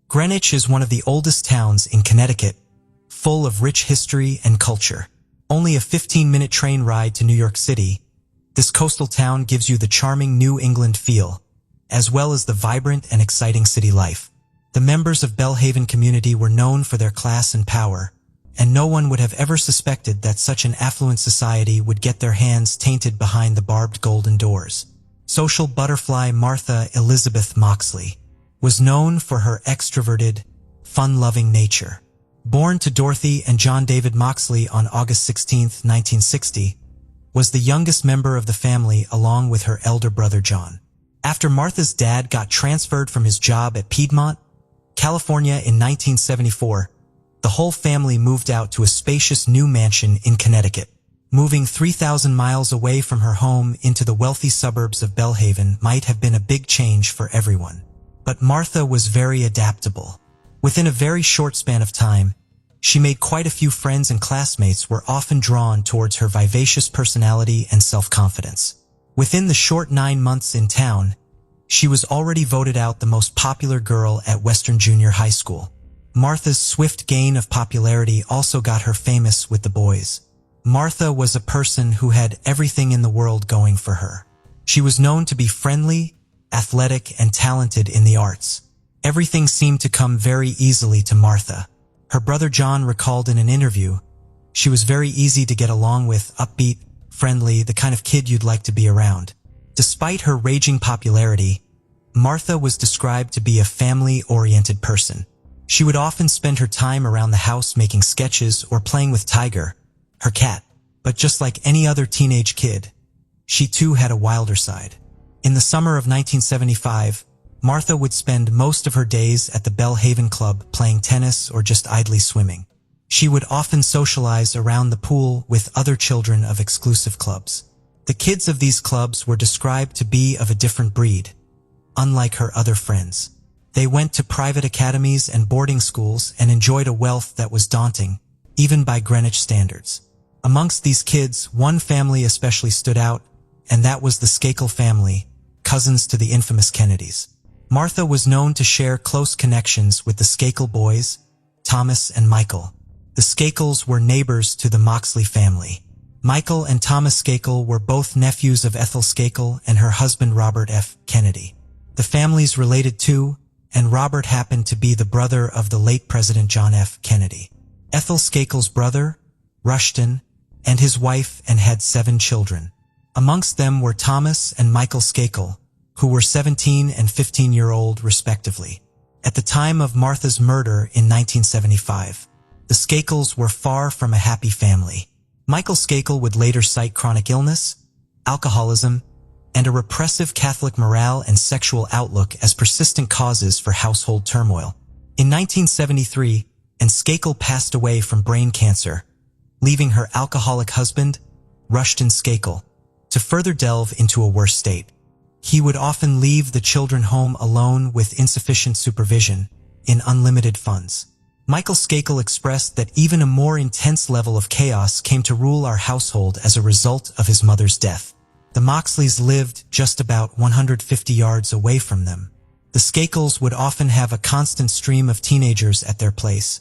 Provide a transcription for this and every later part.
Greenwich is one of the oldest towns in Connecticut, full of rich history and culture. Only a 15-minute train ride to New York City, this coastal town gives you the charming New England feel, as well as the vibrant and exciting city life. The members of Belhaven community were known for their class and power, and no one would have ever suspected that such an affluent society would get their hands tainted behind the barbed golden doors. Social butterfly Martha Elizabeth Moxley was known for her extroverted, fun-loving nature. Born to Dorothy and John David Moxley on August 16, 1960, was the youngest member of the family along with her elder brother John. After Martha's dad got transferred from his job at Piedmont, California in 1974, the whole family moved out to a spacious new mansion in Connecticut. Moving 3,000 miles away from her home into the wealthy suburbs of Belhaven might have been a big change for everyone. But Martha was very adaptable. Within a very short span of time, she made quite a few friends, and classmates were often drawn towards her vivacious personality and self-confidence. Within the short 9 months in town, she was already voted out the most popular girl at Western Junior High School. Martha's swift gain of popularity also got her famous with the boys. Martha was a person who had everything in the world going for her. She was known to be friendly, athletic, and talented in the arts. Everything seemed to come very easily to Martha. Her brother John recalled in an interview, "She was very easy to get along with, upbeat, friendly, the kind of kid you'd like to be around." Despite her raging popularity, Martha was described to be a family-oriented person. She would often spend her time around the house making sketches or playing with Tiger, her cat. But just like any other teenage kid, she too had a wilder side. In the summer of 1975, Martha would spend most of her days at the Belhaven Club playing tennis or just idly swimming. She would often socialize around the pool with other children of exclusive clubs. The kids of these clubs were described to be of a different breed, unlike her other friends. They went to private academies and boarding schools and enjoyed a wealth that was daunting, even by Greenwich standards. Amongst these kids, one family especially stood out, and that was the Skakel family, cousins to the infamous Kennedys. Martha was known to share close connections with the Skakel boys, Thomas and Michael. The Skakels were neighbors to the Moxley family. Michael and Thomas Skakel were both nephews of Ethel Skakel and her husband Robert F. Kennedy. The families related to, and Robert happened to be the brother of the late President John F. Kennedy. Ethel Skakel's brother, Rushton, and his wife, and had 7 children. Amongst them were Thomas and Michael Skakel, who were 17 and 15-year-old respectively. At the time of Martha's murder in 1975, the Skakels were far from a happy family. Michael Skakel would later cite chronic illness, alcoholism, and a repressive Catholic morale and sexual outlook as persistent causes for household turmoil. In 1973, Ann Skakel passed away from brain cancer, leaving her alcoholic husband, Rushton Skakel, to further delve into a worse state. He would often leave the children home alone with insufficient supervision, in unlimited funds. Michael Skakel expressed that even a more intense level of chaos came to rule our household as a result of his mother's death. The Moxleys lived just about 150 yards away from them. The Skakels would often have a constant stream of teenagers at their place,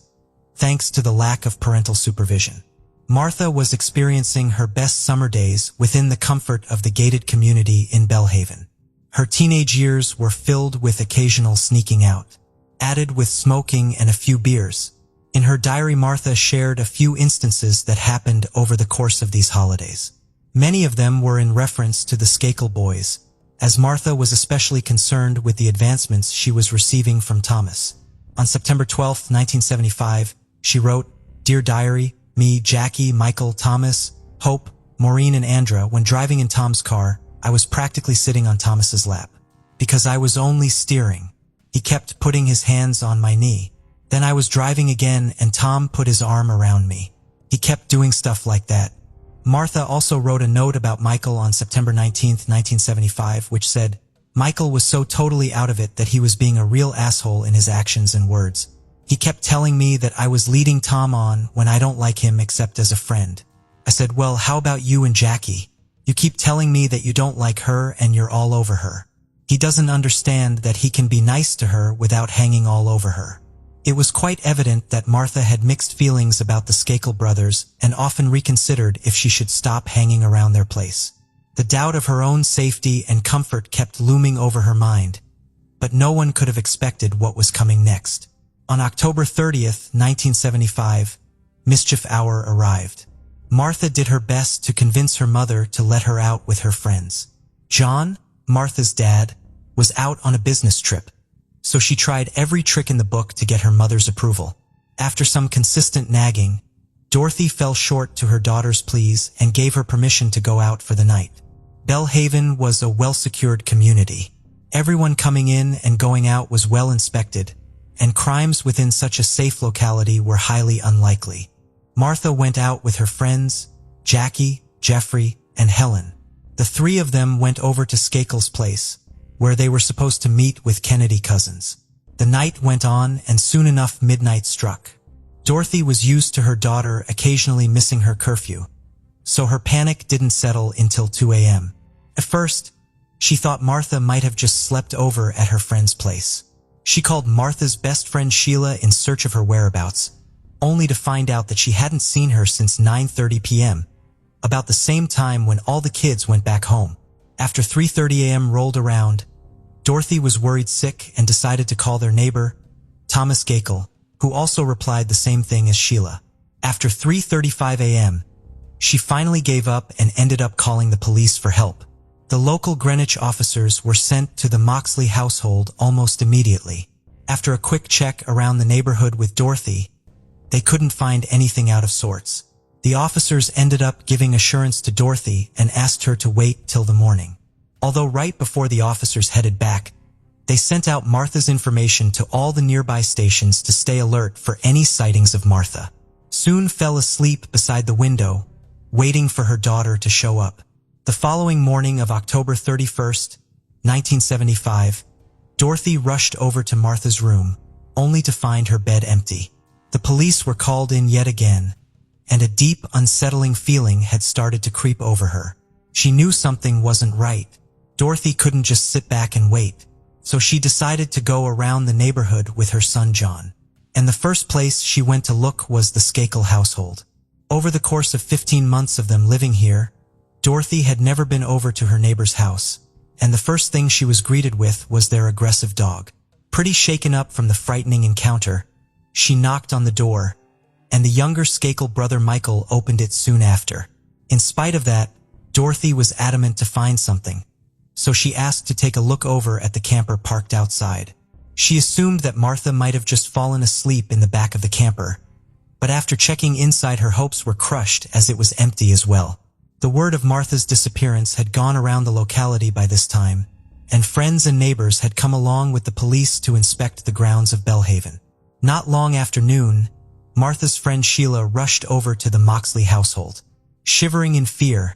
thanks to the lack of parental supervision. Martha was experiencing her best summer days within the comfort of the gated community in Belhaven. Her teenage years were filled with occasional sneaking out, added with smoking and a few beers. In her diary, Martha shared a few instances that happened over the course of these holidays. Many of them were in reference to the Skakel boys, as Martha was especially concerned with the advancements she was receiving from Thomas. On September 12, 1975, she wrote, "Dear Diary, me, Jackie, Michael, Thomas, Hope, Maureen, and Andra, when driving in Tom's car, I was practically sitting on Thomas's lap. Because I was only steering. He kept putting his hands on my knee. Then I was driving again and Tom put his arm around me. He kept doing stuff like that." Martha also wrote a note about Michael on September 19, 1975, which said, "Michael was so totally out of it that he was being a real asshole in his actions and words. He kept telling me that I was leading Tom on when I don't like him except as a friend. I said, well, how about you and Jackie? You keep telling me that you don't like her and you're all over her. He doesn't understand that he can be nice to her without hanging all over her. It was quite evident that Martha had mixed feelings about the Skakel brothers and often reconsidered if she should stop hanging around their place. The doubt of her own safety and comfort kept looming over her mind, but no one could have expected what was coming next. On October 30th, 1975, mischief hour arrived. Martha did her best to convince her mother to let her out with her friends. John, Martha's dad, was out on a business trip, so she tried every trick in the book to get her mother's approval. After some consistent nagging, Dorothy fell short to her daughter's pleas and gave her permission to go out for the night. Belhaven was a well-secured community. Everyone coming in and going out was well inspected, and crimes within such a safe locality were highly unlikely. Martha went out with her friends, Jackie, Jeffrey, and Helen. The three of them went over to Skakel's place, where they were supposed to meet with Kennedy cousins. The night went on, and soon enough midnight struck. Dorothy was used to her daughter occasionally missing her curfew, so her panic didn't settle until 2 a.m. At first, she thought Martha might have just slept over at her friend's place. She called Martha's best friend Sheila in search of her whereabouts, only to find out that she hadn't seen her since 9:30 p.m., about the same time when all the kids went back home. After 3:30 a.m. rolled around, Dorothy was worried sick and decided to call their neighbor, Thomas Skakel, who also replied the same thing as Sheila. After 3:35 a.m., she finally gave up and ended up calling the police for help. The local Greenwich officers were sent to the Moxley household almost immediately. After a quick check around the neighborhood with Dorothy, they couldn't find anything out of sorts. The officers ended up giving assurance to Dorothy and asked her to wait till the morning. Although right before the officers headed back, they sent out Martha's information to all the nearby stations to stay alert for any sightings of Martha. Soon fell asleep beside the window, waiting for her daughter to show up. The following morning of October 31st, 1975, Dorothy rushed over to Martha's room, only to find her bed empty. The police were called in yet again, and a deep, unsettling feeling had started to creep over her. She knew something wasn't right. Dorothy couldn't just sit back and wait, so she decided to go around the neighborhood with her son John. And the first place she went to look was the Skakel household. Over the course of 15 months of them living here, Dorothy had never been over to her neighbor's house, and the first thing she was greeted with was their aggressive dog. Pretty shaken up from the frightening encounter, she knocked on the door, and the younger Skakel brother Michael opened it soon after. In spite of that, Dorothy was adamant to find something, so she asked to take a look over at the camper parked outside. She assumed that Martha might have just fallen asleep in the back of the camper, but after checking inside, her hopes were crushed as it was empty as well. The word of Martha's disappearance had gone around the locality by this time, and friends and neighbors had come along with the police to inspect the grounds of Belhaven. Not long after noon, Martha's friend Sheila rushed over to the Moxley household. Shivering in fear,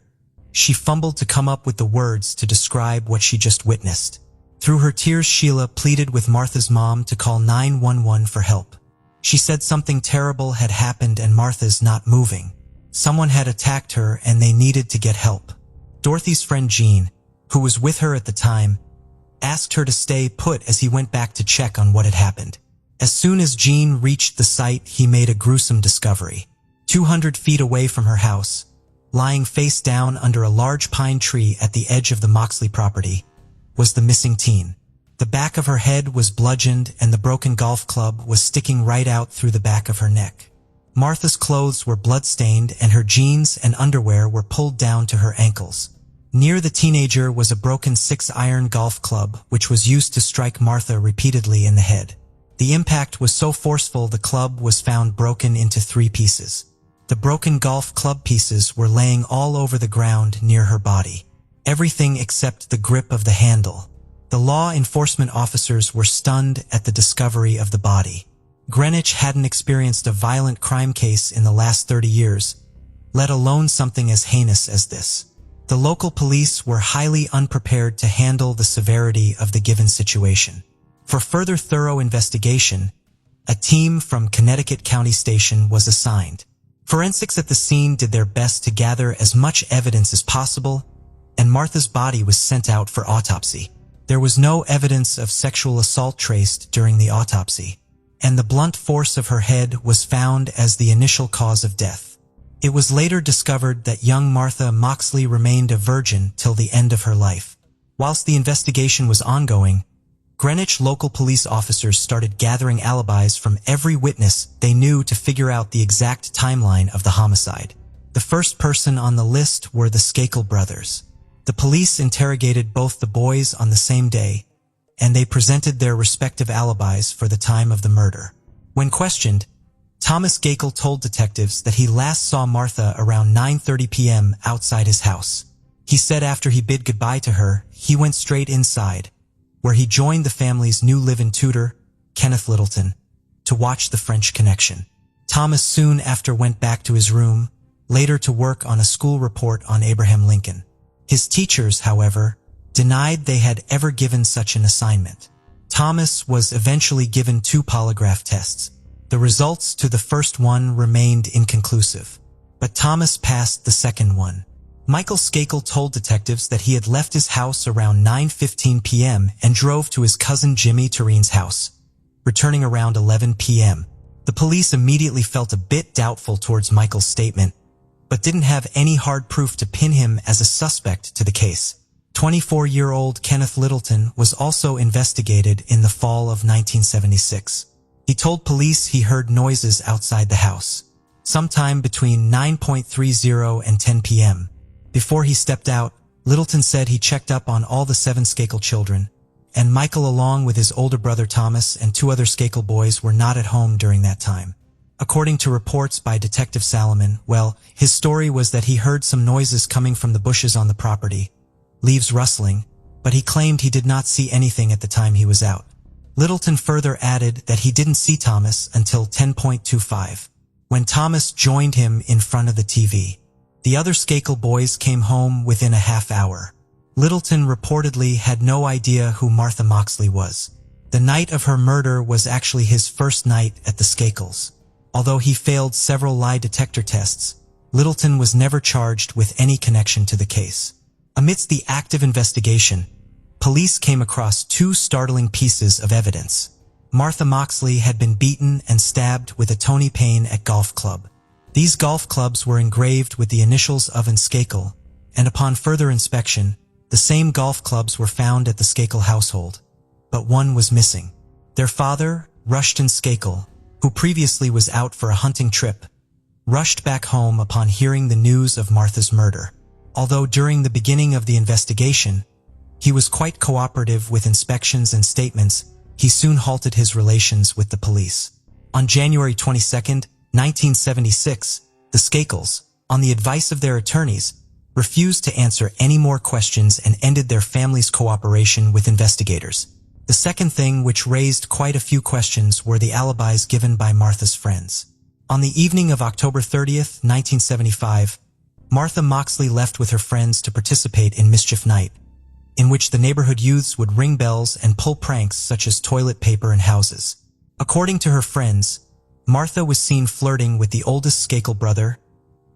she fumbled to come up with the words to describe what she just witnessed. Through her tears, Sheila pleaded with Martha's mom to call 911 for help. She said something terrible had happened and Martha's not moving. Someone had attacked her and they needed to get help. Dorothy's friend Jean, who was with her at the time, asked her to stay put as he went back to check on what had happened. As soon as Jean reached the site, he made a gruesome discovery. 200 feet away from her house, lying face down under a large pine tree at the edge of the Moxley property, was the missing teen. The back of her head was bludgeoned and the broken golf club was sticking right out through the back of her neck. Martha's clothes were blood-stained and her jeans and underwear were pulled down to her ankles. Near the teenager was a broken 6-iron golf club which was used to strike Martha repeatedly in the head. The impact was so forceful the club was found broken into 3 pieces. The broken golf club pieces were laying all over the ground near her body. Everything except the grip of the handle. The law enforcement officers were stunned at the discovery of the body. Greenwich hadn't experienced a violent crime case in the last 30 years, let alone something as heinous as this. The local police were highly unprepared to handle the severity of the given situation. For further thorough investigation, a team from Connecticut County Station was assigned. Forensics at the scene did their best to gather as much evidence as possible, and Martha's body was sent out for autopsy. There was no evidence of sexual assault traced during the autopsy, and the blunt force of her head was found as the initial cause of death. It was later discovered that young Martha Moxley remained a virgin till the end of her life. Whilst the investigation was ongoing, Greenwich local police officers started gathering alibis from every witness they knew to figure out the exact timeline of the homicide. The first person on the list were the Skakel brothers. The police interrogated both the boys on the same day, and they presented their respective alibis for the time of the murder. When questioned, Thomas Skakel told detectives that he last saw Martha around 9:30 p.m. outside his house. He said after he bid goodbye to her, he went straight inside, where he joined the family's new live-in tutor, Kenneth Littleton, to watch The French Connection. Thomas soon after went back to his room, later to work on a school report on Abraham Lincoln. His teachers, however, denied they had ever given such an assignment. Thomas was eventually given 2 polygraph tests. The results to the first one remained inconclusive, but Thomas passed the second one. Michael Skakel told detectives that he had left his house around 9:15 p.m. and drove to his cousin Jimmy Turin's house, returning around 11 p.m. The police immediately felt a bit doubtful towards Michael's statement, but didn't have any hard proof to pin him as a suspect to the case. 24-year-old Kenneth Littleton was also investigated in the fall of 1976. He told police he heard noises outside the house, sometime between 9:30 and 10 p.m. Before he stepped out, Littleton said he checked up on all the 7 Skakel children, and Michael, along with his older brother Thomas and 2 other Skakel boys, were not at home during that time. According to reports by Detective Salomon, his story was that he heard some noises coming from the bushes on the property, leaves rustling, but he claimed he did not see anything at the time he was out. Littleton further added that he didn't see Thomas until 10:25, when Thomas joined him in front of the TV. The other Skakel boys came home within a half hour. Littleton reportedly had no idea who Martha Moxley was. The night of her murder was actually his first night at the Skakels. Although he failed several lie detector tests, Littleton was never charged with any connection to the case. Amidst the active investigation, police came across 2 startling pieces of evidence. Martha Moxley had been beaten and stabbed with a Tony Payne at golf club. These golf clubs were engraved with the initials of an Skakel, and upon further inspection, the same golf clubs were found at the Skakel household, but one was missing. Their father, Rushton Skakel, who previously was out for a hunting trip, rushed back home upon hearing the news of Martha's murder. Although during the beginning of the investigation, he was quite cooperative with inspections and statements, he soon halted his relations with the police. On January 22, 1976, the Skakels, on the advice of their attorneys, refused to answer any more questions and ended their family's cooperation with investigators. The second thing which raised quite a few questions were the alibis given by Martha's friends. On the evening of October 30th, 1975, Martha Moxley left with her friends to participate in Mischief Night, in which the neighborhood youths would ring bells and pull pranks such as toilet paper in houses. According to her friends, Martha was seen flirting with the oldest Skakel brother,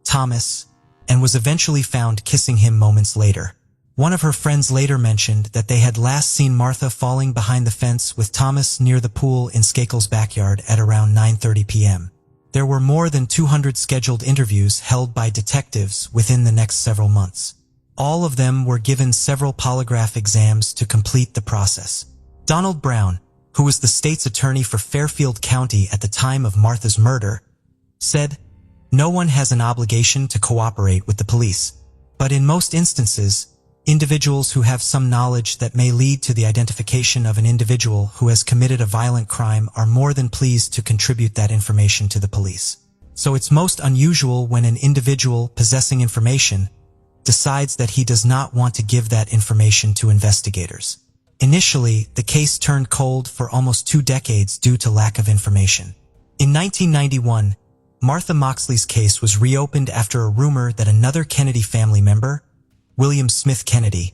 Thomas, and was eventually found kissing him moments later. One of her friends later mentioned that they had last seen Martha falling behind the fence with Thomas near the pool in Skakel's backyard at around 9:30 p.m. There were more than 200 scheduled interviews held by detectives within the next several months. All of them were given several polygraph exams to complete the process. Donald Brown, who was the state's attorney for Fairfield County at the time of Martha's murder, said, "No one has an obligation to cooperate with the police, but in most instances, individuals who have some knowledge that may lead to the identification of an individual who has committed a violent crime are more than pleased to contribute that information to the police. So it's most unusual when an individual possessing information decides that he does not want to give that information to investigators." Initially, the case turned cold for almost 2 decades due to lack of information. In 1991, Martha Moxley's case was reopened after a rumor that another Kennedy family member, William Smith Kennedy,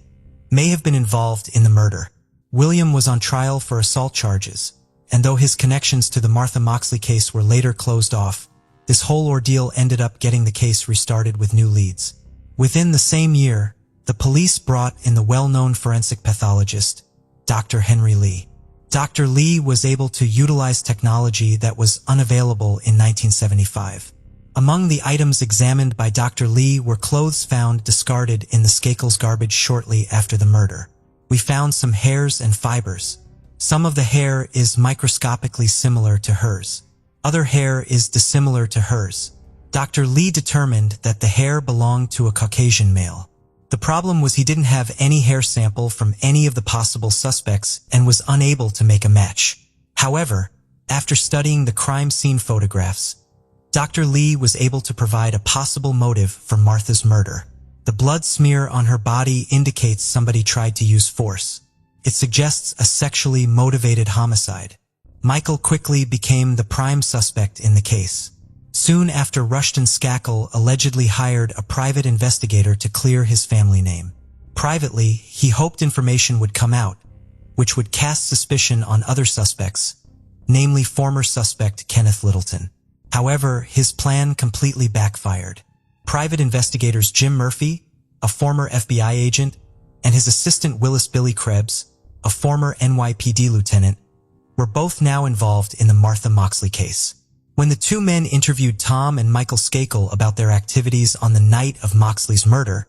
may have been involved in the murder. William was on trial for assault charges, and though his connections to the Martha Moxley case were later closed off, this whole ordeal ended up getting the case restarted with new leads. Within the same year, the police brought in the well-known forensic pathologist, Dr. Henry Lee. Dr. Lee was able to utilize technology that was unavailable in 1975. Among the items examined by Dr. Lee were clothes found discarded in the Skakel's garbage shortly after the murder. We found some hairs and fibers. Some of the hair is microscopically similar to hers. Other hair is dissimilar to hers. Dr. Lee determined that the hair belonged to a Caucasian male. The problem was he didn't have any hair sample from any of the possible suspects and was unable to make a match. However, after studying the crime scene photographs, Dr. Lee was able to provide a possible motive for Martha's murder. The blood smear on her body indicates somebody tried to use force. It suggests a sexually motivated homicide. Michael quickly became the prime suspect in the case. Soon after, Rushton Skakel allegedly hired a private investigator to clear his family name. Privately, he hoped information would come out, which would cast suspicion on other suspects, namely former suspect Kenneth Littleton. However, his plan completely backfired. Private investigators Jim Murphy, a former FBI agent, and his assistant Willis Billy Krebs, a former NYPD lieutenant, were both now involved in the Martha Moxley case. When the two men interviewed Tom and Michael Skakel about their activities on the night of Moxley's murder,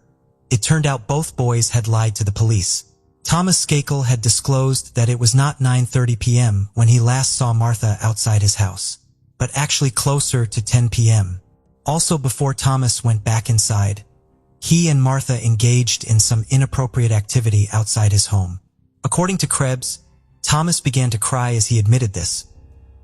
it turned out both boys had lied to the police. Thomas Skakel had disclosed that it was not 9:30 p.m. when he last saw Martha outside his house, but actually closer to 10 p.m. Also, before Thomas went back inside, he and Martha engaged in some inappropriate activity outside his home. According to Krebs, Thomas began to cry as he admitted this,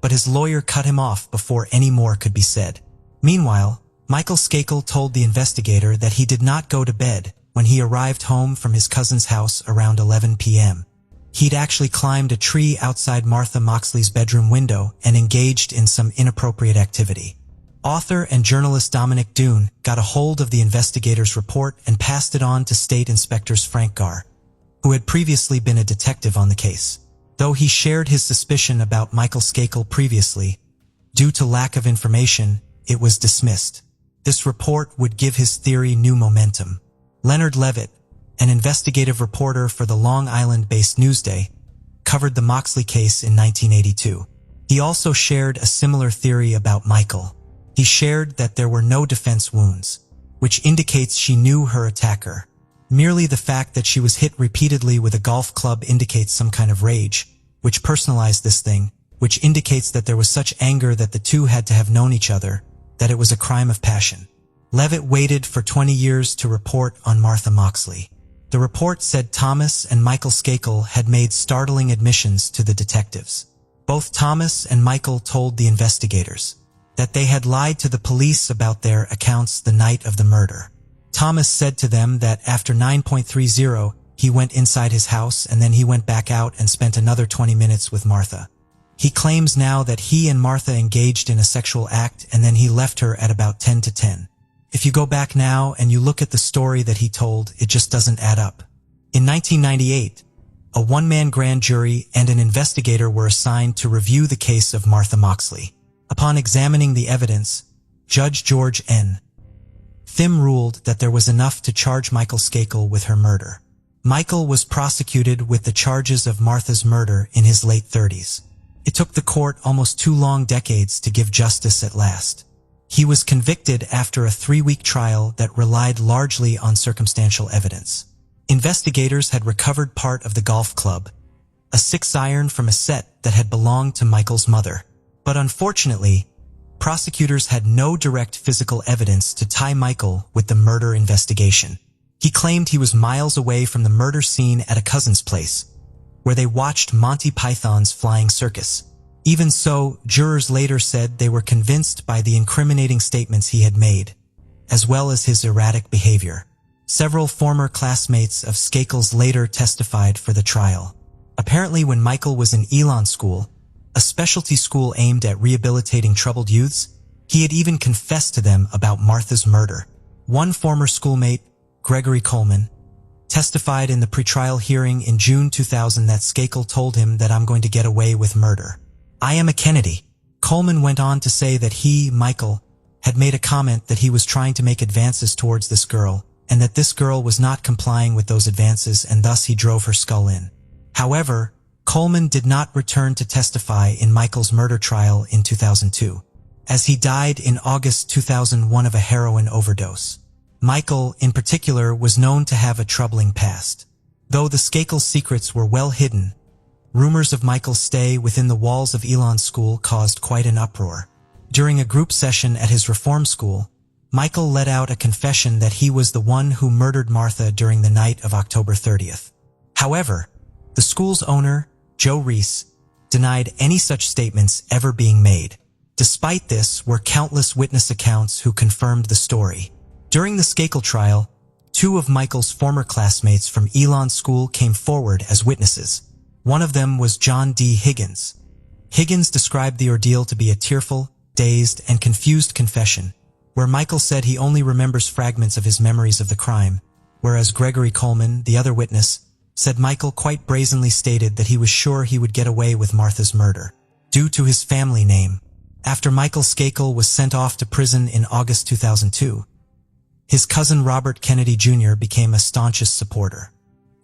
but his lawyer cut him off before any more could be said. Meanwhile, Michael Skakel told the investigator that he did not go to bed when he arrived home from his cousin's house around 11 p.m. He'd actually climbed a tree outside Martha Moxley's bedroom window and engaged in some inappropriate activity. Author and journalist Dominic Doon got a hold of the investigator's report and passed it on to State Inspectors Frank Garr, who had previously been a detective on the case. Though he shared his suspicion about Michael Skakel previously, due to lack of information, it was dismissed. This report would give his theory new momentum. Leonard Levitt, an investigative reporter for the Long Island-based Newsday, covered the Moxley case in 1982. He also shared a similar theory about Michael. He shared that there were no defense wounds, which indicates she knew her attacker. Merely the fact that she was hit repeatedly with a golf club indicates some kind of rage, which personalized this thing, which indicates that there was such anger that the two had to have known each other, that it was a crime of passion. Levitt waited for 20 years to report on Martha Moxley. The report said Thomas and Michael Skakel had made startling admissions to the detectives. Both Thomas and Michael told the investigators that they had lied to the police about their accounts the night of the murder. Thomas said to them that after 9:30, he went inside his house and then he went back out and spent another 20 minutes with Martha. He claims now that he and Martha engaged in a sexual act and then he left her at about 10 to 10. If you go back now and you look at the story that he told, it just doesn't add up. In 1998, a one-man grand jury and an investigator were assigned to review the case of Martha Moxley. Upon examining the evidence, Judge George N. Thim ruled that there was enough to charge Michael Skakel with her murder. Michael was prosecuted with the charges of Martha's murder in his late 30s. It took the court almost 2 long decades to give justice at last. He was convicted after a 3-week trial that relied largely on circumstantial evidence. Investigators had recovered part of the golf club, a 6-iron from a set that had belonged to Michael's mother. But unfortunately, prosecutors had no direct physical evidence to tie Michael with the murder investigation. He claimed he was miles away from the murder scene at a cousin's place, where they watched Monty Python's Flying Circus. Even so, jurors later said they were convinced by the incriminating statements he had made, as well as his erratic behavior. Several former classmates of Skakel's later testified for the trial. Apparently, when Michael was in Elon School, a specialty school aimed at rehabilitating troubled youths, he had even confessed to them about Martha's murder. One former schoolmate, Gregory Coleman, testified in the pretrial hearing in June 2000 that Skakel told him that "I'm going to get away with murder. I am a Kennedy." Coleman went on to say that he, Michael, had made a comment that he was trying to make advances towards this girl, and that this girl was not complying with those advances and thus he drove her skull in. However, Coleman did not return to testify in Michael's murder trial in 2002, as he died in August 2001 of a heroin overdose. Michael, in particular, was known to have a troubling past. Though the Skakel's secrets were well hidden, rumors of Michael's stay within the walls of Elon's school caused quite an uproar. During a group session at his reform school, Michael let out a confession that he was the one who murdered Martha during the night of October 30th. However, the school's owner, Joe Reese, denied any such statements ever being made. Despite this were countless witness accounts who confirmed the story. During the Skakel trial, 2 of Michael's former classmates from Elon School came forward as witnesses. One of them was John D. Higgins. Higgins described the ordeal to be a tearful, dazed, and confused confession, where Michael said he only remembers fragments of his memories of the crime, whereas Gregory Coleman, the other witness, said Michael quite brazenly stated that he was sure he would get away with Martha's murder, due to his family name. After Michael Skakel was sent off to prison in August 2002, his cousin Robert Kennedy Jr. became a staunchest supporter.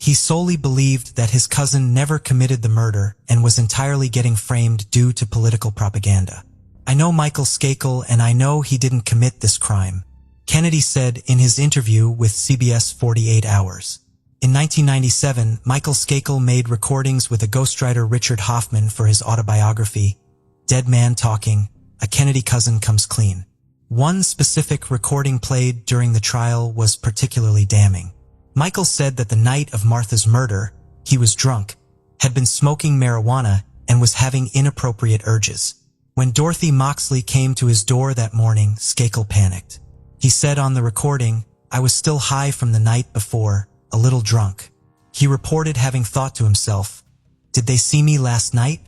He solely believed that his cousin never committed the murder and was entirely getting framed due to political propaganda. "I know Michael Skakel and I know he didn't commit this crime," Kennedy said in his interview with CBS 48 Hours. In 1997, Michael Skakel made recordings with a ghostwriter Richard Hoffman for his autobiography, Dead Man Talking, A Kennedy Cousin Comes Clean. One specific recording played during the trial was particularly damning. Michael said that the night of Martha's murder, he was drunk, had been smoking marijuana, and was having inappropriate urges. When Dorothy Moxley came to his door that morning, Skakel panicked. He said on the recording, "I was still high from the night before, a little drunk." He reported having thought to himself, "Did they see me last night?"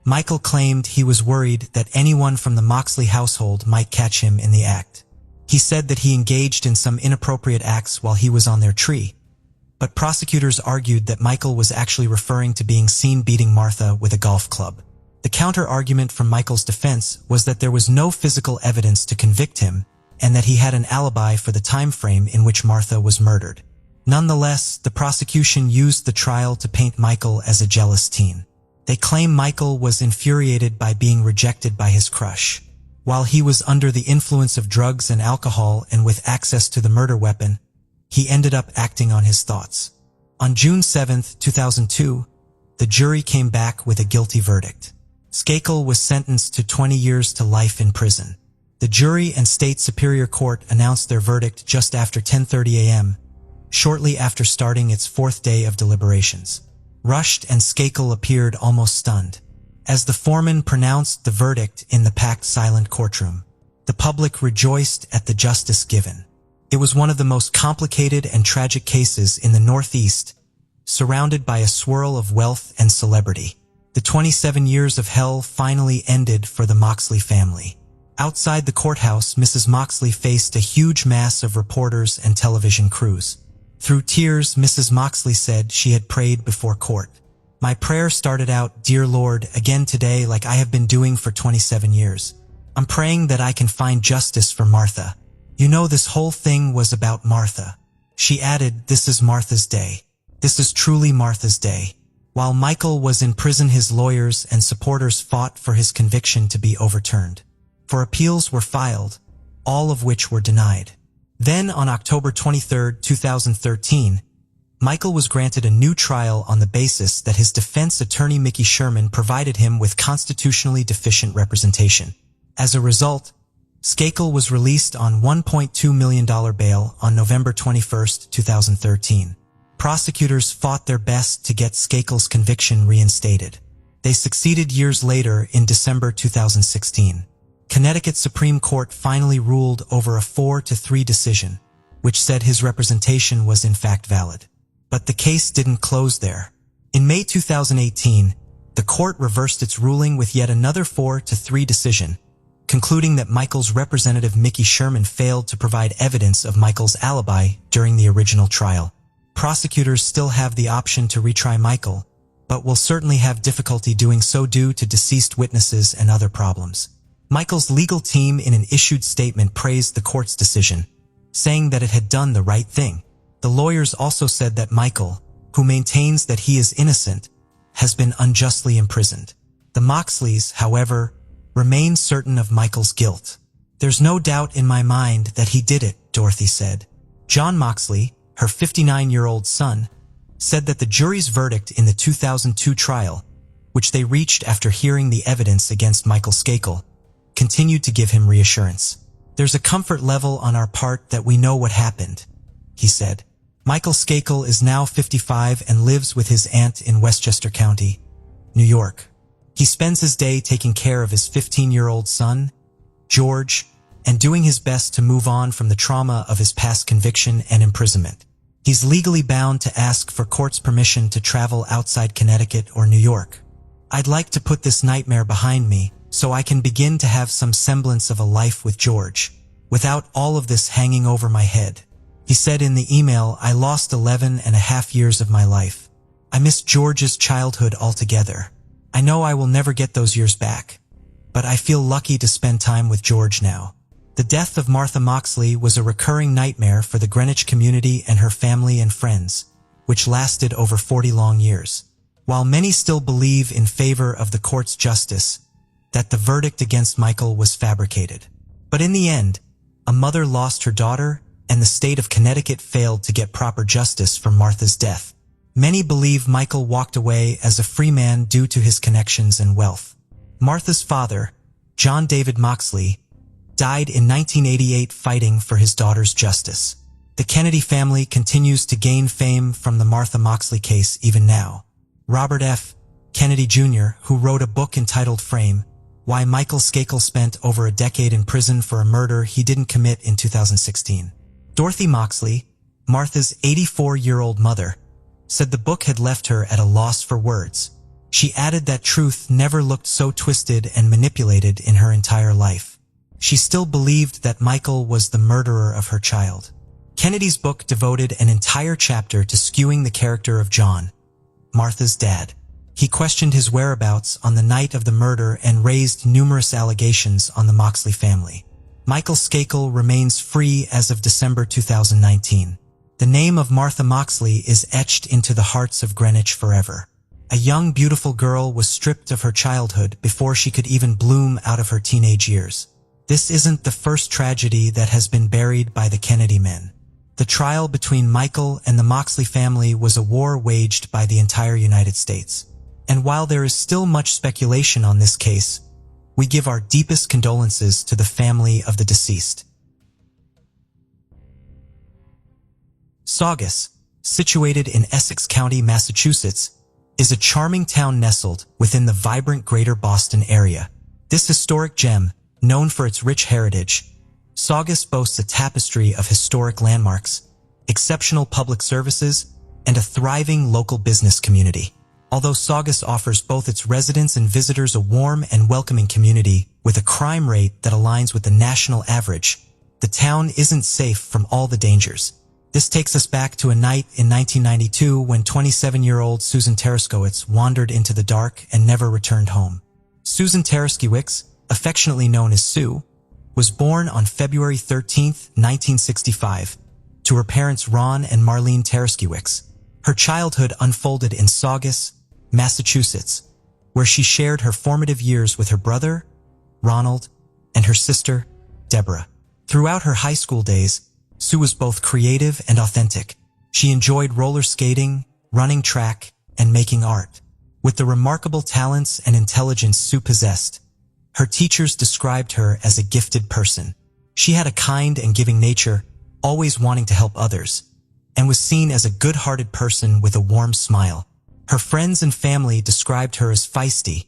Michael claimed he was worried that anyone from the Moxley household might catch him in the act. He said that he engaged in some inappropriate acts while he was on their tree, but prosecutors argued that Michael was actually referring to being seen beating Martha with a golf club. The counter-argument from Michael's defense was that there was no physical evidence to convict him and that he had an alibi for the time frame in which Martha was murdered. Nonetheless, the prosecution used the trial to paint Michael as a jealous teen. They claim Michael was infuriated by being rejected by his crush. While he was under the influence of drugs and alcohol and with access to the murder weapon, he ended up acting on his thoughts. On June 7, 2002, the jury came back with a guilty verdict. Skakel was sentenced to 20 years to life in prison. The jury and state superior court announced their verdict just after 10:30 a.m., shortly after starting its 4th day of deliberations. Rushed and Skakel appeared almost stunned. As the foreman pronounced the verdict in the packed silent courtroom, the public rejoiced at the justice given. It was one of the most complicated and tragic cases in the Northeast, surrounded by a swirl of wealth and celebrity. The 27 years of hell finally ended for the Moxley family. Outside the courthouse, Mrs. Moxley faced a huge mass of reporters and television crews. Through tears, Mrs. Moxley said she had prayed before court. "My prayer started out, 'Dear Lord,' again today like I have been doing for 27 years. I'm praying that I can find justice for Martha. You know, this whole thing was about Martha." She added, "This is Martha's day. This is truly Martha's day." While Michael was in prison, his lawyers and supporters fought for his conviction to be overturned. For appeals were filed, all of which were denied. Then, on October 23, 2013, Michael was granted a new trial on the basis that his defense attorney Mickey Sherman provided him with constitutionally deficient representation. As a result, Skakel was released on $1.2 million bail on November 21, 2013. Prosecutors fought their best to get Skakel's conviction reinstated. They succeeded years later in December 2016. Connecticut Supreme Court finally ruled over a 4-3 decision, which said his representation was in fact valid. But the case didn't close there. In May 2018, the court reversed its ruling with yet another 4-3 decision, concluding that Michael's representative Mickey Sherman failed to provide evidence of Michael's alibi during the original trial. Prosecutors still have the option to retry Michael, but will certainly have difficulty doing so due to deceased witnesses and other problems. Michael's legal team in an issued statement praised the court's decision, saying that it had done the right thing. The lawyers also said that Michael, who maintains that he is innocent, has been unjustly imprisoned. The Moxleys, however, remain certain of Michael's guilt. "There's no doubt in my mind that he did it," Dorothy said. John Moxley, her 59-year-old son, said that the jury's verdict in the 2002 trial, which they reached after hearing the evidence against Michael Skakel, continued to give him reassurance. "There's a comfort level on our part that we know what happened," he said. Michael Skakel is now 55 and lives with his aunt in Westchester County, New York. He spends his day taking care of his 15-year-old son, George, and doing his best to move on from the trauma of his past conviction and imprisonment. He's legally bound to ask for court's permission to travel outside Connecticut or New York. "I'd like to put this nightmare behind me so I can begin to have some semblance of a life with George, without all of this hanging over my head," he said in the email. "I lost 11 and a half years of my life. I miss George's childhood altogether. I know I will never get those years back, but I feel lucky to spend time with George now." The death of Martha Moxley was a recurring nightmare for the Greenwich community and her family and friends, which lasted over 40 long years. While many still believe in favor of the court's justice, that the verdict against Michael was fabricated. But in the end, a mother lost her daughter, and the state of Connecticut failed to get proper justice for Martha's death. Many believe Michael walked away as a free man due to his connections and wealth. Martha's father, John David Moxley, died in 1988 fighting for his daughter's justice. The Kennedy family continues to gain fame from the Martha Moxley case even now. Robert F. Kennedy Jr., who wrote a book entitled Frame, Why Michael Skakel Spent Over a Decade in Prison for a Murder He Didn't Commit in 2016. Dorothy Moxley, Martha's 84-year-old mother, said the book had left her at a loss for words. She added that truth never looked so twisted and manipulated in her entire life. She still believed that Michael was the murderer of her child. Kennedy's book devoted an entire chapter to skewing the character of John, Martha's dad. He questioned his whereabouts on the night of the murder and raised numerous allegations on the Moxley family. Michael Skakel remains free as of December 2019. The name of Martha Moxley is etched into the hearts of Greenwich forever. A young, beautiful girl was stripped of her childhood before she could even bloom out of her teenage years. This isn't the first tragedy that has been buried by the Kennedy men. The trial between Michael and the Moxley family was a war waged by the entire United States. And while there is still much speculation on this case, we give our deepest condolences to the family of the deceased. Saugus, situated in Essex County, Massachusetts, is a charming town nestled within the vibrant Greater Boston area. This historic gem, known for its rich heritage, Saugus boasts a tapestry of historic landmarks, exceptional public services, and a thriving local business community. Although Saugus offers both its residents and visitors a warm and welcoming community with a crime rate that aligns with the national average, the town isn't safe from all the dangers. This takes us back to a night in 1992 when 27-year-old Susan Taraskiewicz wandered into the dark and never returned home. Susan Taraskiewicz, affectionately known as Sue, was born on February 13, 1965, to her parents Ron and Marlene Taraskiewicz. Her childhood unfolded in Saugus, Massachusetts, where she shared her formative years with her brother, Ronald, and her sister, Deborah. Throughout her high school days, Sue was both creative and authentic. She enjoyed roller skating, running track, and making art. With the remarkable talents and intelligence Sue possessed, her teachers described her as a gifted person. She had a kind and giving nature, always wanting to help others, and was seen as a good-hearted person with a warm smile. Her friends and family described her as feisty,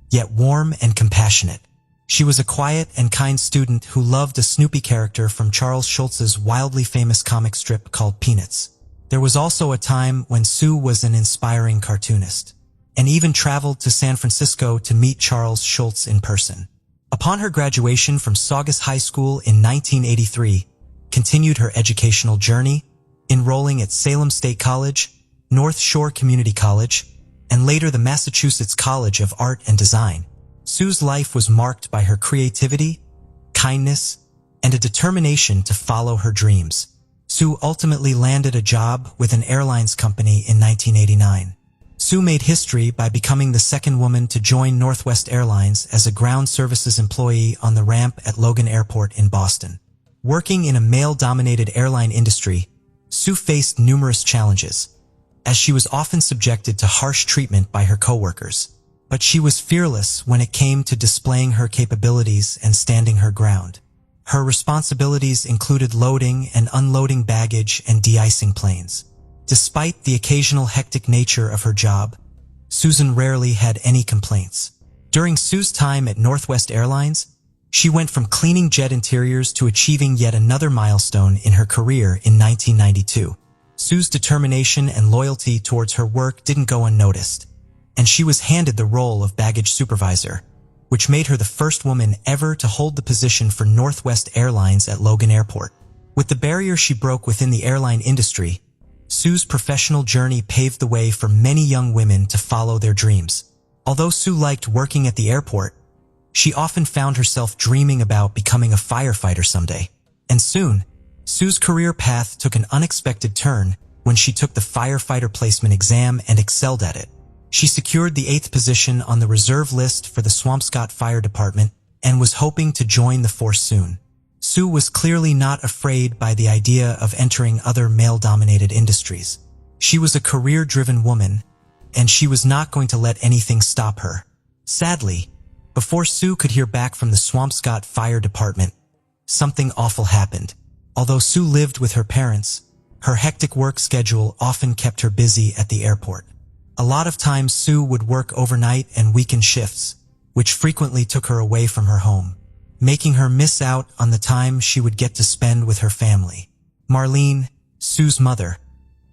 yet warm and compassionate. She was a quiet and kind student who loved a Snoopy character from Charles Schulz's wildly famous comic strip called Peanuts. There was also a time when Sue was an inspiring cartoonist, and even traveled to San Francisco to meet Charles Schulz in person. Upon her graduation from Saugus High School in 1983, continued her educational journey, enrolling at Salem State College, North Shore Community College, and later the Massachusetts College of Art and Design. Sue's life was marked by her creativity, kindness, and a determination to follow her dreams. Sue ultimately landed a job with an airlines company in 1989. Sue made history by becoming the second woman to join Northwest Airlines as a ground services employee on the ramp at Logan Airport in Boston. Working in a male-dominated airline industry, Sue faced numerous challenges, as she was often subjected to harsh treatment by her coworkers. But she was fearless when it came to displaying her capabilities and standing her ground. Her responsibilities included loading and unloading baggage and de-icing planes. Despite the occasional hectic nature of her job, Susan rarely had any complaints. During Sue's time at Northwest Airlines, she went from cleaning jet interiors to achieving yet another milestone in her career in 1992. Sue's determination and loyalty towards her work didn't go unnoticed, and she was handed the role of baggage supervisor, which made her the first woman ever to hold the position for Northwest Airlines at Logan Airport. With the barrier she broke within the airline industry, Sue's professional journey paved the way for many young women to follow their dreams. Although Sue liked working at the airport, she often found herself dreaming about becoming a firefighter someday. And soon, Sue's career path took an unexpected turn when she took the firefighter placement exam and excelled at it. She secured the 8th position on the reserve list for the Swampscott Fire Department and was hoping to join the force soon. Sue was clearly not afraid by the idea of entering other male-dominated industries. She was a career-driven woman, and she was not going to let anything stop her. Sadly, before Sue could hear back from the Swampscott Fire Department, something awful happened. Although Sue lived with her parents, her hectic work schedule often kept her busy at the airport. A lot of times Sue would work overnight and weekend shifts, which frequently took her away from her home, making her miss out on the time she would get to spend with her family. Marlene, Sue's mother,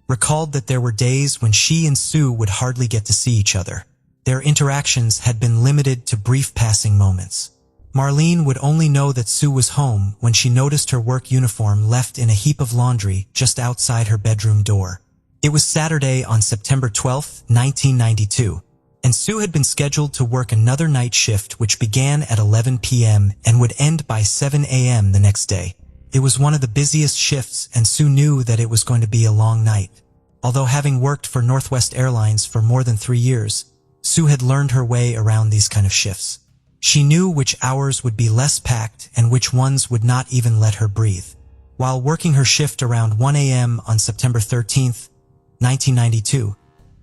recalled that there were days when she and Sue would hardly get to see each other. Their interactions had been limited to brief passing moments. Marlene would only know that Sue was home when she noticed her work uniform left in a heap of laundry just outside her bedroom door. It was Saturday on September 12, 1992, and Sue had been scheduled to work another night shift which began at 11 p.m. and would end by 7 a.m. the next day. It was one of the busiest shifts, and Sue knew that it was going to be a long night. Although having worked for Northwest Airlines for more than 3 years, Sue had learned her way around these kind of shifts. She knew which hours would be less packed and which ones would not even let her breathe. While working her shift around 1 a.m. on September 13th, 1992,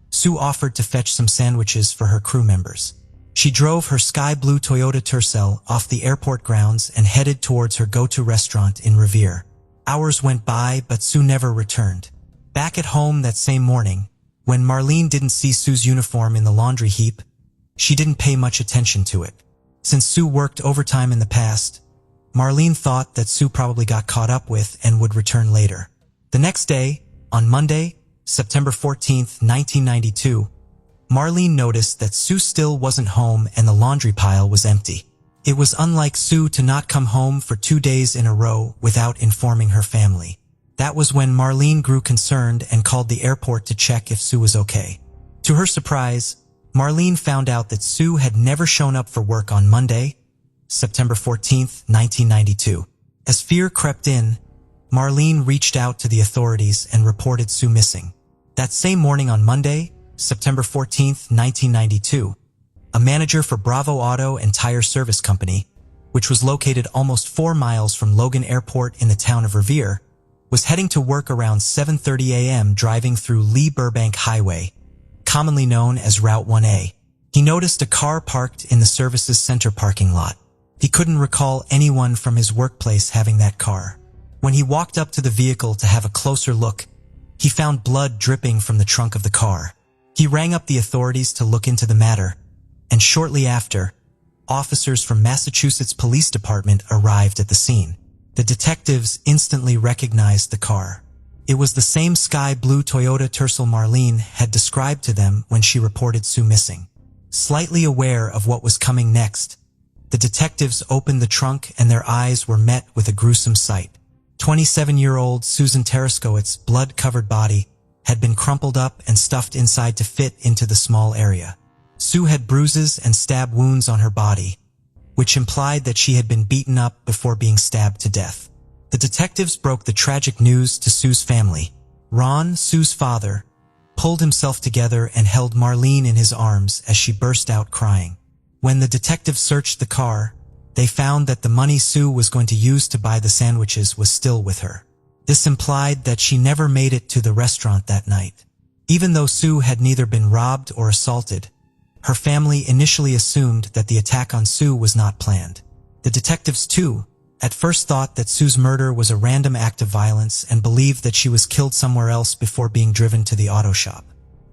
Sue offered to fetch some sandwiches for her crew members. She drove her sky blue Toyota Tercel off the airport grounds and headed towards her go-to restaurant in Revere. Hours went by, but Sue never returned. Back at home that same morning, when Marlene didn't see Sue's uniform in the laundry heap, she didn't pay much attention to it. Since Sue worked overtime in the past, Marlene thought that Sue probably got caught up with and would return later. The next day, on Monday, September 14, 1992, Marlene noticed that Sue still wasn't home and the laundry pile was empty. It was unlike Sue to not come home for 2 days in a row without informing her family. That was when Marlene grew concerned and called the airport to check if Sue was okay. To her surprise, Marlene found out that Sue had never shown up for work on Monday, September 14, 1992. As fear crept in, Marlene reached out to the authorities and reported Sue missing. That same morning on Monday, September 14, 1992, a manager for Bravo Auto and Tire Service Company, which was located almost 4 miles from Logan Airport in the town of Revere, was heading to work around 7:30 a.m. driving through Lee Burbank Highway, commonly known as Route 1A. He noticed a car parked in the service's center parking lot. He couldn't recall anyone from his workplace having that car. When he walked up to the vehicle to have a closer look, he found blood dripping from the trunk of the car. He rang up the authorities to look into the matter, and shortly after, officers from Massachusetts Police Department arrived at the scene. The detectives instantly recognized the car. It was the same sky blue Toyota Tercel Marlene had described to them when she reported Sue missing. Slightly aware of what was coming next, the detectives opened the trunk and their eyes were met with a gruesome sight. 27-year-old Susan Tereskowit's blood-covered body had been crumpled up and stuffed inside to fit into the small area. Sue had bruises and stab wounds on her body, which implied that she had been beaten up before being stabbed to death. The detectives broke the tragic news to Sue's family. Ron, Sue's father, pulled himself together and held Marlene in his arms as she burst out crying. When the detectives searched the car, they found that the money Sue was going to use to buy the sandwiches was still with her. This implied that she never made it to the restaurant that night. Even though Sue had neither been robbed or assaulted, her family initially assumed that the attack on Sue was not planned. The detectives, too, at first thought that Sue's murder was a random act of violence and believed that she was killed somewhere else before being driven to the auto shop.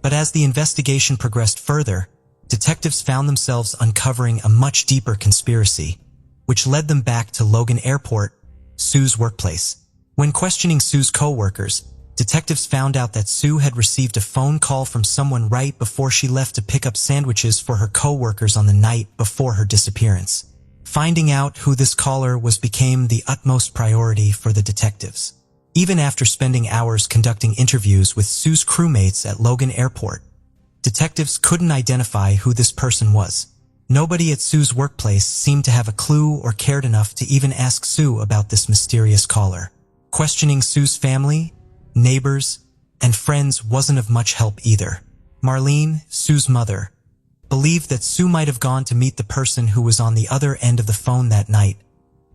But as the investigation progressed further, detectives found themselves uncovering a much deeper conspiracy, which led them back to Logan Airport, Sue's workplace. When questioning Sue's co-workers, detectives found out that Sue had received a phone call from someone right before she left to pick up sandwiches for her co-workers on the night before her disappearance. Finding out who this caller was became the utmost priority for the detectives. Even after spending hours conducting interviews with Sue's crewmates at Logan Airport, detectives couldn't identify who this person was. Nobody at Sue's workplace seemed to have a clue or cared enough to even ask Sue about this mysterious caller. Questioning Sue's family, neighbors, and friends wasn't of much help either. Marlene, Sue's mother, believed that Sue might have gone to meet the person who was on the other end of the phone that night,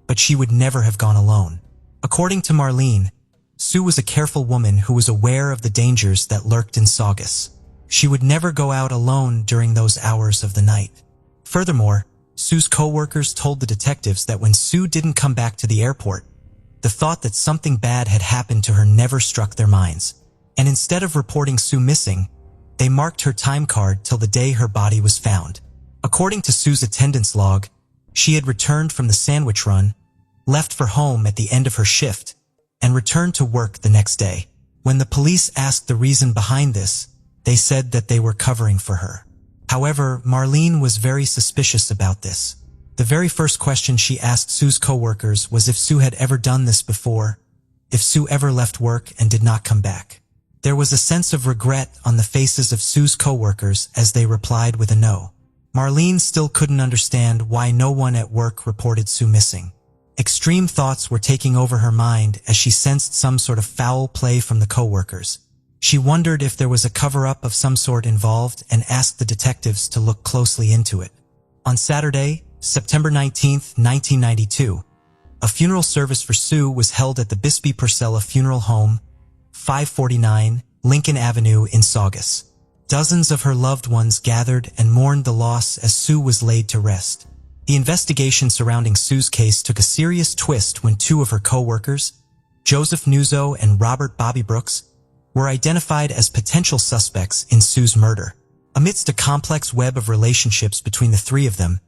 but she would never have gone alone. According to Marlene, Sue was a careful woman who was aware of the dangers that lurked in Saugus. She would never go out alone during those hours of the night. Furthermore, Sue's co-workers told the detectives that when Sue didn't come back to the airport, the thought that something bad had happened to her never struck their minds. And instead of reporting Sue missing, they marked her time card till the day her body was found. According to Sue's attendance log, she had returned from the sandwich run, left for home at the end of her shift, and returned to work the next day. When the police asked the reason behind this, they said that they were covering for her. However, Marlene was very suspicious about this. The very first question she asked Sue's co-workers was if Sue had ever done this before, if Sue ever left work and did not come back. There was a sense of regret on the faces of Sue's co-workers as they replied with a no. Marlene still couldn't understand why no one at work reported Sue missing. Extreme thoughts were taking over her mind as she sensed some sort of foul play from the co-workers. She wondered if there was a cover-up of some sort involved and asked the detectives to look closely into it. On Saturday, September 19, 1992, a funeral service for Sue was held at the Bisbee Purcell Funeral Home, 549 Lincoln Avenue in Saugus. Dozens of her loved ones gathered and mourned the loss as Sue was laid to rest. The investigation surrounding Sue's case took a serious twist when two of her co-workers, Joseph Nuzzo and Robert Bobby Brooks, were identified as potential suspects in Sue's murder. Amidst a complex web of relationships between the three of them,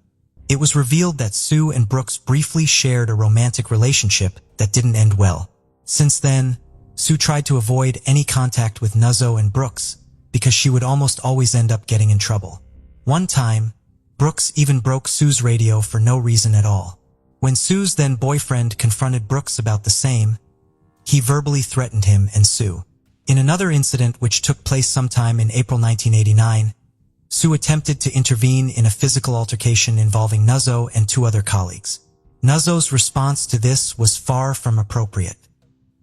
it was revealed that Sue and Brooks briefly shared a romantic relationship that didn't end well. Since then, Sue tried to avoid any contact with Nuzzo and Brooks because she would almost always end up getting in trouble. One time, Brooks even broke Sue's radio for no reason at all. When Sue's then-boyfriend confronted Brooks about the same, he verbally threatened him and Sue. In another incident which took place sometime in April 1989, Sue attempted to intervene in a physical altercation involving Nuzzo and two other colleagues. Nuzzo's response to this was far from appropriate.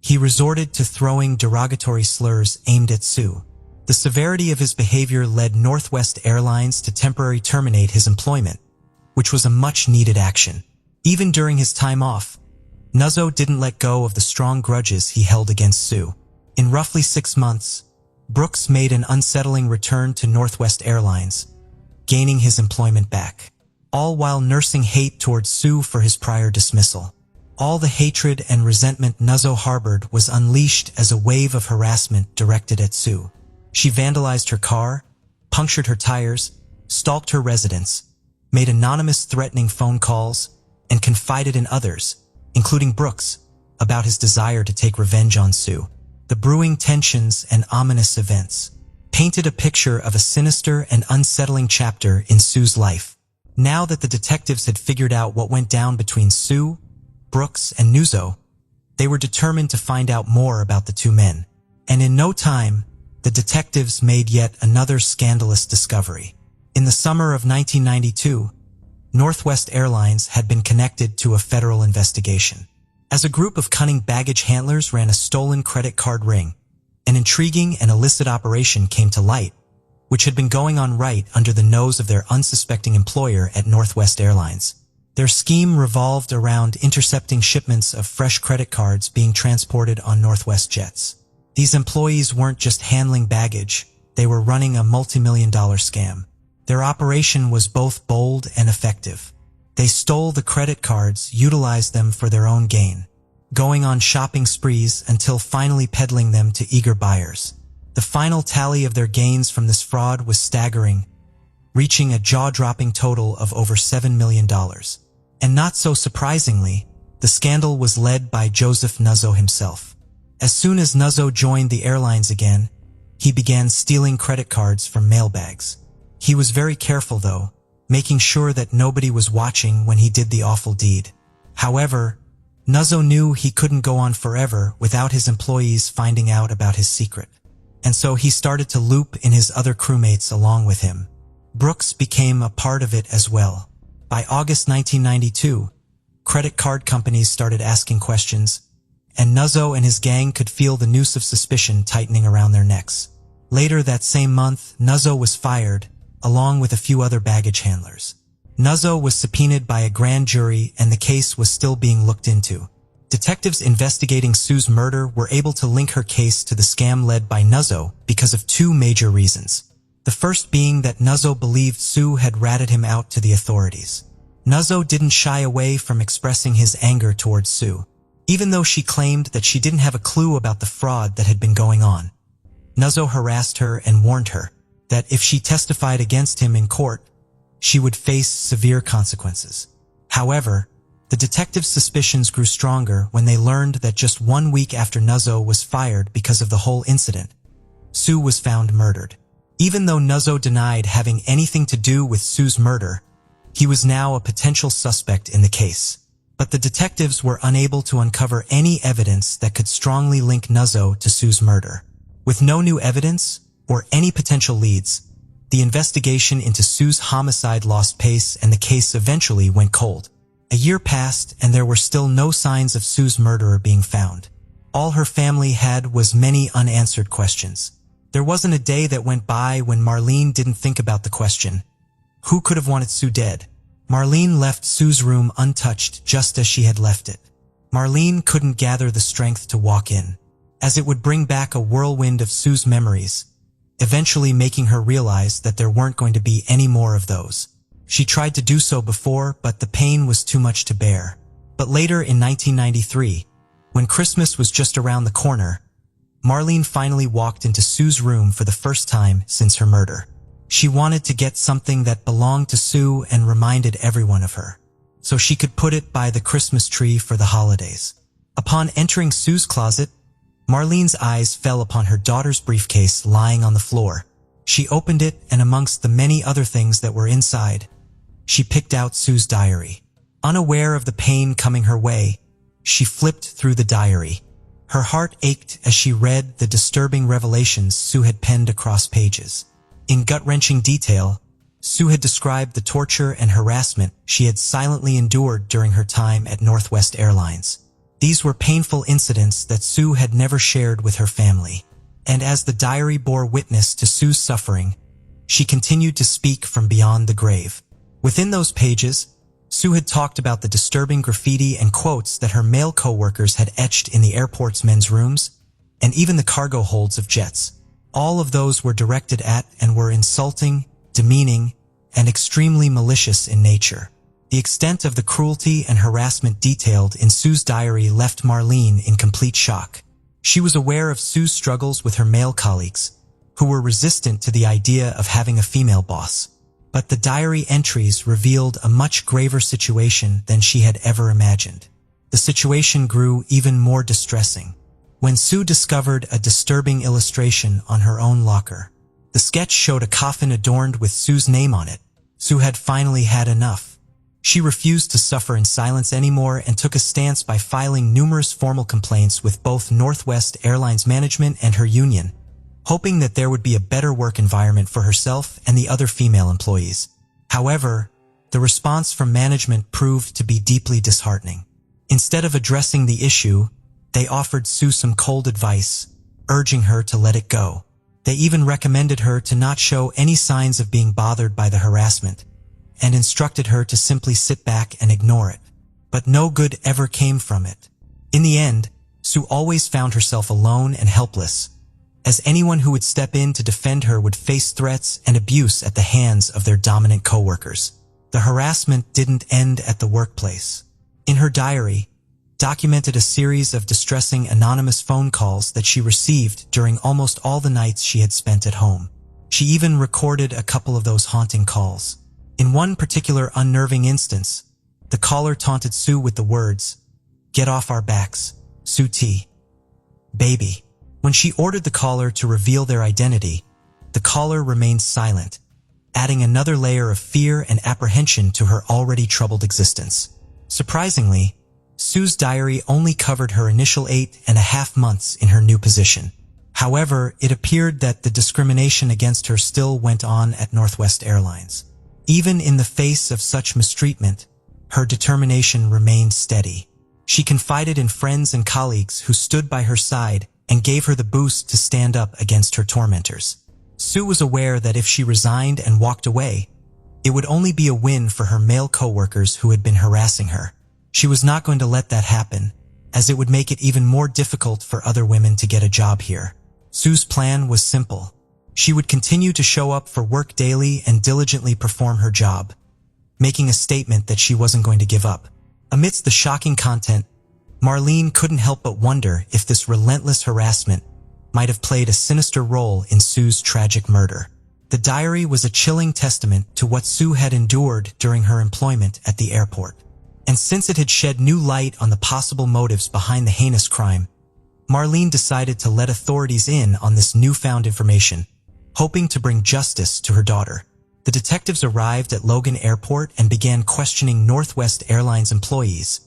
He resorted to throwing derogatory slurs aimed at Sue. The severity of his behavior led Northwest Airlines to temporarily terminate his employment, which was a much-needed action. Even during his time off, Nuzzo didn't let go of the strong grudges he held against Sue. In roughly 6 months, Brooks made an unsettling return to Northwest Airlines, gaining his employment back, all while nursing hate towards Sue for his prior dismissal. All the hatred and resentment Nuzzo harbored was unleashed as a wave of harassment directed at Sue. She vandalized her car, punctured her tires, stalked her residence, made anonymous threatening phone calls, and confided in others, including Brooks, about his desire to take revenge on Sue. The brewing tensions and ominous events painted a picture of a sinister and unsettling chapter in Sue's life. Now that the detectives had figured out what went down between Sue, Brooks, and Nuzzo, they were determined to find out more about the two men. And in no time, the detectives made yet another scandalous discovery. In the summer of 1992, Northwest Airlines had been connected to a federal investigation. As a group of cunning baggage handlers ran a stolen credit card ring, an intriguing and illicit operation came to light, which had been going on right under the nose of their unsuspecting employer at Northwest Airlines. Their scheme revolved around intercepting shipments of fresh credit cards being transported on Northwest jets. These employees weren't just handling baggage, they were running a multi-million-dollar scam. Their operation was both bold and effective. They stole the credit cards, utilized them for their own gain, going on shopping sprees until finally peddling them to eager buyers. The final tally of their gains from this fraud was staggering, reaching a jaw-dropping total of over $7 million. And not so surprisingly, the scandal was led by Joseph Nuzzo himself. As soon as Nuzzo joined the airlines again, he began stealing credit cards from mailbags. He was very careful though, making sure that nobody was watching when he did the awful deed. However, Nuzzo knew he couldn't go on forever without his employees finding out about his secret. And so he started to loop in his other crewmates along with him. Brooks became a part of it as well. By August 1992, credit card companies started asking questions, and Nuzzo and his gang could feel the noose of suspicion tightening around their necks. Later that same month, Nuzzo was fired, along with a few other baggage handlers. Nuzzo was subpoenaed by a grand jury and the case was still being looked into. Detectives investigating Sue's murder were able to link her case to the scam led by Nuzzo because of two major reasons. The first being that Nuzzo believed Sue had ratted him out to the authorities. Nuzzo didn't shy away from expressing his anger towards Sue, even though she claimed that she didn't have a clue about the fraud that had been going on. Nuzzo harassed her and warned her that if she testified against him in court, she would face severe consequences. However, the detectives' suspicions grew stronger when they learned that just 1 week after Nuzzo was fired because of the whole incident, Sue was found murdered. Even though Nuzzo denied having anything to do with Sue's murder, he was now a potential suspect in the case. But the detectives were unable to uncover any evidence that could strongly link Nuzzo to Sue's murder. With no new evidence or any potential leads, the investigation into Sue's homicide lost pace and the case eventually went cold. A year passed and there were still no signs of Sue's murderer being found. All her family had was many unanswered questions. There wasn't a day that went by when Marlene didn't think about the question, who could have wanted Sue dead? Marlene left Sue's room untouched just as she had left it. Marlene couldn't gather the strength to walk in, as it would bring back a whirlwind of Sue's memories, eventually making her realize that there weren't going to be any more of those. She tried to do so before, but the pain was too much to bear. But later in 1993, when Christmas was just around the corner, Marlene finally walked into Sue's room for the first time since her murder. She wanted to get something that belonged to Sue and reminded everyone of her, so she could put it by the Christmas tree for the holidays. Upon entering Sue's closet, Marlene's eyes fell upon her daughter's briefcase lying on the floor. She opened it, and amongst the many other things that were inside, she picked out Sue's diary. Unaware of the pain coming her way, she flipped through the diary. Her heart ached as she read the disturbing revelations Sue had penned across pages. In gut-wrenching detail, Sue had described the torture and harassment she had silently endured during her time at Northwest Airlines. These were painful incidents that Sue had never shared with her family. And as the diary bore witness to Sue's suffering, she continued to speak from beyond the grave. Within those pages, Sue had talked about the disturbing graffiti and quotes that her male co-workers had etched in the airport's men's rooms, and even the cargo holds of jets. All of those were directed at and were insulting, demeaning, and extremely malicious in nature. The extent of the cruelty and harassment detailed in Sue's diary left Marlene in complete shock. She was aware of Sue's struggles with her male colleagues, who were resistant to the idea of having a female boss. But the diary entries revealed a much graver situation than she had ever imagined. The situation grew even more distressing when Sue discovered a disturbing illustration on her own locker. The sketch showed a coffin adorned with Sue's name on it. Sue had finally had enough. She refused to suffer in silence anymore and took a stance by filing numerous formal complaints with both Northwest Airlines management and her union, hoping that there would be a better work environment for herself and the other female employees. However, the response from management proved to be deeply disheartening. Instead of addressing the issue, they offered Sue some cold advice, urging her to let it go. They even recommended her to not show any signs of being bothered by the harassment, and instructed her to simply sit back and ignore it. But no good ever came from it. In the end, Sue always found herself alone and helpless, as anyone who would step in to defend her would face threats and abuse at the hands of their dominant coworkers. The harassment didn't end at the workplace. In her diary, documented a series of distressing anonymous phone calls that she received during almost all the nights she had spent at home. She even recorded a couple of those haunting calls. In one particular unnerving instance, the caller taunted Sue with the words, "Get off our backs, Sue T. Baby." When she ordered the caller to reveal their identity, the caller remained silent, adding another layer of fear and apprehension to her already troubled existence. Surprisingly, Sue's diary only covered her initial 8.5 months in her new position. However, it appeared that the discrimination against her still went on at Northwest Airlines. Even in the face of such mistreatment, her determination remained steady. She confided in friends and colleagues who stood by her side and gave her the boost to stand up against her tormentors. Sue was aware that if she resigned and walked away, it would only be a win for her male coworkers who had been harassing her. She was not going to let that happen, as it would make it even more difficult for other women to get a job here. Sue's plan was simple. She would continue to show up for work daily and diligently perform her job, making a statement that she wasn't going to give up. Amidst the shocking content, Marlene couldn't help but wonder if this relentless harassment might have played a sinister role in Sue's tragic murder. The diary was a chilling testament to what Sue had endured during her employment at the airport. And since it had shed new light on the possible motives behind the heinous crime, Marlene decided to let authorities in on this newfound information, hoping to bring justice to her daughter. The detectives arrived at Logan Airport and began questioning Northwest Airlines employees,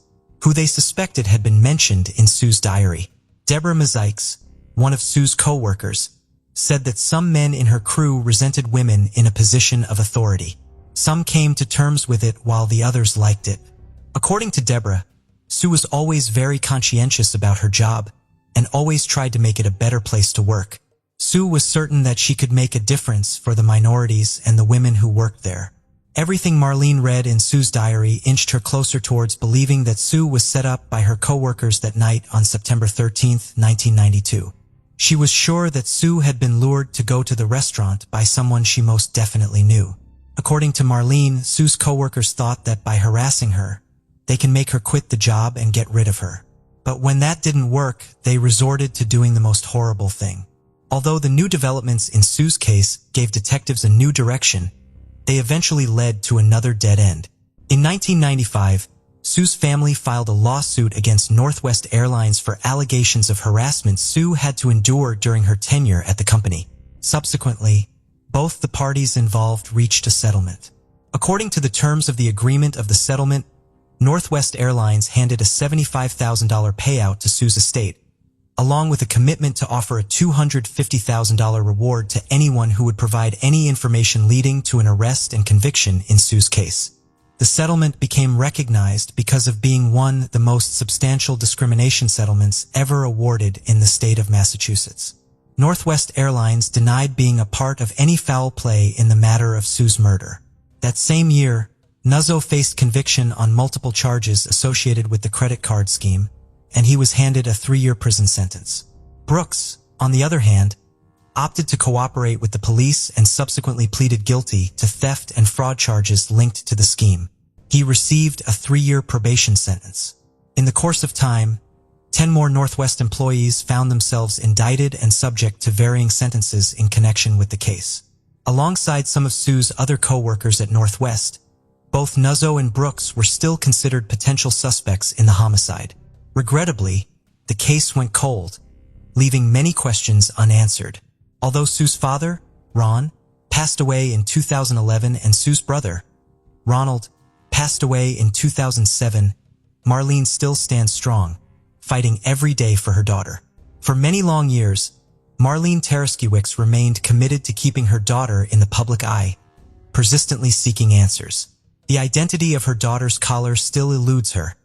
who they suspected had been mentioned in Sue's diary. Deborah Mazikes, one of Sue's co-workers, said that some men in her crew resented women in a position of authority. Some came to terms with it while the others liked it. According to Deborah, Sue was always very conscientious about her job and always tried to make it a better place to work. Sue was certain that she could make a difference for the minorities and the women who worked there. Everything Marlene read in Sue's diary inched her closer towards believing that Sue was set up by her coworkers that night on September 13, 1992. She was sure that Sue had been lured to go to the restaurant by someone she most definitely knew. According to Marlene, Sue's coworkers thought that by harassing her, they can make her quit the job and get rid of her. But when that didn't work, they resorted to doing the most horrible thing. Although the new developments in Sue's case gave detectives a new direction, they eventually led to another dead end. In 1995, Sue's family filed a lawsuit against Northwest Airlines for allegations of harassment Sue had to endure during her tenure at the company. Subsequently, both the parties involved reached a settlement. According to the terms of the agreement of the settlement, Northwest Airlines handed a $75,000 payout to Sue's estate, along with a commitment to offer a $250,000 reward to anyone who would provide any information leading to an arrest and conviction in Sue's case. The settlement became recognized because of being one of the most substantial discrimination settlements ever awarded in the state of Massachusetts. Northwest Airlines denied being a part of any foul play in the matter of Sue's murder. That same year, Nuzzo faced conviction on multiple charges associated with the credit card scheme, and he was handed a 3-year prison sentence. Brooks, on the other hand, opted to cooperate with the police and subsequently pleaded guilty to theft and fraud charges linked to the scheme. He received a 3-year probation sentence. In the course of time, 10 more Northwest employees found themselves indicted and subject to varying sentences in connection with the case. Alongside some of Sue's other co-workers at Northwest, both Nuzzo and Brooks were still considered potential suspects in the homicide. Regrettably, the case went cold, leaving many questions unanswered. Although Sue's father, Ron, passed away in 2011 and Sue's brother, Ronald, passed away in 2007, Marlene still stands strong, fighting every day for her daughter. For many long years, Marlene Tereskiewicz remained committed to keeping her daughter in the public eye, persistently seeking answers. The identity of her daughter's caller still eludes her,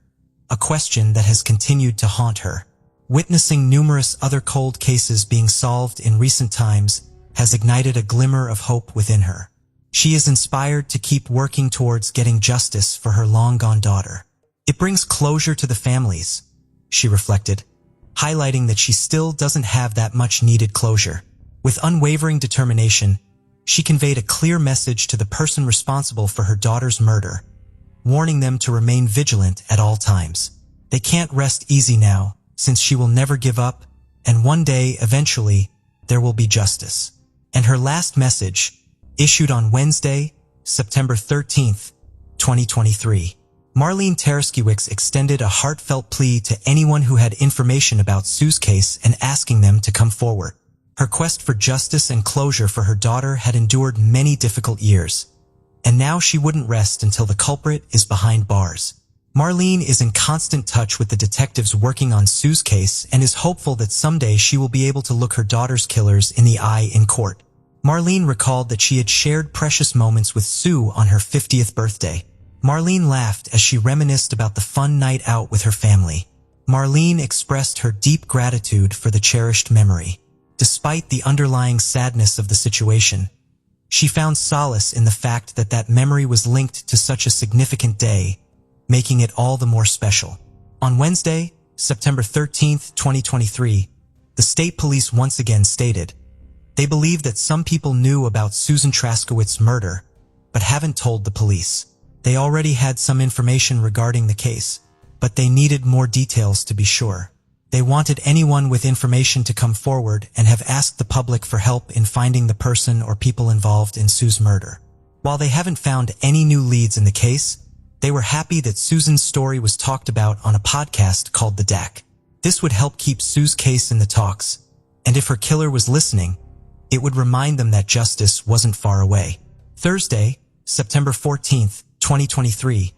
a question that has continued to haunt her. Witnessing numerous other cold cases being solved in recent times has ignited a glimmer of hope within her. She is inspired to keep working towards getting justice for her long-gone daughter. It brings closure to the families, she reflected, highlighting that she still doesn't have that much needed closure. With unwavering determination, she conveyed a clear message to the person responsible for her daughter's murder, warning them to remain vigilant at all times. They can't rest easy now, since she will never give up, and one day, eventually, there will be justice. And her last message, issued on Wednesday, September 13th, 2023. Marlene Tereskiewicz extended a heartfelt plea to anyone who had information about Sue's case and asking them to come forward. Her quest for justice and closure for her daughter had endured many difficult years, and now she wouldn't rest until the culprit is behind bars. Marlene is in constant touch with the detectives working on Sue's case and is hopeful that someday she will be able to look her daughter's killers in the eye in court. Marlene recalled that she had shared precious moments with Sue on her 50th birthday. Marlene laughed as she reminisced about the fun night out with her family. Marlene expressed her deep gratitude for the cherished memory. Despite the underlying sadness of the situation, she found solace in the fact that that memory was linked to such a significant day, making it all the more special. On Wednesday, September 13th, 2023, the state police once again stated, they believe that some people knew about Susan Traskowitz's murder, but haven't told the police. They already had some information regarding the case, but they needed more details to be sure. They wanted anyone with information to come forward and have asked the public for help in finding the person or people involved in Sue's murder. While they haven't found any new leads in the case, they were happy that Susan's story was talked about on a podcast called The DAC. This would help keep Sue's case in the talks, and if her killer was listening, it would remind them that justice wasn't far away. Thursday, September 14th, 2023,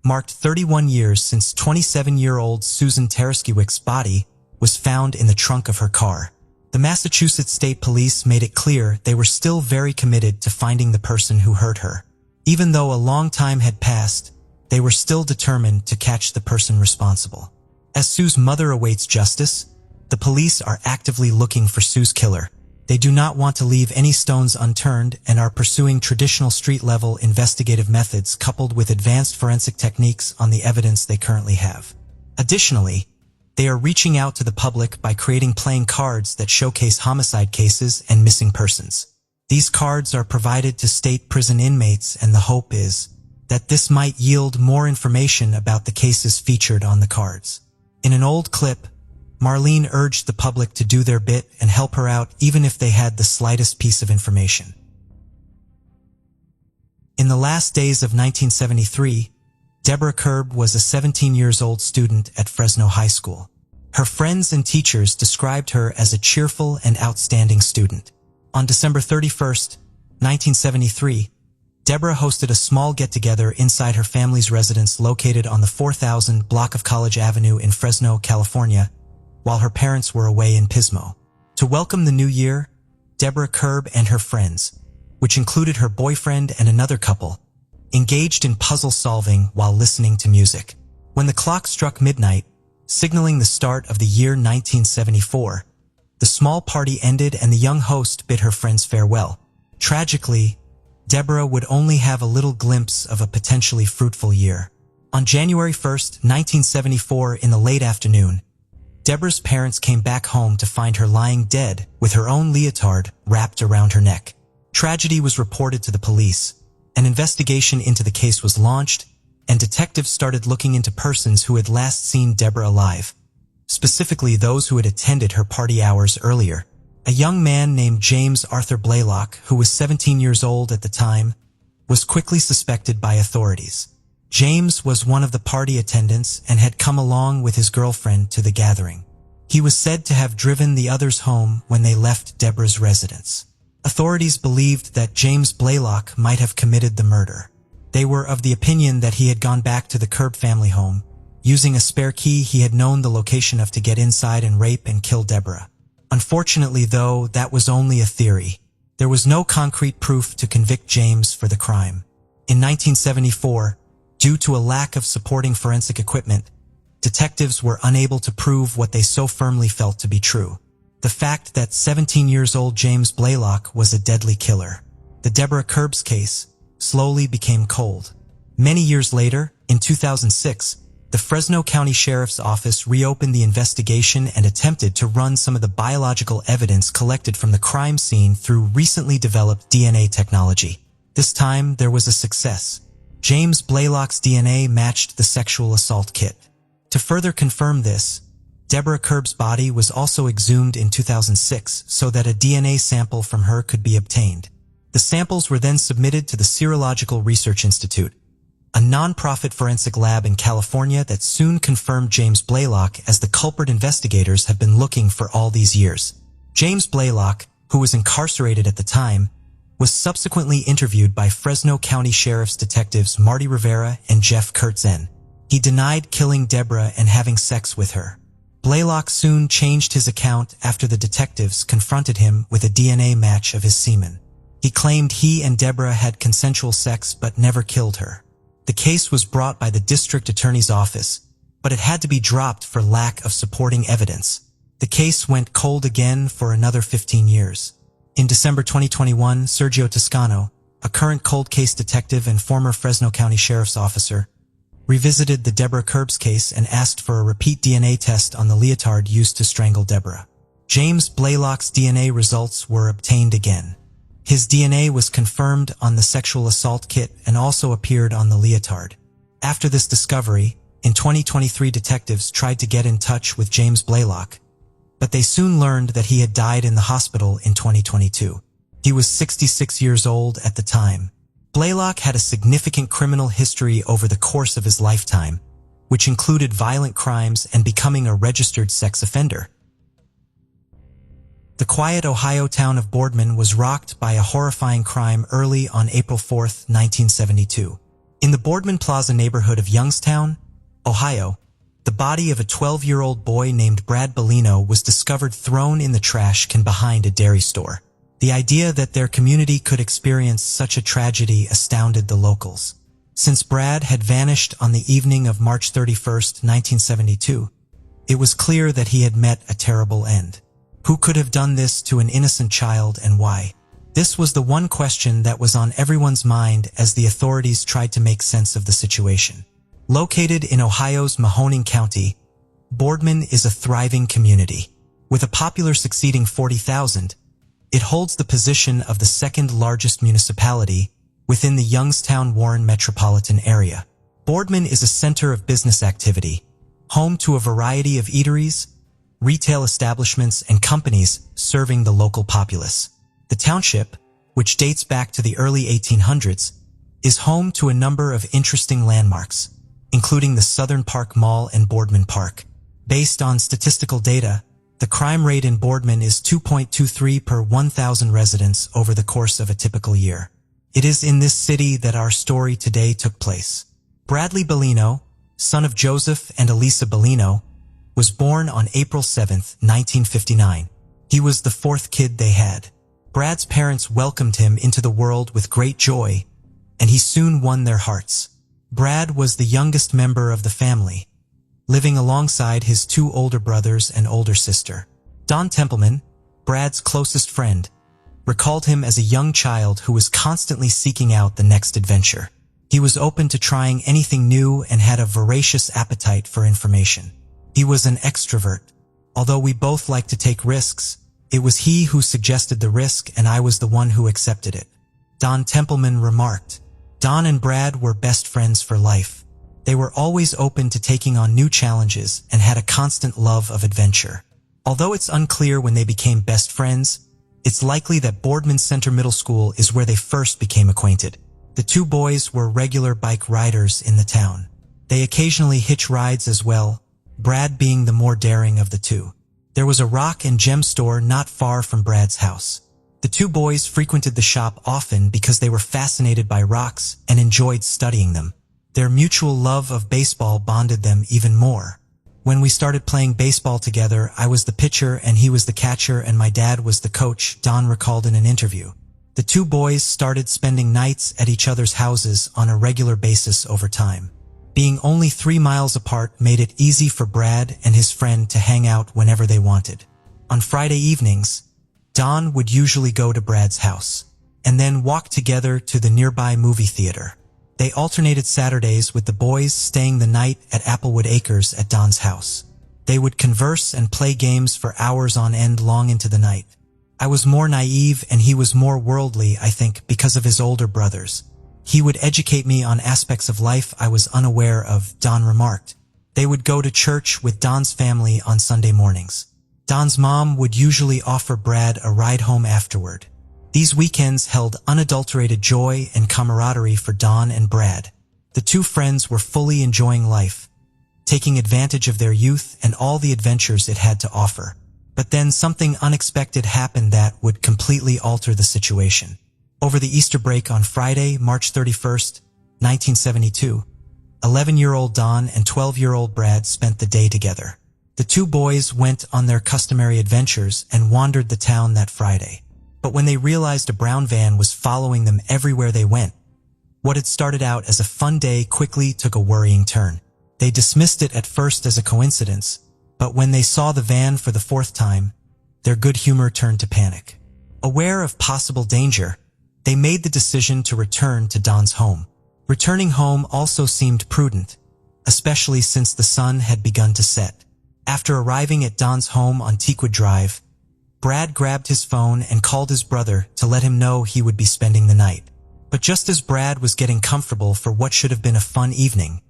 marked 31 years since 27-year-old Susan Tereskiewicz's body was found in the trunk of her car. The Massachusetts State Police made it clear they were still very committed to finding the person who hurt her. Even though a long time had passed, they were still determined to catch the person responsible. As Sue's mother awaits justice, the police are actively looking for Sue's killer. They do not want to leave any stones unturned and are pursuing traditional street-level investigative methods coupled with advanced forensic techniques on the evidence they currently have. Additionally, they are reaching out to the public by creating playing cards that showcase homicide cases and missing persons. These cards are provided to state prison inmates, and the hope is that this might yield more information about the cases featured on the cards. In an old clip, Marlene urged the public to do their bit and help her out even if they had the slightest piece of information. In the last days of 1973, Deborah Kerb was a 17-year-old student at Fresno High School. Her friends and teachers described her as a cheerful and outstanding student. On December 31st, 1973, Deborah hosted a small get-together inside her family's residence located on the 4000 block of College Avenue in Fresno, California, while her parents were away in Pismo. To welcome the new year, Deborah Kerb and her friends, which included her boyfriend and another couple, engaged in puzzle solving while listening to music. When the clock struck midnight, signaling the start of the year 1974, the small party ended and the young host bid her friends farewell. Tragically, Deborah would only have a little glimpse of a potentially fruitful year. On January 1st, 1974, in the late afternoon, Deborah's parents came back home to find her lying dead with her own leotard wrapped around her neck. Tragedy was reported to the police. An investigation into the case was launched, and detectives started looking into persons who had last seen Deborah alive, specifically those who had attended her party hours earlier. A young man named James Arthur Blaylock, who was 17 years old at the time, was quickly suspected by authorities. James was one of the party attendants and had come along with his girlfriend to the gathering. He was said to have driven the others home when they left Deborah's residence. Authorities believed that James Blaylock might have committed the murder. They were of the opinion that he had gone back to the Kerb family home, using a spare key he had known the location of to get inside and rape and kill Deborah. Unfortunately, though, that was only a theory. There was no concrete proof to convict James for the crime. In 1974, due to a lack of supporting forensic equipment, detectives were unable to prove what they so firmly felt to be true: the fact that 17-year-old James Blaylock was a deadly killer. The Deborah Curbs case slowly became cold. Many years later, in 2006, the Fresno County Sheriff's Office reopened the investigation and attempted to run some of the biological evidence collected from the crime scene through recently developed DNA technology. This time, there was a success. James Blaylock's DNA matched the sexual assault kit. To further confirm this, Deborah Curbs' body was also exhumed in 2006 so that a DNA sample from her could be obtained. The samples were then submitted to the Serological Research Institute, a non-profit forensic lab in California that soon confirmed James Blaylock as the culprit investigators have been looking for all these years. James Blaylock, who was incarcerated at the time, was subsequently interviewed by Fresno County Sheriff's detectives Marty Rivera and Jeff Kurtzen. He denied killing Deborah and having sex with her. Blaylock soon changed his account after the detectives confronted him with a DNA match of his semen. He claimed he and Deborah had consensual sex but never killed her. The case was brought by the district attorney's office, but it had to be dropped for lack of supporting evidence. The case went cold again for another 15 years. In December 2021, Sergio Toscano, a current cold case detective and former Fresno County Sheriff's officer, revisited the Deborah Curbs case and asked for a repeat DNA test on the leotard used to strangle Deborah. James Blaylock's DNA results were obtained again. His DNA was confirmed on the sexual assault kit and also appeared on the leotard. After this discovery, in 2023 detectives tried to get in touch with James Blaylock, but they soon learned that he had died in the hospital in 2022. He was 66 years old at the time. Blaylock had a significant criminal history over the course of his lifetime, which included violent crimes and becoming a registered sex offender. The quiet Ohio town of Boardman was rocked by a horrifying crime early on April 4, 1972. In the Boardman Plaza neighborhood of Youngstown, Ohio, the body of a 12-year-old boy named Brad Bellino was discovered thrown in the trash can behind a dairy store. The idea that their community could experience such a tragedy astounded the locals. Since Brad had vanished on the evening of March 31, 1972, it was clear that he had met a terrible end. Who could have done this to an innocent child and why? This was the one question that was on everyone's mind as the authorities tried to make sense of the situation. Located in Ohio's Mahoning County, Boardman is a thriving community. With a populace exceeding 40,000, it holds the position of the second largest municipality within the Youngstown-Warren metropolitan area. Boardman is a center of business activity, home to a variety of eateries, retail establishments, and companies serving the local populace. The township, which dates back to the early 1800s, is home to a number of interesting landmarks, including the Southern Park Mall and Boardman Park. Based on statistical data, the crime rate in Boardman is 2.23 per 1,000 residents over the course of a typical year. It is in this city that our story today took place. Bradley Bellino, son of Joseph and Elisa Bellino, was born on April 7, 1959. He was the fourth kid they had. Brad's parents welcomed him into the world with great joy, and he soon won their hearts. Brad was the youngest member of the family, living alongside his two older brothers and older sister. Don Templeman, Brad's closest friend, recalled him as a young child who was constantly seeking out the next adventure. He was open to trying anything new and had a voracious appetite for information. He was an extrovert. Although we both liked to take risks, it was he who suggested the risk and I was the one who accepted it. Don Templeman remarked. Don and Brad were best friends for life. They were always open to taking on new challenges and had a constant love of adventure. Although it's unclear when they became best friends, it's likely that Boardman Center Middle School is where they first became acquainted. The two boys were regular bike riders in the town. They occasionally hitch rides as well, Brad being the more daring of the two. There was a rock and gem store not far from Brad's house. The two boys frequented the shop often because they were fascinated by rocks and enjoyed studying them. Their mutual love of baseball bonded them even more. When we started playing baseball together, I was the pitcher and he was the catcher and my dad was the coach, Don recalled in an interview. The two boys started spending nights at each other's houses on a regular basis over time. Being only 3 miles apart made it easy for Brad and his friend to hang out whenever they wanted. On Friday evenings, Don would usually go to Brad's house, and then walk together to the nearby movie theater. They alternated Saturdays with the boys staying the night at Applewood Acres at Don's house. They would converse and play games for hours on end long into the night. I was more naive and he was more worldly, I think, because of his older brothers. He would educate me on aspects of life I was unaware of, Don remarked. They would go to church with Don's family on Sunday mornings. Don's mom would usually offer Brad a ride home afterward. These weekends held unadulterated joy and camaraderie for Don and Brad. The two friends were fully enjoying life, taking advantage of their youth and all the adventures it had to offer. But then something unexpected happened that would completely alter the situation. Over the Easter break on Friday, March 31st, 1972, 11-year-old Don and 12-year-old Brad spent the day together. The two boys went on their customary adventures and wandered the town that Friday. But when they realized a brown van was following them everywhere they went, what had started out as a fun day quickly took a worrying turn. They dismissed it at first as a coincidence, but when they saw the van for the 4th time, their good humor turned to panic. Aware of possible danger, they made the decision to return to Don's home. Returning home also seemed prudent, especially since the sun had begun to set. After arriving at Don's home on Teakwood Drive, Brad grabbed his phone and called his brother to let him know he would be spending the night. But just as Brad was getting comfortable for what should have been a fun evening,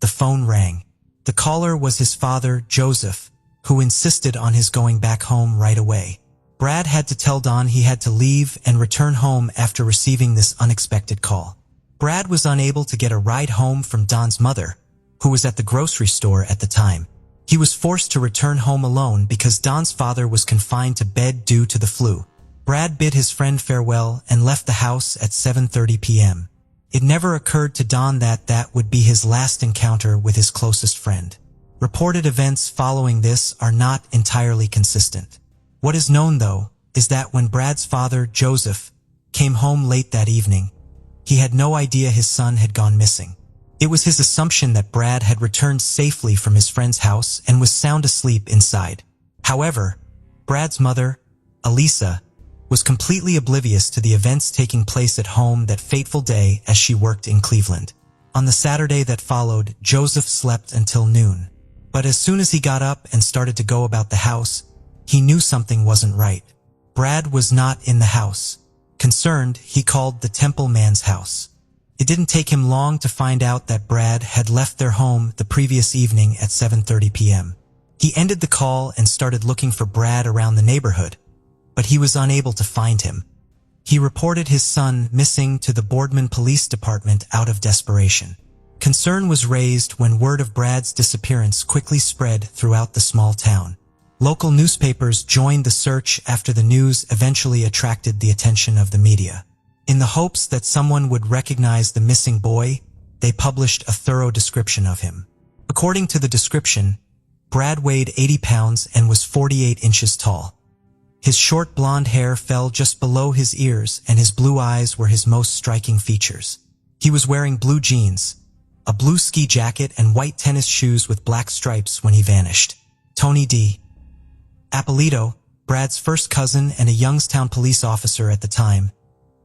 the phone rang. The caller was his father, Joseph, who insisted on his going back home right away. Brad had to tell Don he had to leave and return home after receiving this unexpected call. Brad was unable to get a ride home from Don's mother, who was at the grocery store at the time. He was forced to return home alone because Don's father was confined to bed due to the flu. Brad bid his friend farewell and left the house at 7:30 p.m. It never occurred to Don that that would be his last encounter with his closest friend. Reported events following this are not entirely consistent. What is known, though, is that when Brad's father, Joseph, came home late that evening, he had no idea his son had gone missing. It was his assumption that Brad had returned safely from his friend's house and was sound asleep inside. However, Brad's mother, Elisa, was completely oblivious to the events taking place at home that fateful day as she worked in Cleveland. On the Saturday that followed, Joseph slept until noon. But as soon as he got up and started to go about the house, he knew something wasn't right. Brad was not in the house. Concerned, he called the Temple man's house. It didn't take him long to find out that Brad had left their home the previous evening at 7:30 p.m. He ended the call and started looking for Brad around the neighborhood, but he was unable to find him. He reported his son missing to the Boardman Police Department out of desperation. Concern was raised when word of Brad's disappearance quickly spread throughout the small town. Local newspapers joined the search after the news eventually attracted the attention of the media. In the hopes that someone would recognize the missing boy, they published a thorough description of him. According to the description, Brad weighed 80 pounds and was 48 inches tall. His short blonde hair fell just below his ears and his blue eyes were his most striking features. He was wearing blue jeans, a blue ski jacket and white tennis shoes with black stripes when he vanished. Tony D. Appolito, Brad's first cousin and a Youngstown police officer at the time,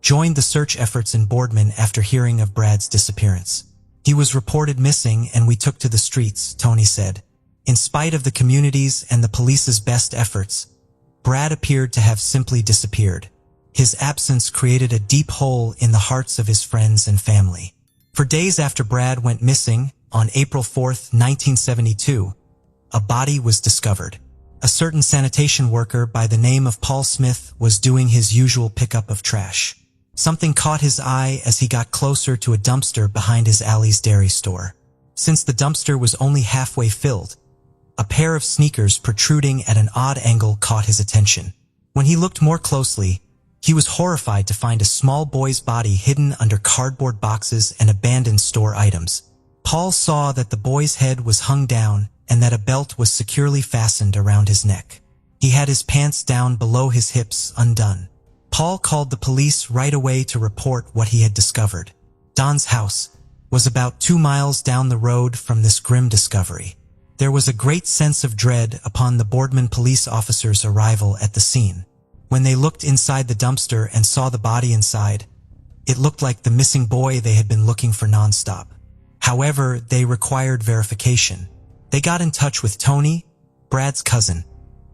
joined the search efforts in Boardman after hearing of Brad's disappearance. He was reported missing and we took to the streets, Tony said. In spite of the community's and the police's best efforts, Brad appeared to have simply disappeared. His absence created a deep hole in the hearts of his friends and family. For days after Brad went missing, on April 4, 1972, a body was discovered. A certain sanitation worker by the name of Paul Smith was doing his usual pickup of trash. Something caught his eye as he got closer to a dumpster behind his alley's dairy store. Since the dumpster was only halfway filled, a pair of sneakers protruding at an odd angle caught his attention. When he looked more closely, he was horrified to find a small boy's body hidden under cardboard boxes and abandoned store items. Paul saw that the boy's head was hung down and that a belt was securely fastened around his neck. He had his pants down below his hips undone. Paul called the police right away to report what he had discovered. Don's house, was about 2 miles down the road from this grim discovery. There was a great sense of dread upon the Boardman police officers' arrival at the scene. When they looked inside the dumpster and saw the body inside, it looked like the missing boy they had been looking for nonstop. However, they required verification. They got in touch with Tony, Brad's cousin,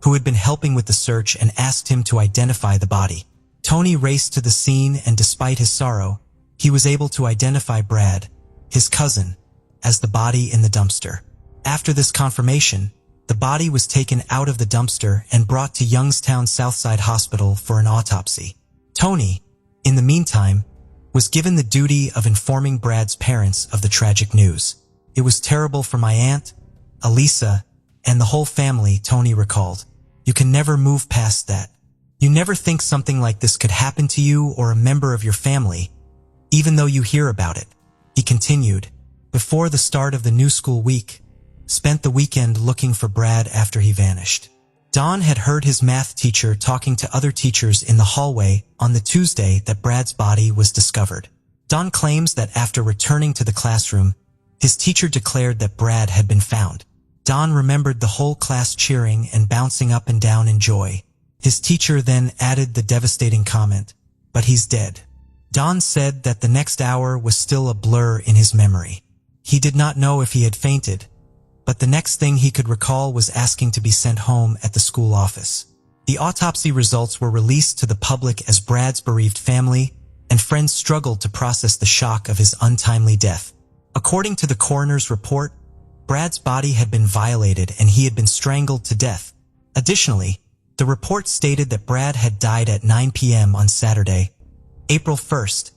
who had been helping with the search, and asked him to identify the body. Tony raced to the scene, and despite his sorrow, he was able to identify Brad, his cousin, as the body in the dumpster. After this confirmation, the body was taken out of the dumpster and brought to Youngstown Southside Hospital for an autopsy. Tony, in the meantime, was given the duty of informing Brad's parents of the tragic news. It was terrible for my aunt, Elisa, and the whole family, Tony recalled. You can never move past that. You never think something like this could happen to you or a member of your family, even though you hear about it. He continued, before the start of the new school week, spent the weekend looking for Brad after he vanished. Don had heard his math teacher talking to other teachers in the hallway on the Tuesday that Brad's body was discovered. Don claims that after returning to the classroom, his teacher declared that Brad had been found. Don remembered the whole class cheering and bouncing up and down in joy. His teacher then added the devastating comment, "But he's dead." Don said that the next hour was still a blur in his memory. He did not know if he had fainted, but the next thing he could recall was asking to be sent home at the school office. The autopsy results were released to the public as Brad's bereaved family and friends struggled to process the shock of his untimely death. According to the coroner's report, Brad's body had been violated and he had been strangled to death. Additionally, the report stated that Brad had died at 9 p.m. on Saturday, April 1st,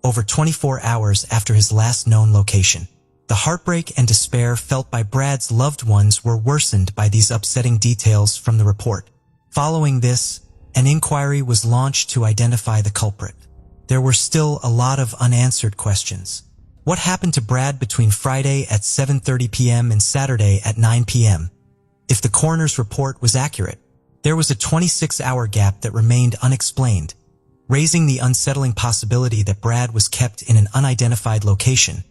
over 24 hours after his last known location. The heartbreak and despair felt by Brad's loved ones were worsened by these upsetting details from the report. Following this, an inquiry was launched to identify the culprit. There were still a lot of unanswered questions. What happened to Brad between Friday at 7:30 p.m. and Saturday at 9 p.m.? If the coroner's report was accurate, there was a 26-hour gap that remained unexplained, raising the unsettling possibility that Brad was kept in an unidentified location,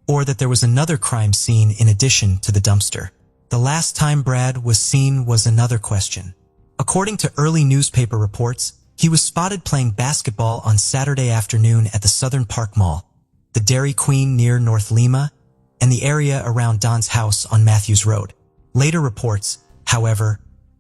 or that there was another crime scene in addition to the dumpster. The last time Brad was seen was another question. According to early newspaper reports, he was spotted playing basketball on Saturday afternoon at the Southern Park Mall, the Dairy Queen near North Lima, and the area around Don's house on Matthews Road. Later reports, however,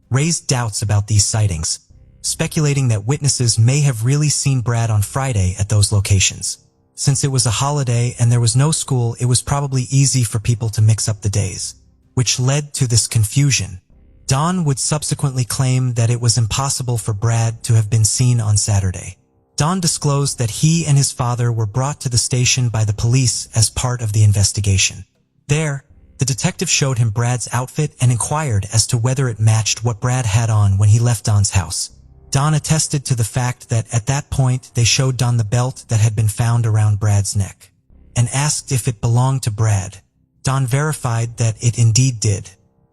raised doubts about these sightings, speculating that witnesses may have really seen Brad on Friday at those locations. Since it was a holiday and there was no school, it was probably easy for people to mix up the days, which led to this confusion. Don would subsequently claim that it was impossible for Brad to have been seen on Saturday. Don disclosed that he and his father were brought to the station by the police as part of the investigation. There, the detective showed him Brad's outfit and inquired as to whether it matched what Brad had on when he left Don's house. Don attested to the fact that at that point they showed Don the belt that had been found around Brad's neck, and asked if it belonged to Brad. Don verified that it indeed did.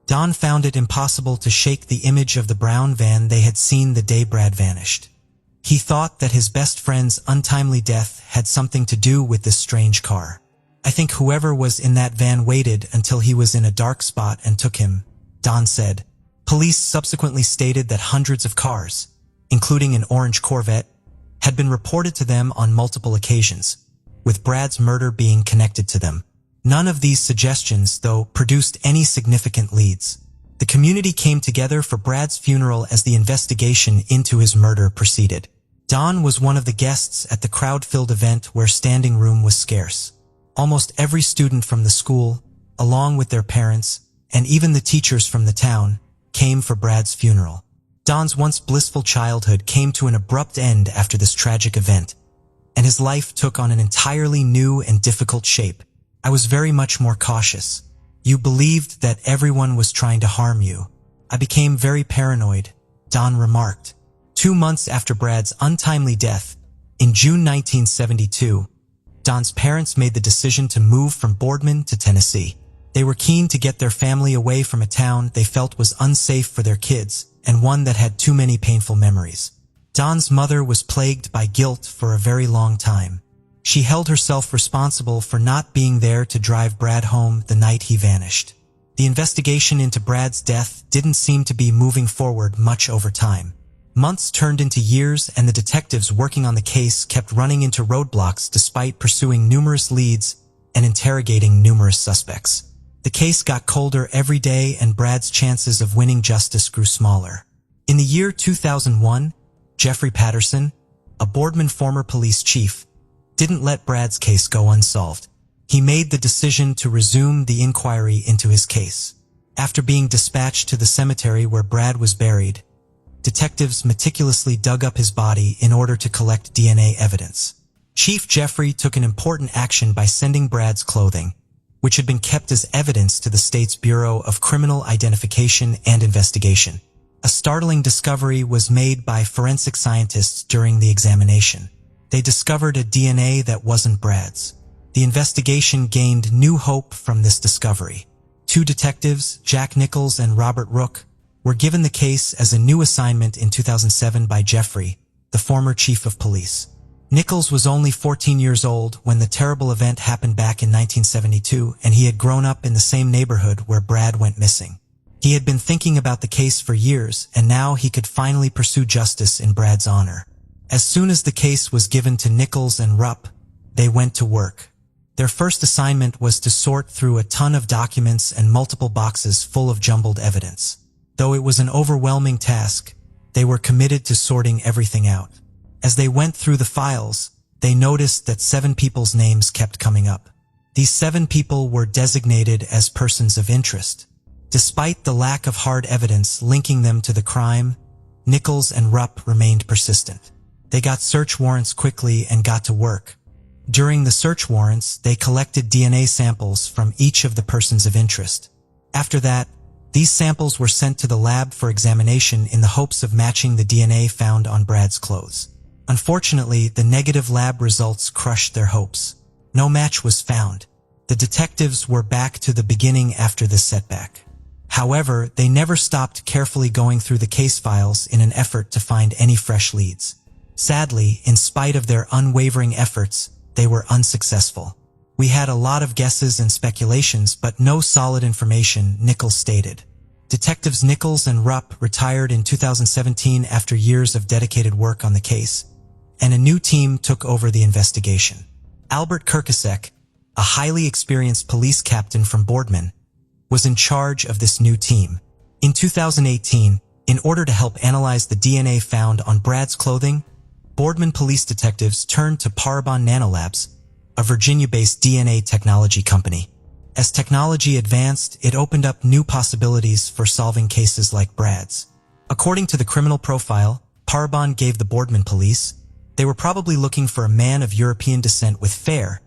Don found it impossible to shake the image of the brown van they had seen the day Brad vanished. He thought that his best friend's untimely death had something to do with this strange car. "I think whoever was in that van waited until he was in a dark spot and took him," Don said. Police subsequently stated that hundreds of cars, including an orange Corvette, had been reported to them on multiple occasions, with Brad's murder being connected to them. None of these suggestions, though, produced any significant leads. The community came together for Brad's funeral as the investigation into his murder proceeded. Don was one of the guests at the crowd-filled event where standing room was scarce. Almost every student from the school, along with their parents, and even the teachers from the town, came for Brad's funeral. Don's once blissful childhood came to an abrupt end after this tragic event, and his life took on an entirely new and difficult shape. "I was very much more cautious. You believed that everyone was trying to harm you. I became very paranoid," Don remarked. 2 months after Brad's untimely death, in June 1972, Don's parents made the decision to move from Boardman to Tennessee. They were keen to get their family away from a town they felt was unsafe for their kids, and one that had too many painful memories. Don's mother was plagued by guilt for a very long time. She held herself responsible for not being there to drive Brad home the night he vanished. The investigation into Brad's death didn't seem to be moving forward much over time. Months turned into years, and the detectives working on the case kept running into roadblocks despite pursuing numerous leads and interrogating numerous suspects. The case got colder every day, and Brad's chances of winning justice grew smaller. In the year 2001, Jeffrey Patterson, a Boardman former police chief, didn't let Brad's case go unsolved. He made the decision to resume the inquiry into his case. After being dispatched to the cemetery where Brad was buried, detectives meticulously dug up his body in order to collect DNA evidence. Chief Jeffrey took an important action by sending Brad's clothing, which had been kept as evidence, to the state's Bureau of Criminal Identification and Investigation. A startling discovery was made by forensic scientists during the examination. They discovered a DNA that wasn't Brad's. The investigation gained new hope from this discovery. Two detectives, Jack Nichols and Robert Rook, were given the case as a new assignment in 2007 by Jeffrey, the former chief of police. Nichols was only 14 years old when the terrible event happened back in 1972, and he had grown up in the same neighborhood where Brad went missing. He had been thinking about the case for years, and now he could finally pursue justice in Brad's honor. As soon as the case was given to Nichols and Rupp, they went to work. Their first assignment was to sort through a ton of documents and multiple boxes full of jumbled evidence. Though it was an overwhelming task, they were committed to sorting everything out. As they went through the files, they noticed that 7 people's names kept coming up. These 7 people were designated as persons of interest. Despite the lack of hard evidence linking them to the crime, Nichols and Rupp remained persistent. They got search warrants quickly and got to work. During the search warrants, they collected DNA samples from each of the persons of interest. After that, these samples were sent to the lab for examination in the hopes of matching the DNA found on Brad's clothes. Unfortunately, the negative lab results crushed their hopes. No match was found. The detectives were back to the beginning after this setback. However, they never stopped carefully going through the case files in an effort to find any fresh leads. Sadly, in spite of their unwavering efforts, they were unsuccessful. "We had a lot of guesses and speculations, but no solid information," Nichols stated. Detectives Nichols and Rupp retired in 2017 after years of dedicated work on the case, and a new team took over the investigation. Albert Kirkasek, a highly experienced police captain from Boardman, was in charge of this new team. In 2018, in order to help analyze the DNA found on Brad's clothing, Boardman police detectives turned to Parabon Nanolabs, a Virginia-based DNA technology company. As technology advanced, it opened up new possibilities for solving cases like Brad's. According to the criminal profile Parabon gave the Boardman police, they were probably looking for a man of European descent with fair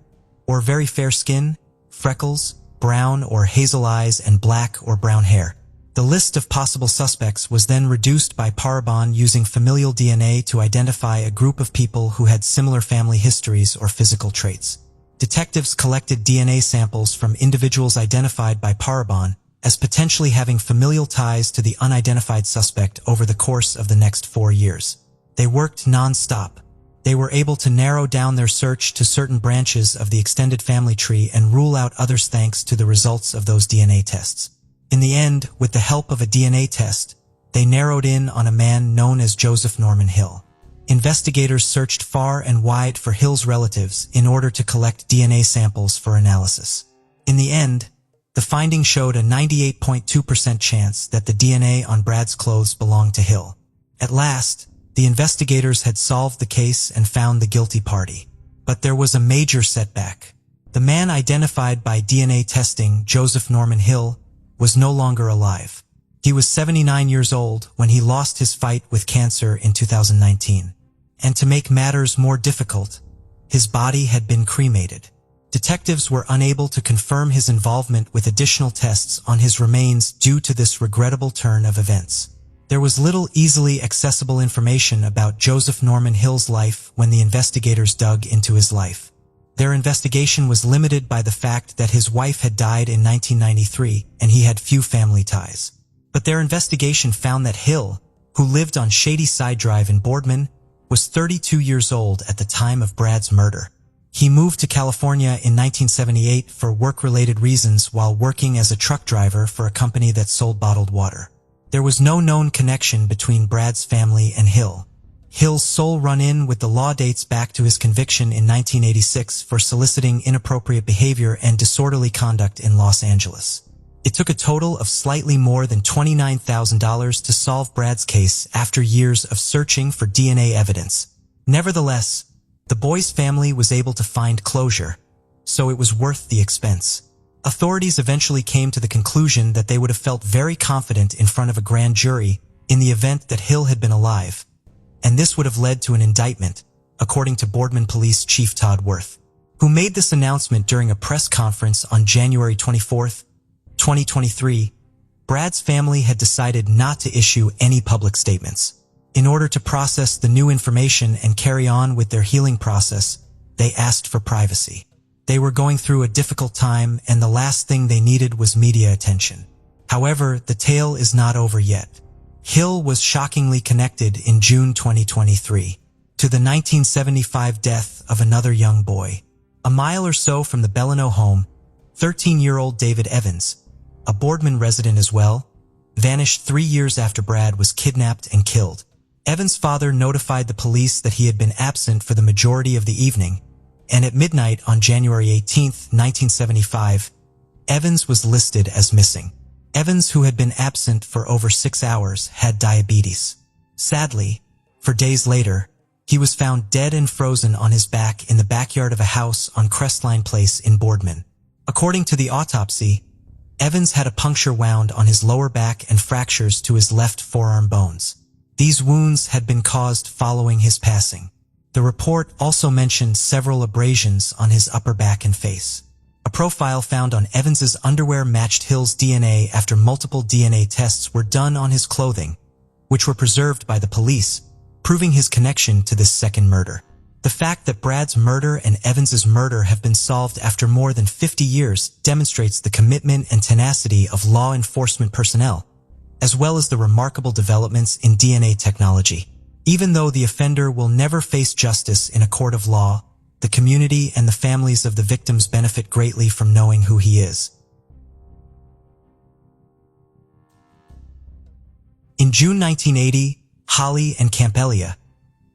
or very fair skin, freckles, brown or hazel eyes, and black or brown hair. The list of possible suspects was then reduced by Parabon using familial DNA to identify a group of people who had similar family histories or physical traits. Detectives collected DNA samples from individuals identified by Parabon as potentially having familial ties to the unidentified suspect over the course of the next 4 years. They worked non-stop. They were able to narrow down their search to certain branches of the extended family tree and rule out others thanks to the results of those DNA tests. In the end, with the help of a DNA test, they narrowed in on a man known as Joseph Norman Hill. Investigators searched far and wide for Hill's relatives in order to collect DNA samples for analysis. In the end, the finding showed a 98.2% chance that the DNA on Brad's clothes belonged to Hill. At last, the investigators had solved the case and found the guilty party. But there was a major setback. The man identified by DNA testing, Joseph Norman Hill, was no longer alive. He was 79 years old when he lost his fight with cancer in 2019. And to make matters more difficult, his body had been cremated. Detectives were unable to confirm his involvement with additional tests on his remains due to this regrettable turn of events. There was little easily accessible information about Joseph Norman Hill's life when the investigators dug into his life. Their investigation was limited by the fact that his wife had died in 1993 and he had few family ties. But their investigation found that Hill, who lived on Shady Side Drive in Boardman, was 32 years old at the time of Brad's murder. He moved to California in 1978 for work-related reasons while working as a truck driver for a company that sold bottled water. There was no known connection between Brad's family and Hill. Hill's sole run-in with the law dates back to his conviction in 1986 for soliciting inappropriate behavior and disorderly conduct in Los Angeles. It took a total of slightly more than $29,000 to solve Brad's case after years of searching for DNA evidence. Nevertheless, the boy's family was able to find closure, so it was worth the expense. Authorities eventually came to the conclusion that they would have felt very confident in front of a grand jury in the event that Hill had been alive, and this would have led to an indictment, according to Boardman Police Chief Todd Worth, who made this announcement during a press conference on January 24, 2023. Brad's family had decided not to issue any public statements. In order to process the new information and carry on with their healing process, they asked for privacy. They were going through a difficult time, and the last thing they needed was media attention. However, the tale is not over yet. Hill was shockingly connected in June 2023 to the 1975 death of another young boy. A mile or so from the Belano home, 13-year-old David Evans, a Boardman resident as well, vanished 3 years after Brad was kidnapped and killed. Evans' father notified the police that he had been absent for the majority of the evening, and at midnight on January 18, 1975, Evans was listed as missing. Evans, who had been absent for over 6 hours, had diabetes. Sadly, for days later, he was found dead and frozen on his back in the backyard of a house on Crestline Place in Boardman. According to the autopsy, Evans had a puncture wound on his lower back and fractures to his left forearm bones. These wounds had been caused following his passing. The report also mentioned several abrasions on his upper back and face. A profile found on Evans's underwear matched Hill's DNA after multiple DNA tests were done on his clothing, which were preserved by the police, proving his connection to this second murder. The fact that Brad's murder and Evans's murder have been solved after more than 50 years demonstrates the commitment and tenacity of law enforcement personnel, as well as the remarkable developments in DNA technology. Even though the offender will never face justice in a court of law, the community and the families of the victims benefit greatly from knowing who he is. In June 1980, Holly and Campelia,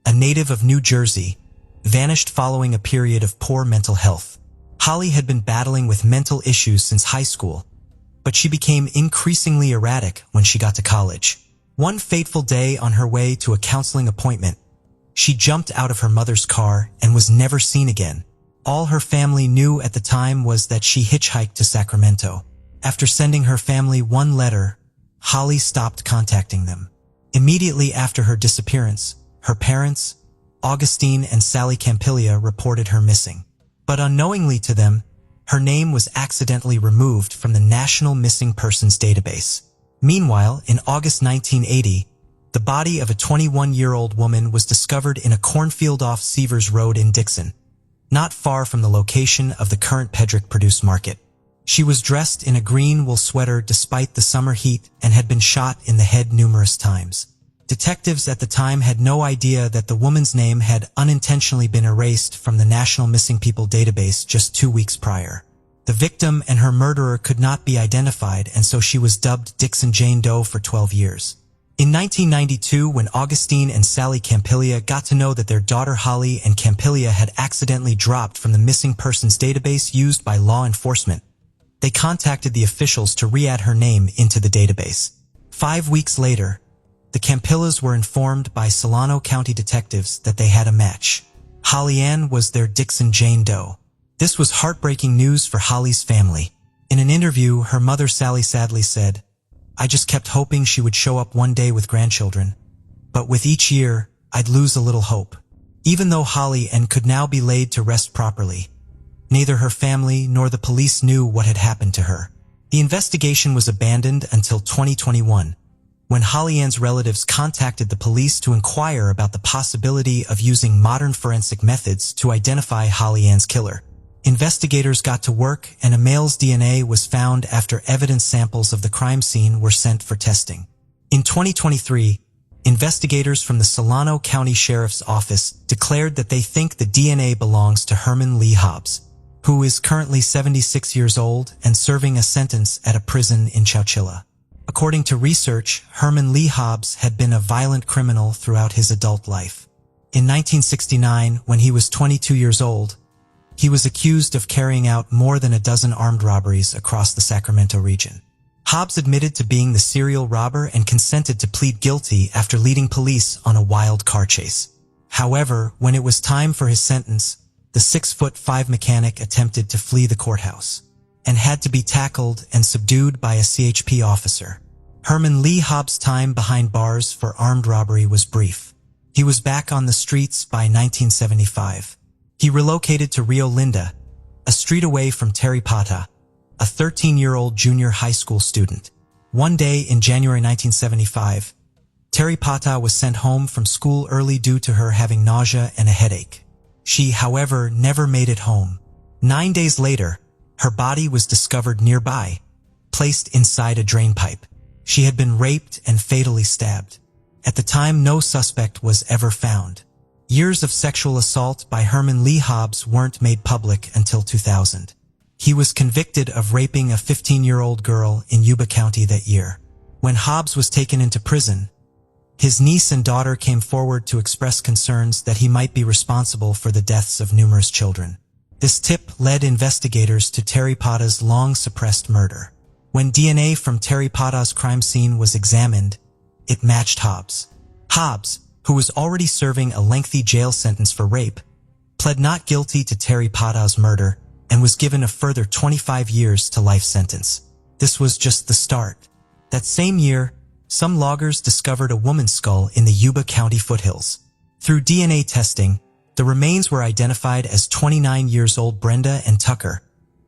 a native of New Jersey, vanished following a period of poor mental health. Holly had been battling with mental issues since high school, but she became increasingly erratic when she got to college. One fateful day on her way to a counseling appointment, she jumped out of her mother's car and was never seen again. All her family knew at the time was that she hitchhiked to Sacramento. After sending her family one letter, Holly stopped contacting them. Immediately after her disappearance, her parents, Augustine and Sally Campilia, reported her missing. But unknowingly to them, her name was accidentally removed from the National Missing Persons Database. Meanwhile, in August 1980, the body of a 21-year-old woman was discovered in a cornfield off Seavers Road in Dixon, not far from the location of the current Pedrick Produce Market. She was dressed in a green wool sweater despite the summer heat and had been shot in the head numerous times. Detectives at the time had no idea that the woman's name had unintentionally been erased from the National Missing People database just 2 weeks prior. The victim and her murderer could not be identified, and so she was dubbed Dixon Jane Doe for 12 years. In 1992, when Augustine and Sally Campilia got to know that their daughter Holly and Campilia had accidentally dropped from the missing persons database used by law enforcement, they contacted the officials to re-add her name into the database. 5 weeks later, the Campillas were informed by Solano County detectives that they had a match. Holly Ann was their Dixon Jane Doe. This was heartbreaking news for Holly's family. In an interview, her mother Sally sadly said, "I just kept hoping she would show up one day with grandchildren. But with each year, I'd lose a little hope." Even though Holly Ann could now be laid to rest properly, neither her family nor the police knew what had happened to her. The investigation was abandoned until 2021, when Holly Ann's relatives contacted the police to inquire about the possibility of using modern forensic methods to identify Holly Ann's killer. Investigators got to work, and a male's DNA was found after evidence samples of the crime scene were sent for testing. In 2023, Investigators from the Solano County Sheriff's Office declared that they think the DNA belongs to Herman Lee Hobbs, who is currently 76 years old and serving a sentence at a prison in Chowchilla. According to research, Herman Lee Hobbs had been a violent criminal throughout his adult life. In 1969, when he was 22 years old, he was accused of carrying out more than a dozen armed robberies across the Sacramento region. Hobbs admitted to being the serial robber and consented to plead guilty after leading police on a wild car chase. However, when it was time for his sentence, the 6'5" mechanic attempted to flee the courthouse and had to be tackled and subdued by a CHP officer. Herman Lee Hobbs' time behind bars for armed robbery was brief. He was back on the streets by 1975. He relocated to Rio Linda, a street away from Terry Pata, a 13-year-old junior high school student. One day in January 1975, Terry Pata was sent home from school early due to her having nausea and a headache. She, however, never made it home. 9 days later, her body was discovered nearby, placed inside a drain pipe. She had been raped and fatally stabbed. At the time, no suspect was ever found. Years of sexual assault by Herman Lee Hobbs weren't made public until 2000. He was convicted of raping a 15-year-old girl in Yuba County that year. When Hobbs was taken into prison, his niece and daughter came forward to express concerns that he might be responsible for the deaths of numerous children. This tip led investigators to Terry Pata's long-suppressed murder. When DNA from Terry Pata's crime scene was examined, it matched Hobbs. Hobbs, who was already serving a lengthy jail sentence for rape, pled not guilty to Terry Pata's murder and was given a further 25 years to life sentence. This was just the start. That same year, some loggers discovered a woman's skull in the Yuba County foothills. Through DNA testing, the remains were identified as 29-year-old Brenda and Tucker,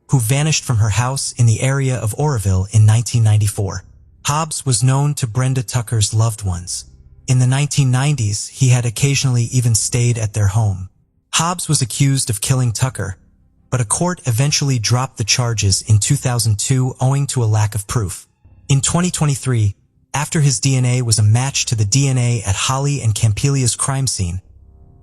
who vanished from her house in the area of Oroville in 1994. Hobbs was known to Brenda Tucker's loved ones. In the 1990s, he had occasionally even stayed at their home. Hobbs was accused of killing Tucker, but a court eventually dropped the charges in 2002 owing to a lack of proof. In 2023, after his DNA was a match to the DNA at Holly and Campilia's crime scene,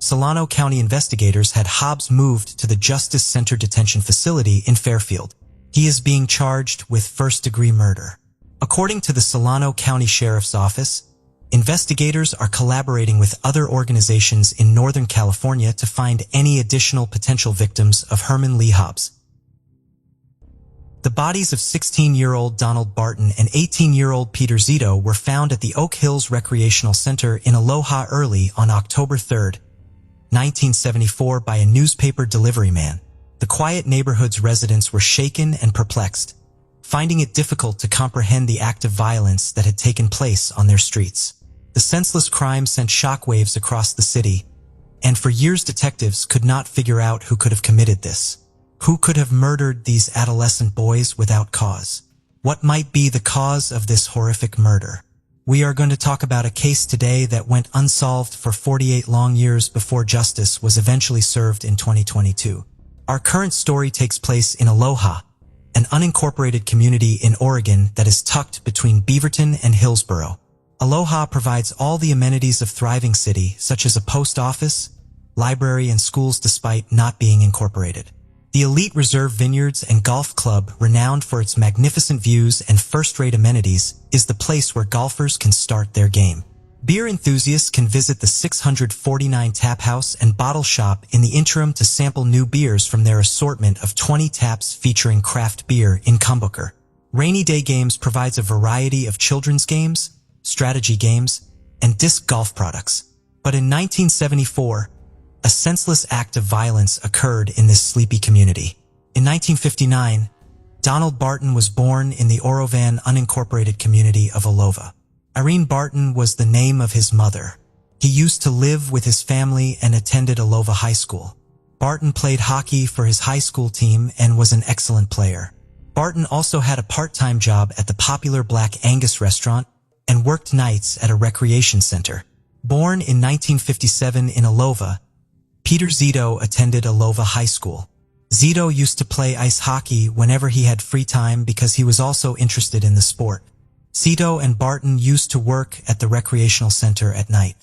Solano County investigators had Hobbs moved to the Justice Center Detention Facility in Fairfield. He is being charged with first-degree murder. According to the Solano County Sheriff's Office, investigators are collaborating with other organizations in Northern California to find any additional potential victims of Herman Lee Hobbs. The bodies of 16-year-old Donald Barton and 18-year-old Peter Zito were found at the Oak Hills Recreational Center in Aloha early on October 3, 1974 by a newspaper delivery man. The quiet neighborhood's residents were shaken and perplexed, finding it difficult to comprehend the act of violence that had taken place on their streets. The senseless crime sent shockwaves across the city, and for years detectives could not figure out who could have committed this. Who could have murdered these adolescent boys without cause? What might be the cause of this horrific murder? We are going to talk about a case today that went unsolved for 48 long years before justice was eventually served in 2022. Our current story takes place in Aloha, an unincorporated community in Oregon that is tucked between Beaverton and Hillsboro. Aloha provides all the amenities of thriving city, such as a post office, library, and schools despite not being incorporated. The elite Reserve Vineyards and Golf Club, renowned for its magnificent views and first-rate amenities, is the place where golfers can start their game. Beer enthusiasts can visit the 649 Tap House and Bottle Shop in the interim to sample new beers from their assortment of 20 taps featuring craft beer in Kumbuker. Rainy Day Games provides a variety of children's games, strategy games, and disc golf products. But in 1974, a senseless act of violence occurred in this sleepy community. In 1959, Donald Barton was born in the Orovan unincorporated community of Aloha. Irene Barton was the name of his mother. He used to live with his family and attended Aloha High School. Barton played hockey for his high school team and was an excellent player. Barton also had a part-time job at the popular Black Angus restaurant and worked nights at a recreation center. Born in 1957 in Aloha, Peter Zito attended Aloha High School. Zito used to play ice hockey whenever he had free time because he was also interested in the sport. Zito and Barton used to work at the recreational center at night.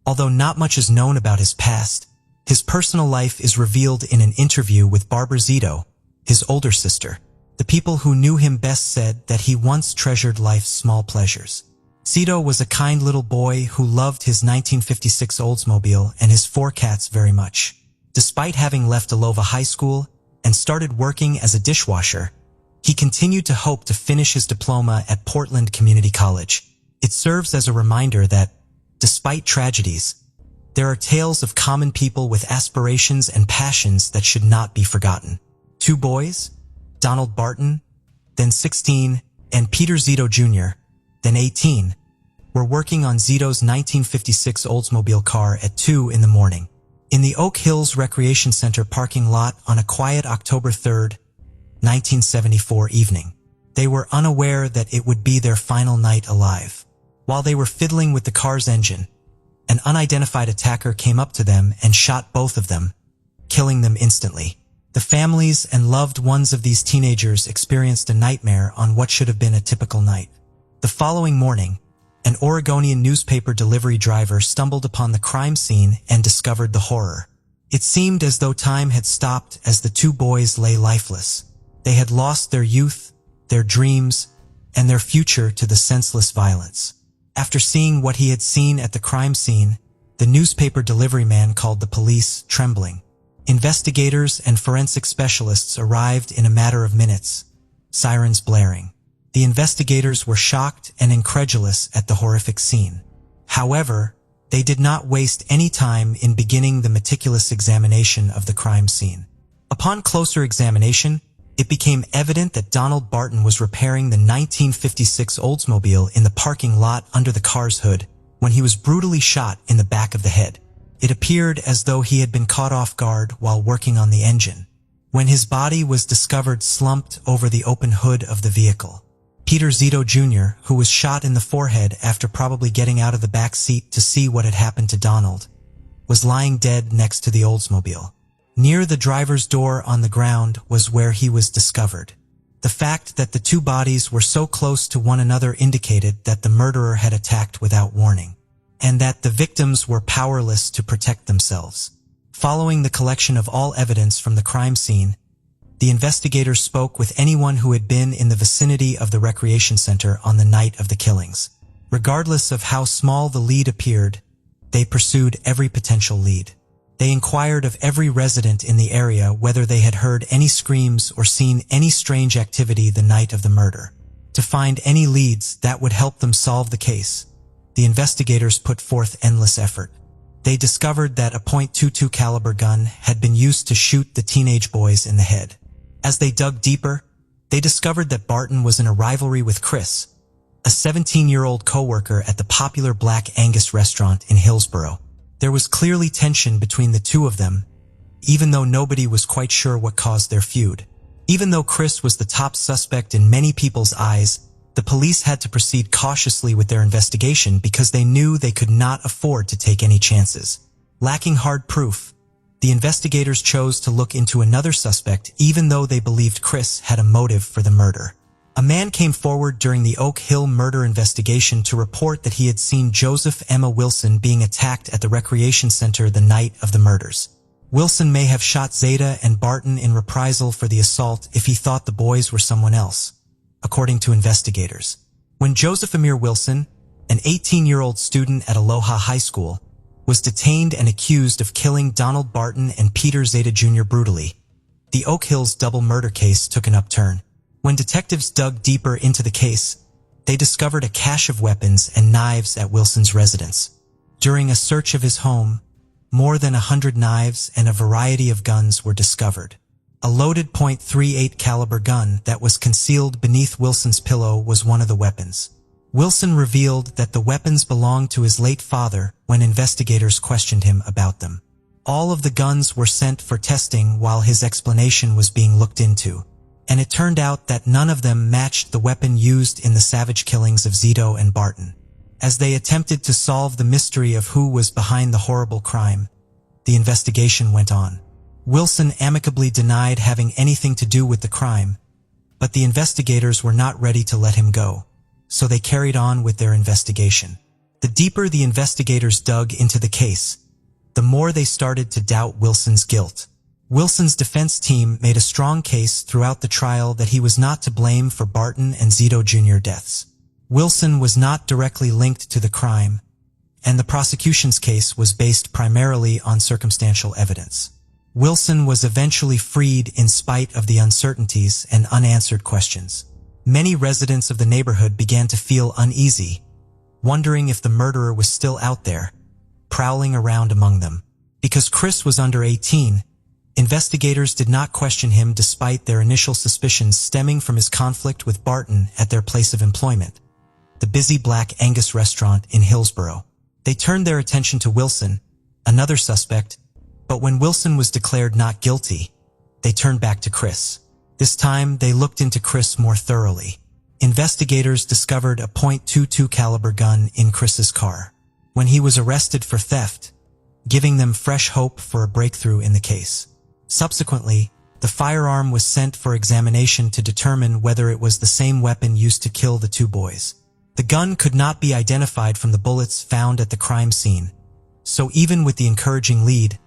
Although not much is known about his past, his personal life is revealed in an interview with Barbara Zito, his older sister. The people who knew him best said that he once treasured life's small pleasures. Zito was a kind little boy who loved his 1956 Oldsmobile and his 4 cats very much. Despite having left Alova High School and started working as a dishwasher, he continued to hope to finish his diploma at Portland Community College. It serves as a reminder that, despite tragedies, there are tales of common people with aspirations and passions that should not be forgotten. 2 boys, Donald Barton, then 16, and Peter Zito Jr., then 18, were working on Zito's 1956 Oldsmobile car at 2 in the morning. In the Oak Hills Recreation Center parking lot on a quiet October 3, 1974 evening. They were unaware that it would be their final night alive. While they were fiddling with the car's engine, an unidentified attacker came up to them and shot both of them, killing them instantly. The families and loved ones of these teenagers experienced a nightmare on what should have been a typical night. The following morning, an Oregonian newspaper delivery driver stumbled upon the crime scene and discovered the horror. It seemed as though time had stopped as the 2 boys lay lifeless. They had lost their youth, their dreams, and their future to the senseless violence. After seeing what he had seen at the crime scene, the newspaper delivery man called the police, trembling. Investigators and forensic specialists arrived in a matter of minutes, sirens blaring. The investigators were shocked and incredulous at the horrific scene. However, they did not waste any time in beginning the meticulous examination of the crime scene. Upon closer examination, it became evident that Donald Barton was repairing the 1956 Oldsmobile in the parking lot under the car's hood when he was brutally shot in the back of the head. It appeared as though he had been caught off guard while working on the engine, when his body was discovered slumped over the open hood of the vehicle. Peter Zito Jr., who was shot in the forehead after probably getting out of the back seat to see what had happened to Donald, was lying dead next to the Oldsmobile. Near the driver's door on the ground was where he was discovered. The fact that the 2 bodies were so close to one another indicated that the murderer had attacked without warning, and that the victims were powerless to protect themselves. Following the collection of all evidence from the crime scene, the investigators spoke with anyone who had been in the vicinity of the recreation center on the night of the killings. Regardless of how small the lead appeared, they pursued every potential lead. They inquired of every resident in the area whether they had heard any screams or seen any strange activity the night of the murder. To find any leads that would help them solve the case, the investigators put forth endless effort. They discovered that a .22 caliber gun had been used to shoot the teenage boys in the head. As they dug deeper, they discovered that Barton was in a rivalry with Chris, a 17-year-old co-worker at the popular Black Angus restaurant in Hillsborough. There was clearly tension between the 2 of them, even though nobody was quite sure what caused their feud. Even though Chris was the top suspect in many people's eyes, the police had to proceed cautiously with their investigation because they knew they could not afford to take any chances. Lacking hard proof, the investigators chose to look into another suspect even though they believed Chris had a motive for the murder. A man came forward during the Oak Hill murder investigation to report that he had seen Joseph Emma Wilson being attacked at the recreation center the night of the murders. Wilson may have shot Zeta and Barton in reprisal for the assault if he thought the boys were someone else, according to investigators. When Joseph Amir Wilson, an 18-year-old student at Aloha High School, was detained and accused of killing Donald Barton and Peter Zeta Jr. brutally, the Oak Hills double murder case took an upturn. When detectives dug deeper into the case, they discovered a cache of weapons and knives at Wilson's residence. During a search of his home, more than 100 knives and a variety of guns were discovered. A loaded .38 caliber gun that was concealed beneath Wilson's pillow was one of the weapons. Wilson revealed that the weapons belonged to his late father when investigators questioned him about them. All of the guns were sent for testing while his explanation was being looked into, and it turned out that none of them matched the weapon used in the savage killings of Zito and Barton. As they attempted to solve the mystery of who was behind the horrible crime, the investigation went on. Wilson amicably denied having anything to do with the crime, but the investigators were not ready to let him go. so they carried on with their investigation. The deeper the investigators dug into the case, the more they started to doubt Wilson's guilt. Wilson's defense team made a strong case throughout the trial that he was not to blame for Barton and Zito Jr. deaths. Wilson was not directly linked to the crime, and the prosecution's case was based primarily on circumstantial evidence. Wilson was eventually freed in spite of the uncertainties and unanswered questions. Many residents of the neighborhood began to feel uneasy, wondering if the murderer was still out there, prowling around among them. Because Chris was under 18, investigators did not question him despite their initial suspicions stemming from his conflict with Barton at their place of employment, the busy Black Angus restaurant in Hillsborough. They turned their attention to Wilson, another suspect, but when Wilson was declared not guilty, they turned back to Chris. This time, they looked into Chris more thoroughly. Investigators discovered a .22 caliber gun in Chris's car when he was arrested for theft, giving them fresh hope for a breakthrough in the case. Subsequently, the firearm was sent for examination to determine whether it was the same weapon used to kill the two boys. The gun could not be identified from the bullets found at the crime scene, so even with the encouraging lead,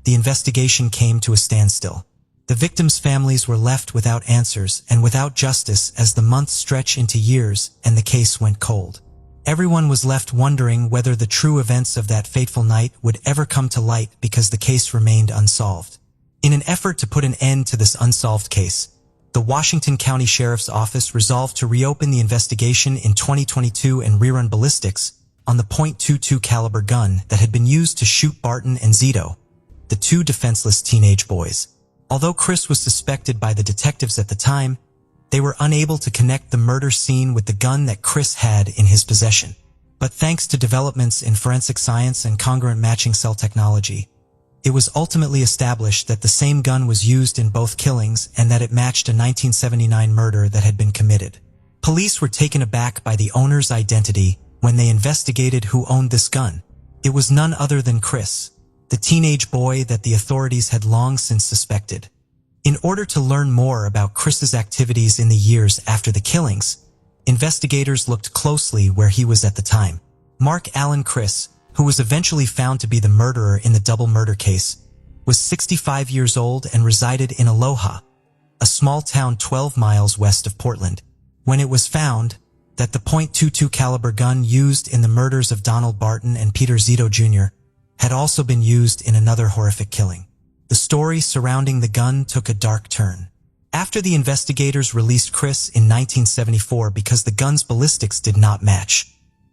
the investigation came to a standstill. The victims' families were left without answers and without justice as the months stretched into years and the case went cold. Everyone was left wondering whether the true events of that fateful night would ever come to light because the case remained unsolved. In an effort to put an end to this unsolved case, the Washington County Sheriff's Office resolved to reopen the investigation in 2022 and rerun ballistics on the .22 caliber gun that had been used to shoot Barton and Zito, the two defenseless teenage boys. Although Chris was suspected by the detectives at the time, they were unable to connect the murder scene with the gun that Chris had in his possession. But thanks to developments in forensic science and congruent matching cell technology, it was ultimately established that the same gun was used in both killings and that it matched a 1979 murder that had been committed. Police were taken aback by the owner's identity when they investigated who owned this gun. It was none other than Chris, the teenage boy that the authorities had long since suspected. In order to learn more about Chris's activities in the years after the killings, investigators looked closely where he was at the time. Mark Allen Chris, who was eventually found to be the murderer in the double murder case, was 65 years old and resided in Aloha, a small town 12 miles west of Portland. When it was found that the .22 caliber gun used in the murders of Donald Barton and Peter Zito Jr. had also been used in another horrific killing. The story surrounding the gun took a dark turn. After the investigators released Chris in 1974 because the gun's ballistics did not match,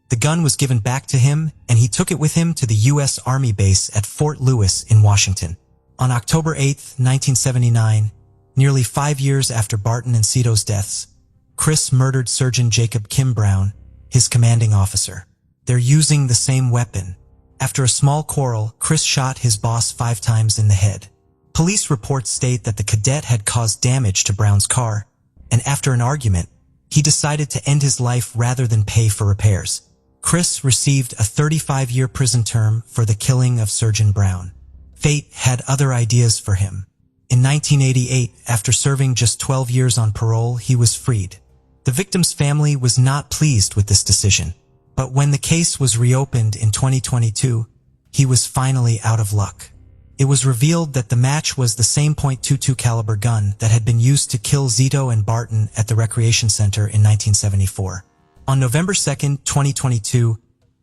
the gun was given back to him and he took it with him to the U.S. Army base at Fort Lewis in Washington. On October 8, 1979, nearly 5 years after Barton and Zito's deaths, Chris murdered Surgeon Jacob Kim Brown, his commanding officer. They're using the same weapon. After a small quarrel, Chris shot his boss 5 times in the head. Police reports state that the cadet had caused damage to Brown's car, and after an argument, he decided to end his life rather than pay for repairs. Chris received a 35-year prison term for the killing of Surgeon Brown. Fate had other ideas for him. In 1988, after serving just 12 years on parole, he was freed. The victim's family was not pleased with this decision. But when the case was reopened in 2022, he was finally out of luck. It was revealed that the match was the same .22 caliber gun that had been used to kill Zito and Barton at the recreation center in 1974. On November 2, 2022,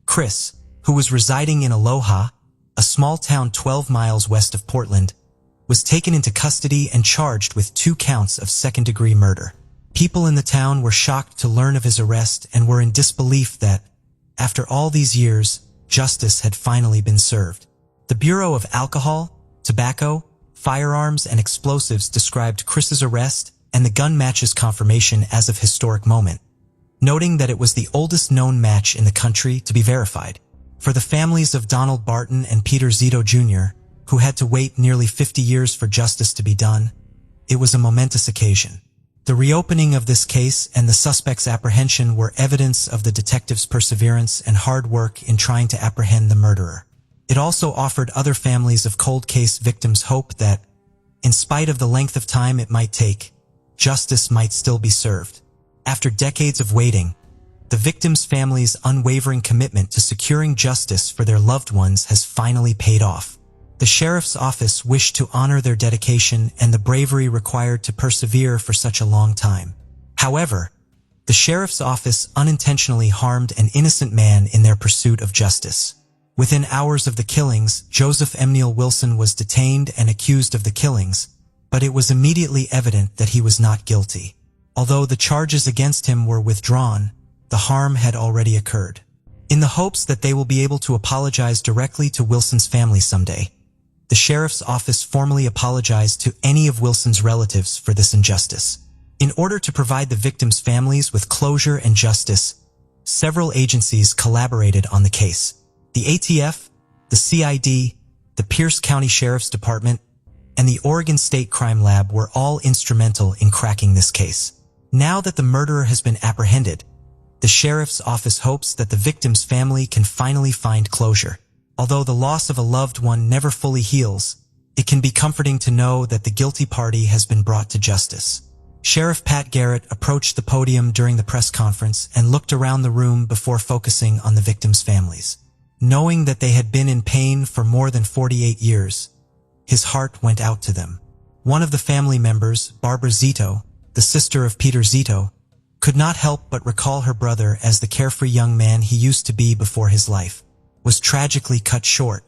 Chris, who was residing in Aloha, a small town 12 miles west of Portland, was taken into custody and charged with 2 counts of second-degree murder. People in the town were shocked to learn of his arrest and were in disbelief that, after all these years, justice had finally been served. The Bureau of Alcohol, Tobacco, Firearms, and Explosives described Chris's arrest and the gun match's confirmation as of historic moment, noting that it was the oldest known match in the country to be verified. For the families of Donald Barton and Peter Zito Jr., who had to wait nearly 50 years for justice to be done, it was a momentous occasion. The reopening of this case and the suspect's apprehension were evidence of the detectives' perseverance and hard work in trying to apprehend the murderer. It also offered other families of cold case victims hope that, in spite of the length of time it might take, justice might still be served. After decades of waiting, The victims' families' unwavering commitment to securing justice for their loved ones has finally paid off. The sheriff's office wished to honor their dedication and the bravery required to persevere for such a long time. However, the sheriff's office unintentionally harmed an innocent man in their pursuit of justice. Within hours of the killings, Joseph Emil Wilson was detained and accused of the killings, but it was immediately evident that he was not guilty. Although the charges against him were withdrawn, the harm had already occurred. In the hopes that they will be able to apologize directly to Wilson's family someday, the sheriff's office formally apologized to any of Wilson's relatives for this injustice. In order to provide the victims' families with closure and justice, several agencies collaborated on the case. The ATF, the CID, the Pierce County Sheriff's Department, and the Oregon State Crime Lab were all instrumental in cracking this case. Now that the murderer has been apprehended, the sheriff's office hopes that the victim's family can finally find closure. Although the loss of a loved one never fully heals, it can be comforting to know that the guilty party has been brought to justice. Sheriff Pat Garrett approached the podium during the press conference and looked around the room before focusing on the victims' families. Knowing that they had been in pain for more than 48 years, his heart went out to them. One of the family members, Barbara Zito, the sister of Peter Zito, could not help but recall her brother as the carefree young man he used to be before his life was tragically cut short.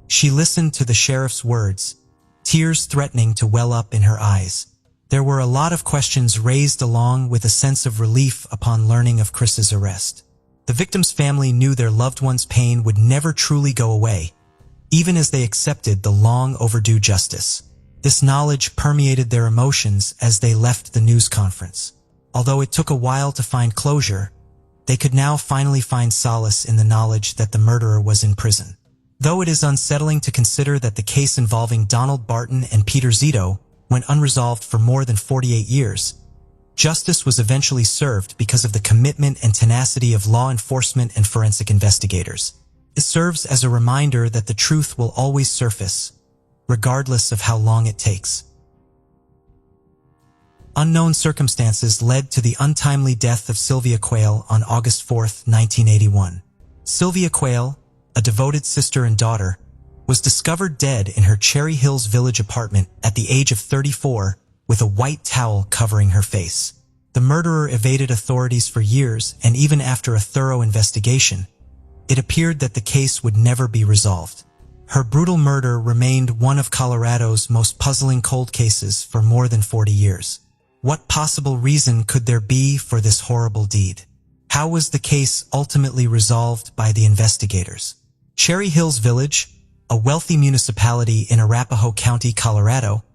She listened to the sheriff's words, tears threatening to well up in her eyes. There were a lot of questions raised along with a sense of relief upon learning of Chris's arrest. The victim's family knew their loved one's pain would never truly go away, even as they accepted the long overdue justice. This knowledge permeated their emotions as they left the news conference. Although it took a while to find closure, they could now finally find solace in the knowledge that the murderer was in prison. Though it is unsettling to consider that the case involving Donald Barton and Peter Zito went unresolved for more than 48 years, justice was eventually served because of the commitment and tenacity of law enforcement and forensic investigators. It serves as a reminder that the truth will always surface, regardless of how long it takes. Unknown circumstances led to the untimely death of Sylvia Quayle on August 4, 1981. Sylvia Quayle, a devoted sister and daughter, was discovered dead in her Cherry Hills Village apartment at the age of 34 with a white towel covering her face. The murderer evaded authorities for years, and even after a thorough investigation, it appeared that the case would never be resolved. Her brutal murder remained one of Colorado's most puzzling cold cases for more than 40 years. What possible reason could there be for this horrible deed? How was the case ultimately resolved by the investigators? Cherry Hills Village, a wealthy municipality in Arapahoe County, Colorado,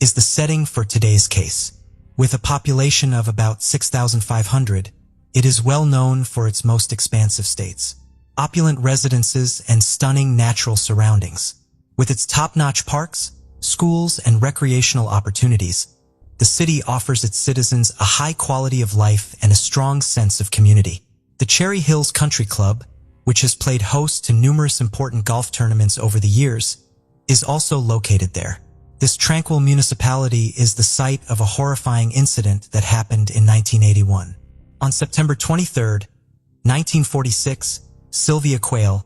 is the setting for today's case. With a population of about 6,500, it is well known for its most expansive estates, opulent residences, and stunning natural surroundings. With its top-notch parks, schools, and recreational opportunities, the city offers its citizens a high quality of life and a strong sense of community. The Cherry Hills Country Club, which has played host to numerous important golf tournaments over the years, is also located there. This tranquil municipality is the site of a horrifying incident that happened in 1981. On September 23, 1946, Sylvia Quayle,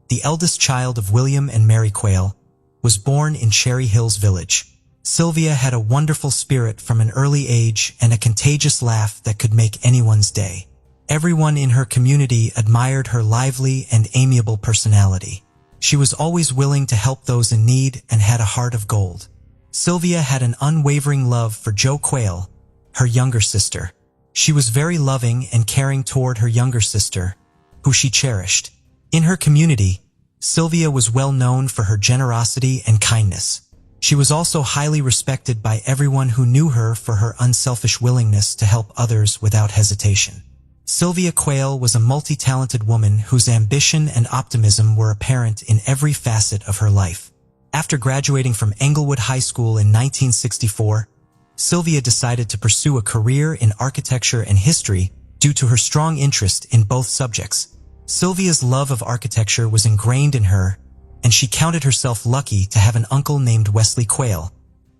the eldest child of William and Mary Quayle, was born in Cherry Hills Village. Sylvia had a wonderful spirit from an early age and a contagious laugh that could make anyone's day. Everyone in her community admired her lively and amiable personality. She was always willing to help those in need and had a heart of gold. Sylvia had an unwavering love for Jo Quayle, her younger sister. She was very loving and caring toward her younger sister, who she cherished. In her community, Sylvia was well known for her generosity and kindness. She was also highly respected by everyone who knew her for her unselfish willingness to help others without hesitation. Sylvia Quayle was a multi-talented woman whose ambition and optimism were apparent in every facet of her life. After graduating from Englewood High School in 1964, Sylvia decided to pursue a career in architecture and history due to her strong interest in both subjects. Sylvia's love of architecture was ingrained in her, and she counted herself lucky to have an uncle named Wesley Quayle,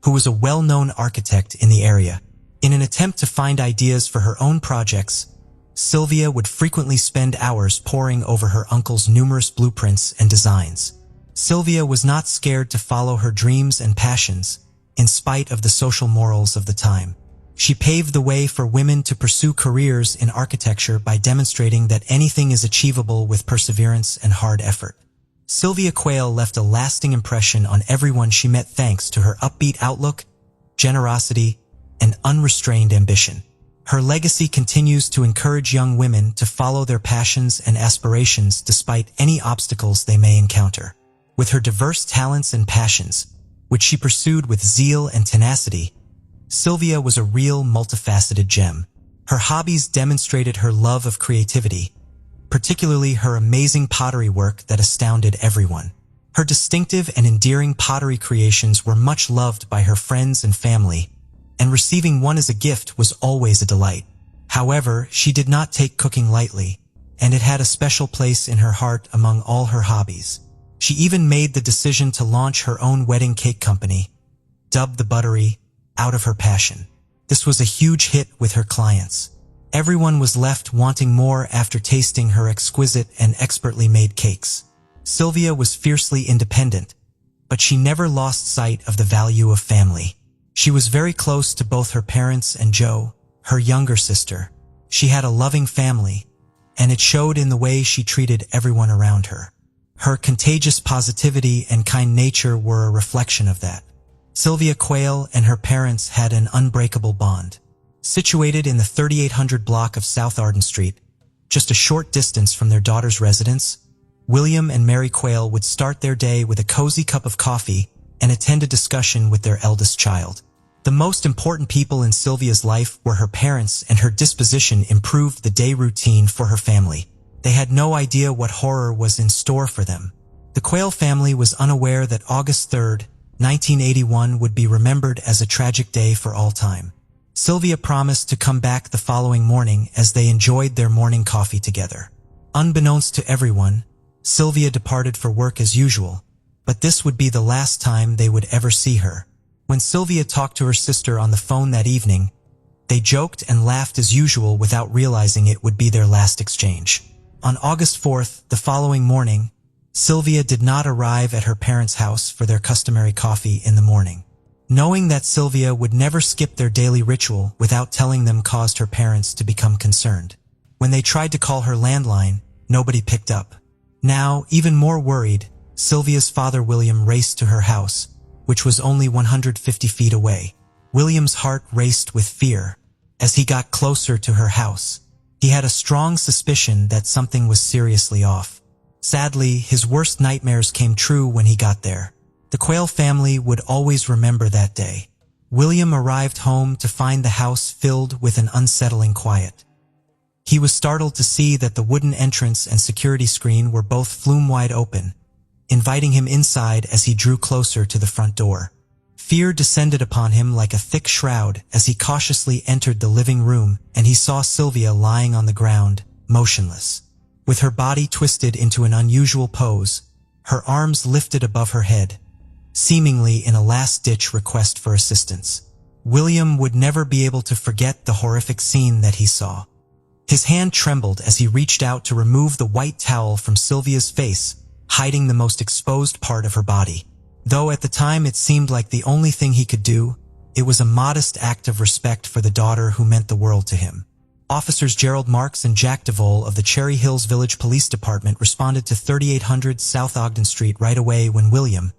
who was a well-known architect in the area. In an attempt to find ideas for her own projects, Sylvia would frequently spend hours poring over her uncle's numerous blueprints and designs. Sylvia was not scared to follow her dreams and passions, in spite of the social morals of the time. She paved the way for women to pursue careers in architecture by demonstrating that anything is achievable with perseverance and hard effort. Sylvia Quayle left a lasting impression on everyone she met thanks to her upbeat outlook, generosity, and unrestrained ambition. Her legacy continues to encourage young women to follow their passions and aspirations despite any obstacles they may encounter. With her diverse talents and passions, which she pursued with zeal and tenacity, Sylvia was a real multifaceted gem. Her hobbies demonstrated her love of creativity, particularly her amazing pottery work that astounded everyone. Her distinctive and endearing pottery creations were much loved by her friends and family, and receiving one as a gift was always a delight. However, she did not take cooking lightly, and it had a special place in her heart among all her hobbies. She even made the decision to launch her own wedding cake company, dubbed the Buttery, out of her passion. This was a huge hit with her clients. Everyone was left wanting more after tasting her exquisite and expertly made cakes. Sylvia was fiercely independent, but she never lost sight of the value of family. She was very close to both her parents and Jo, her younger sister. She had a loving family, and it showed in the way she treated everyone around her. Her contagious positivity and kind nature were a reflection of that. Sylvia Quayle and her parents had an unbreakable bond. Situated in the 3800 block of South Arden Street, just a short distance from their daughter's residence, William and Mary Quayle would start their day with a cozy cup of coffee and attend a discussion with their eldest child. The most important people in Sylvia's life were her parents, and her disposition improved the day routine for her family. They had no idea what horror was in store for them. The Quayle family was unaware that August 3rd, 1981 would be remembered as a tragic day for all time. Sylvia promised to come back the following morning as they enjoyed their morning coffee together. Unbeknownst to everyone, Sylvia departed for work as usual, but this would be the last time they would ever see her. When Sylvia talked to her sister on the phone that evening, they joked and laughed as usual without realizing it would be their last exchange. On August 4th, the following morning, Sylvia did not arrive at her parents' house for their customary coffee in the morning. Knowing that Sylvia would never skip their daily ritual without telling them caused her parents to become concerned. When they tried to call her landline, nobody picked up. Now, even more worried, Sylvia's father William raced to her house, which was only 150 feet away. William's heart raced with fear. As he got closer to her house, he had a strong suspicion that something was seriously off. Sadly, his worst nightmares came true when he got there. The Quayle family would always remember that day. William arrived home to find the house filled with an unsettling quiet. He was startled to see that the wooden entrance and security screen were both flume wide open, inviting him inside as he drew closer to the front door. Fear descended upon him like a thick shroud as he cautiously entered the living room, and he saw Sylvia lying on the ground, motionless. With her body twisted into an unusual pose, her arms lifted above her head, seemingly in a last-ditch request for assistance. William would never be able to forget the horrific scene that he saw. His hand trembled as he reached out to remove the white towel from Sylvia's face, hiding the most exposed part of her body. Though at the time it seemed like the only thing he could do, it was a modest act of respect for the daughter who meant the world to him. Officers Gerald Marks and Jack DeVole of the Cherry Hills Village Police Department responded to 3800 South Ogden Street right away when William,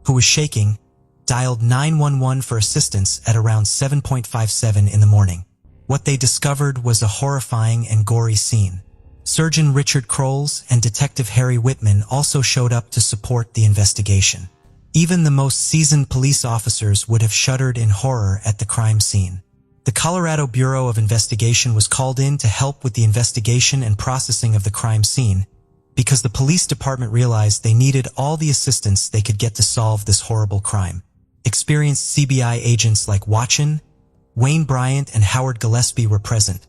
who was shaking, dialed 911 for assistance at around 7:57 in the morning. What they discovered was a horrifying and gory scene. Surgeon Richard Crowles and Detective Harry Whitman also showed up to support the investigation. Even the most seasoned police officers would have shuddered in horror at the crime scene. The Colorado Bureau of Investigation was called in to help with the investigation and processing of the crime scene, because the police department realized they needed all the assistance they could get to solve this horrible crime. Experienced CBI agents like Watson, Wayne Bryant, and Howard Gillespie were present,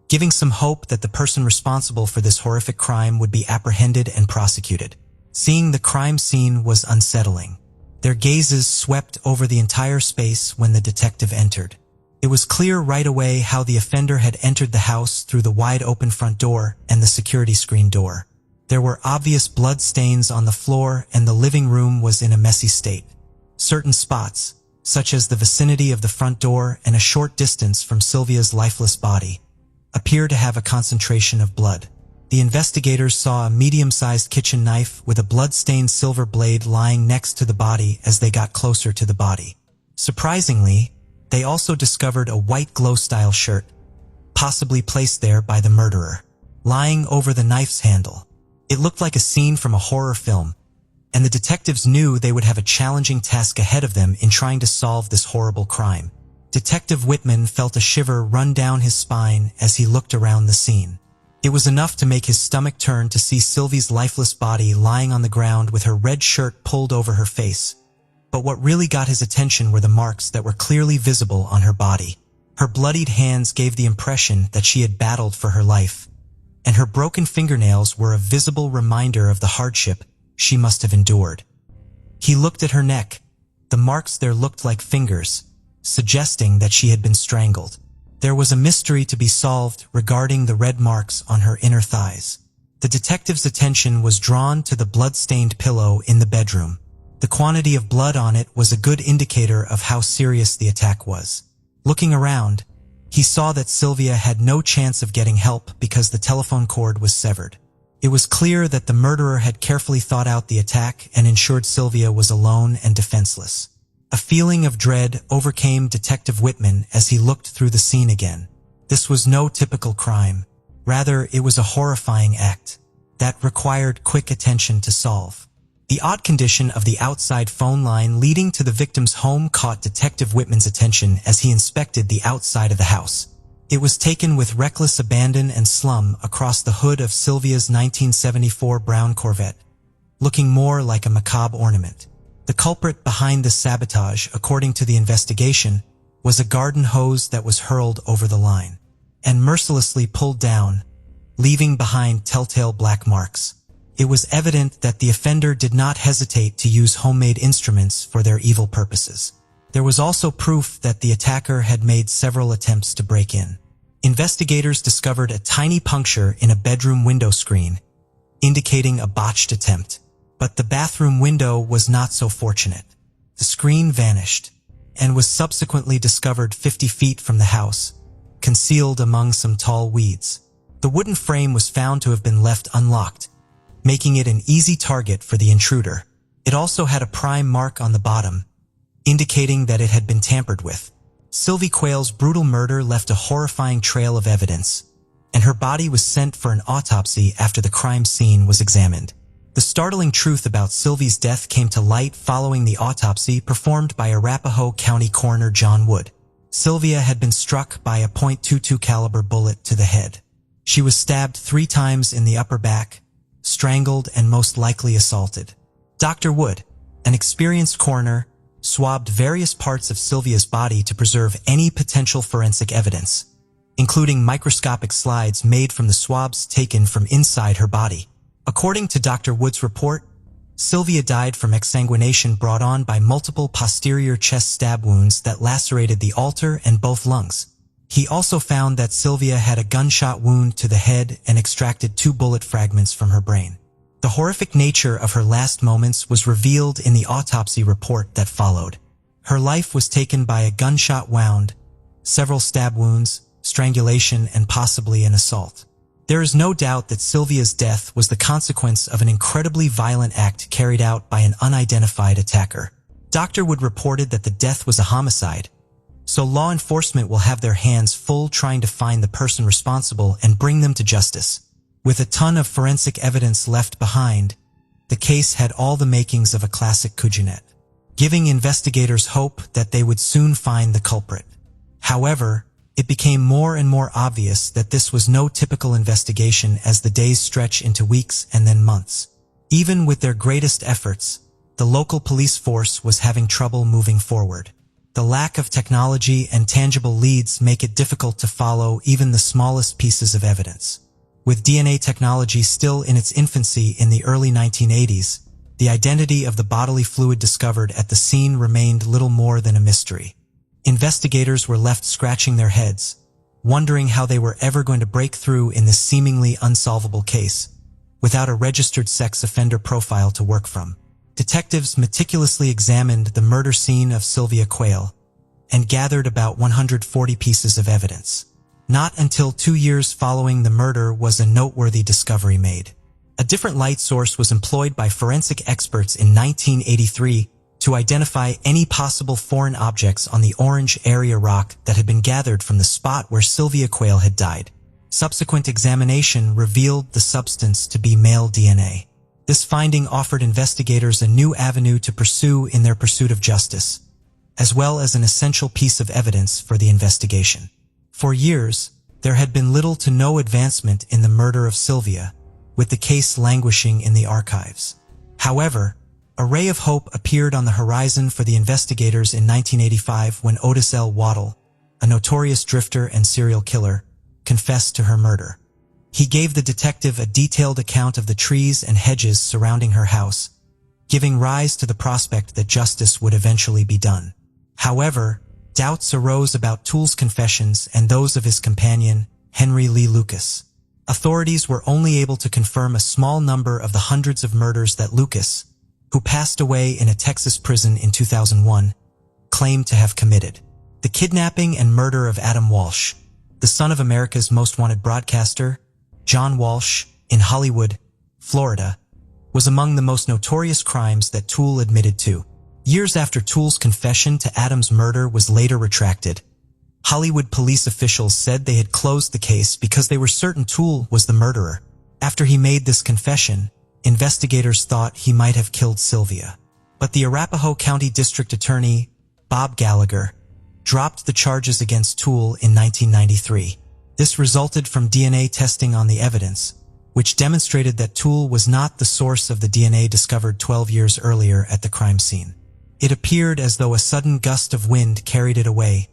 giving some hope that the person responsible for this horrific crime would be apprehended and prosecuted. Seeing the crime scene was unsettling. Their gazes swept over the entire space when the detective entered. It was clear right away how the offender had entered the house through the wide-open front door and the security screen door. There were obvious blood stains on the floor and the living room was in a messy state. Certain spots, such as the vicinity of the front door and a short distance from Sylvia's lifeless body, appear to have a concentration of blood. The investigators saw a medium-sized kitchen knife with a blood-stained silver blade lying next to the body as they got closer to the body. Surprisingly, they also discovered a white glow-style shirt, possibly placed there by the murderer, lying over the knife's handle. It looked like a scene from a horror film, and the detectives knew they would have a challenging task ahead of them in trying to solve this horrible crime. Detective Whitman felt a shiver run down his spine as he looked around the scene. It was enough to make his stomach turn to see Sylvie's lifeless body lying on the ground with her red shirt pulled over her face. But what really got his attention were the marks that were clearly visible on her body. Her bloodied hands gave the impression that she had battled for her life, and her broken fingernails were a visible reminder of the hardship she must have endured. He looked at her neck. The marks there looked like fingers, suggesting that she had been strangled. There was a mystery to be solved regarding the red marks on her inner thighs. The detective's attention was drawn to the blood-stained pillow in the bedroom. The quantity of blood on it was a good indicator of how serious the attack was. Looking around, he saw that Sylvia had no chance of getting help because the telephone cord was severed. It was clear that the murderer had carefully thought out the attack and ensured Sylvia was alone and defenseless. A feeling of dread overcame Detective Whitman as he looked through the scene again. This was no typical crime. Rather, it was a horrifying act that required quick attention to solve. The odd condition of the outside phone line leading to the victim's home caught Detective Whitman's attention as he inspected the outside of the house. It was taken with reckless abandon and slum across the hood of Sylvia's 1974 brown Corvette, looking more like a macabre ornament. The culprit behind the sabotage, according to the investigation, was a garden hose that was hurled over the line and mercilessly pulled down, leaving behind telltale black marks. It was evident that the offender did not hesitate to use homemade instruments for their evil purposes. There was also proof that the attacker had made several attempts to break in. Investigators discovered a tiny puncture in a bedroom window screen, indicating a botched attempt. But the bathroom window was not so fortunate. The screen vanished and was subsequently discovered 50 feet from the house, concealed among some tall weeds. The wooden frame was found to have been left unlocked, making it an easy target for the intruder. It also had a prime mark on the bottom, indicating that it had been tampered with. Sylvie Quayle's brutal murder left a horrifying trail of evidence, and her body was sent for an autopsy after the crime scene was examined. The startling truth about Sylvie's death came to light following the autopsy performed by Arapahoe County Coroner John Wood. Sylvia had been struck by a .22 caliber bullet to the head. She was stabbed 3 times in the upper back, strangled, and most likely assaulted. Dr. Wood, an experienced coroner, swabbed various parts of Sylvia's body to preserve any potential forensic evidence, including microscopic slides made from the swabs taken from inside her body. According to Dr. Wood's report, Sylvia died from exsanguination brought on by multiple posterior chest stab wounds that lacerated the altar and both lungs. He also found that Sylvia had a gunshot wound to the head and extracted 2 bullet fragments from her brain. The horrific nature of her last moments was revealed in the autopsy report that followed. Her life was taken by a gunshot wound, several stab wounds, strangulation, and possibly an assault. There is no doubt that Sylvia's death was the consequence of an incredibly violent act carried out by an unidentified attacker. Dr. Wood reported that the death was a homicide, so law enforcement will have their hands full trying to find the person responsible and bring them to justice. With a ton of forensic evidence left behind, the case had all the makings of a classic coujinet, giving investigators hope that they would soon find the culprit. However, it became more and more obvious that this was no typical investigation as the days stretch into weeks and then months. Even with their greatest efforts, the local police force was having trouble moving forward. The lack of technology and tangible leads make it difficult to follow even the smallest pieces of evidence. With DNA technology still in its infancy in the early 1980s, the identity of the bodily fluid discovered at the scene remained little more than a mystery. Investigators were left scratching their heads, wondering how they were ever going to break through in this seemingly unsolvable case, without a registered sex offender profile to work from. Detectives meticulously examined the murder scene of Sylvia Quayle and gathered about 140 pieces of evidence. Not until 2 years following the murder was a noteworthy discovery made. A different light source was employed by forensic experts in 1983 to identify any possible foreign objects on the orange area rock that had been gathered from the spot where Sylvia Quayle had died. Subsequent examination revealed the substance to be male DNA. This finding offered investigators a new avenue to pursue in their pursuit of justice, as well as an essential piece of evidence for the investigation. For years, there had been little to no advancement in the murder of Sylvia, with the case languishing in the archives. However, a ray of hope appeared on the horizon for the investigators in 1985 when Otis L. Waddell, a notorious drifter and serial killer, confessed to her murder. He gave the detective a detailed account of the trees and hedges surrounding her house, giving rise to the prospect that justice would eventually be done. However, doubts arose about Toole's confessions and those of his companion, Henry Lee Lucas. Authorities were only able to confirm a small number of the hundreds of murders that Lucas, who passed away in a Texas prison in 2001, claimed to have committed. The kidnapping and murder of Adam Walsh, the son of America's most wanted broadcaster, John Walsh, in Hollywood, Florida, was among the most notorious crimes that Toole admitted to. Years after Toole's confession to Adam's murder was later retracted, Hollywood police officials said they had closed the case because they were certain Toole was the murderer. After he made this confession, investigators thought he might have killed Sylvia. But the Arapahoe County District Attorney, Bob Gallagher, dropped the charges against Toole in 1993. This resulted from DNA testing on the evidence, which demonstrated that Toole was not the source of the DNA discovered 12 years earlier at the crime scene. It appeared as though a sudden gust of wind carried it away,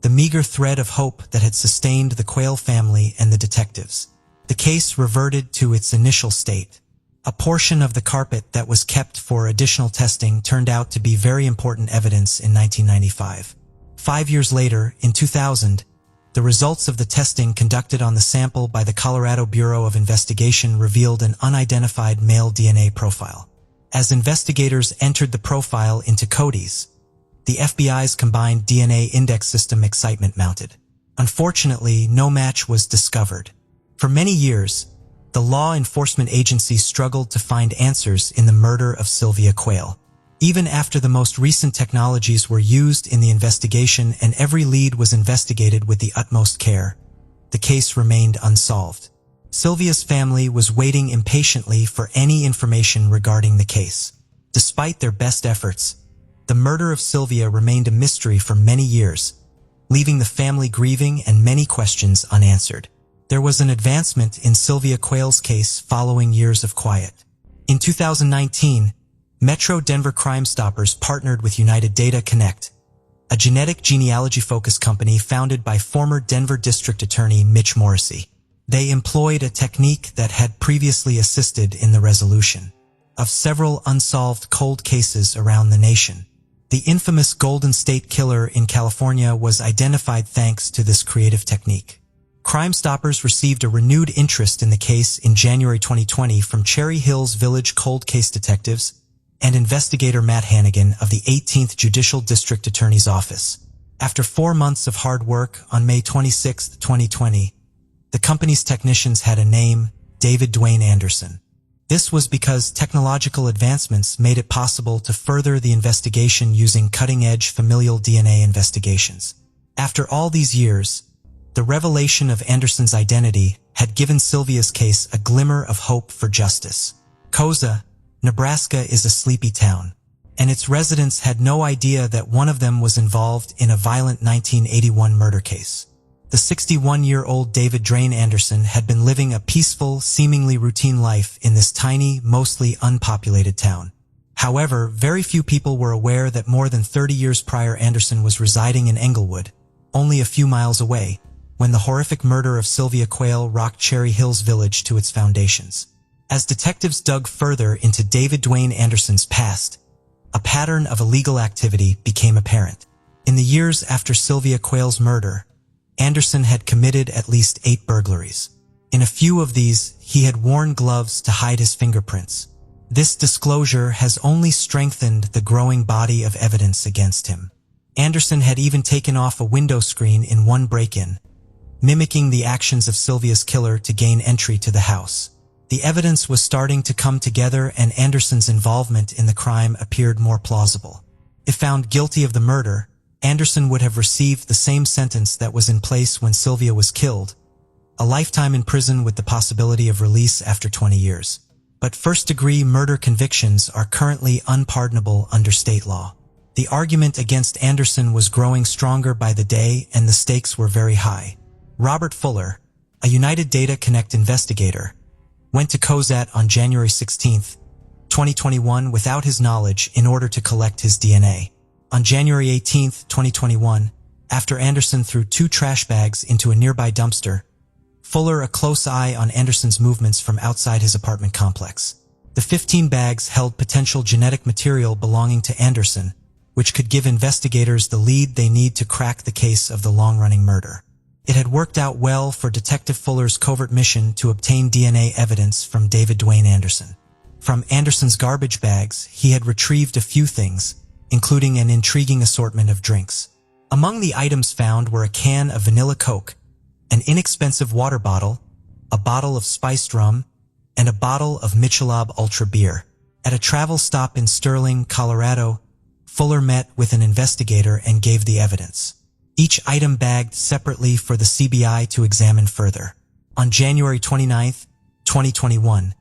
the meager thread of hope that had sustained the Quayle family and the detectives. The case reverted to its initial state. A portion of the carpet that was kept for additional testing turned out to be very important evidence in 1995. 5 years later, in 2000, the results of the testing conducted on the sample by the Colorado Bureau of Investigation revealed an unidentified male DNA profile. As investigators entered the profile into CODIS, the FBI's combined DNA index system excitement mounted. Unfortunately, no match was discovered. For many years, the law enforcement agency struggled to find answers in the murder of Sylvia Quayle. Even after the most recent technologies were used in the investigation and every lead was investigated with the utmost care, the case remained unsolved. Sylvia's family was waiting impatiently for any information regarding the case. Despite their best efforts, the murder of Sylvia remained a mystery for many years, leaving the family grieving and many questions unanswered. There was an advancement in Sylvia Quayle's case following years of quiet. In 2019, Metro Denver Crime Stoppers partnered with United Data Connect, a genetic genealogy-focused company founded by former Denver District Attorney Mitch Morrissey. They employed a technique that had previously assisted in the resolution of several unsolved cold cases around the nation. The infamous Golden State Killer in California was identified thanks to this creative technique. Crime Stoppers received a renewed interest in the case in January 2020 from Cherry Hills Village cold case detectives and investigator Matt Hannigan of the 18th Judicial District Attorney's Office. After 4 months of hard work, on May 26, 2020, the company's technicians had a name, David Dwayne Anderson. This was because technological advancements made it possible to further the investigation using cutting-edge familial DNA investigations. After all these years, the revelation of Anderson's identity had given Sylvia's case a glimmer of hope for justice. Koza, Nebraska is a sleepy town, and its residents had no idea that one of them was involved in a violent 1981 murder case. The 61-year-old David Dwayne Anderson had been living a peaceful, seemingly routine life in this tiny, mostly unpopulated town. However, very few people were aware that more than 30 years prior Anderson was residing in Englewood, only a few miles away, when the horrific murder of Sylvia Quayle rocked Cherry Hills Village to its foundations. As detectives dug further into David Dwayne Anderson's past, a pattern of illegal activity became apparent. In the years after Sylvia Quayle's murder, Anderson had committed at least 8 burglaries. In a few of these, he had worn gloves to hide his fingerprints. This disclosure has only strengthened the growing body of evidence against him. Anderson had even taken off a window screen in one break-in, mimicking the actions of Sylvia's killer to gain entry to the house. The evidence was starting to come together, and Anderson's involvement in the crime appeared more plausible. If found guilty of the murder, Anderson would have received the same sentence that was in place when Sylvia was killed, a lifetime in prison with the possibility of release after 20 years. But first-degree murder convictions are currently unpardonable under state law. The argument against Anderson was growing stronger by the day, and the stakes were very high. Robert Fuller, a United Data Connect investigator, went to Cozad on January 16, 2021 without his knowledge in order to collect his DNA. On January 18, 2021, after Anderson threw 2 trash bags into a nearby dumpster, Fuller a close eye on Anderson's movements from outside his apartment complex. The 15 bags held potential genetic material belonging to Anderson, which could give investigators the lead they need to crack the case of the long-running murder. It had worked out well for Detective Fuller's covert mission to obtain DNA evidence from David Dwayne Anderson. From Anderson's garbage bags, he had retrieved a few things, including an intriguing assortment of drinks. Among the items found were a can of vanilla Coke, an inexpensive water bottle, a bottle of spiced rum, and a bottle of Michelob Ultra beer. At a travel stop in Sterling, Colorado, Fuller met with an investigator and gave the evidence. Each item bagged separately for the CBI to examine further. On January 29, 2021,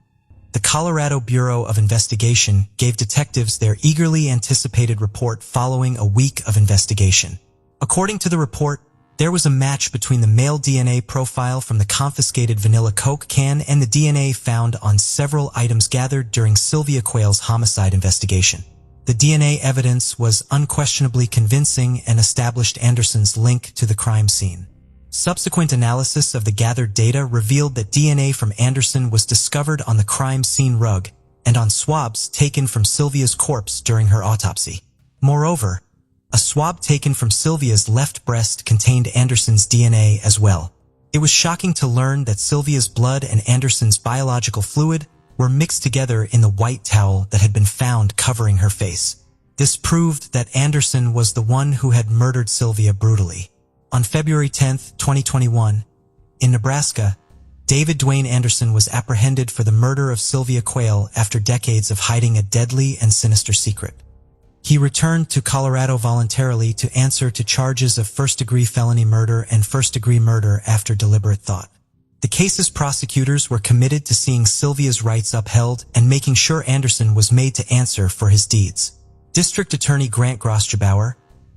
the Colorado Bureau of Investigation gave detectives their eagerly anticipated report following a week of investigation. According to the report, there was a match between the male DNA profile from the confiscated vanilla Coke can and the DNA found on several items gathered during Sylvia Quayle's homicide investigation. The DNA evidence was unquestionably convincing and established Anderson's link to the crime scene. Subsequent analysis of the gathered data revealed that DNA from Anderson was discovered on the crime scene rug and on swabs taken from Sylvia's corpse during her autopsy. Moreover, a swab taken from Sylvia's left breast contained Anderson's DNA as well. It was shocking to learn that Sylvia's blood and Anderson's biological fluid were mixed together in the white towel that had been found covering her face. This proved that Anderson was the one who had murdered Sylvia brutally. On February 10, 2021, in Nebraska, David Dwayne Anderson was apprehended for the murder of Sylvia Quayle after decades of hiding a deadly and sinister secret. He returned to Colorado voluntarily to answer to charges of first-degree felony murder and first-degree murder after deliberate thought. The case's prosecutors were committed to seeing Sylvia's rights upheld and making sure Anderson was made to answer for his deeds. District Attorney Grant Grosgebauer,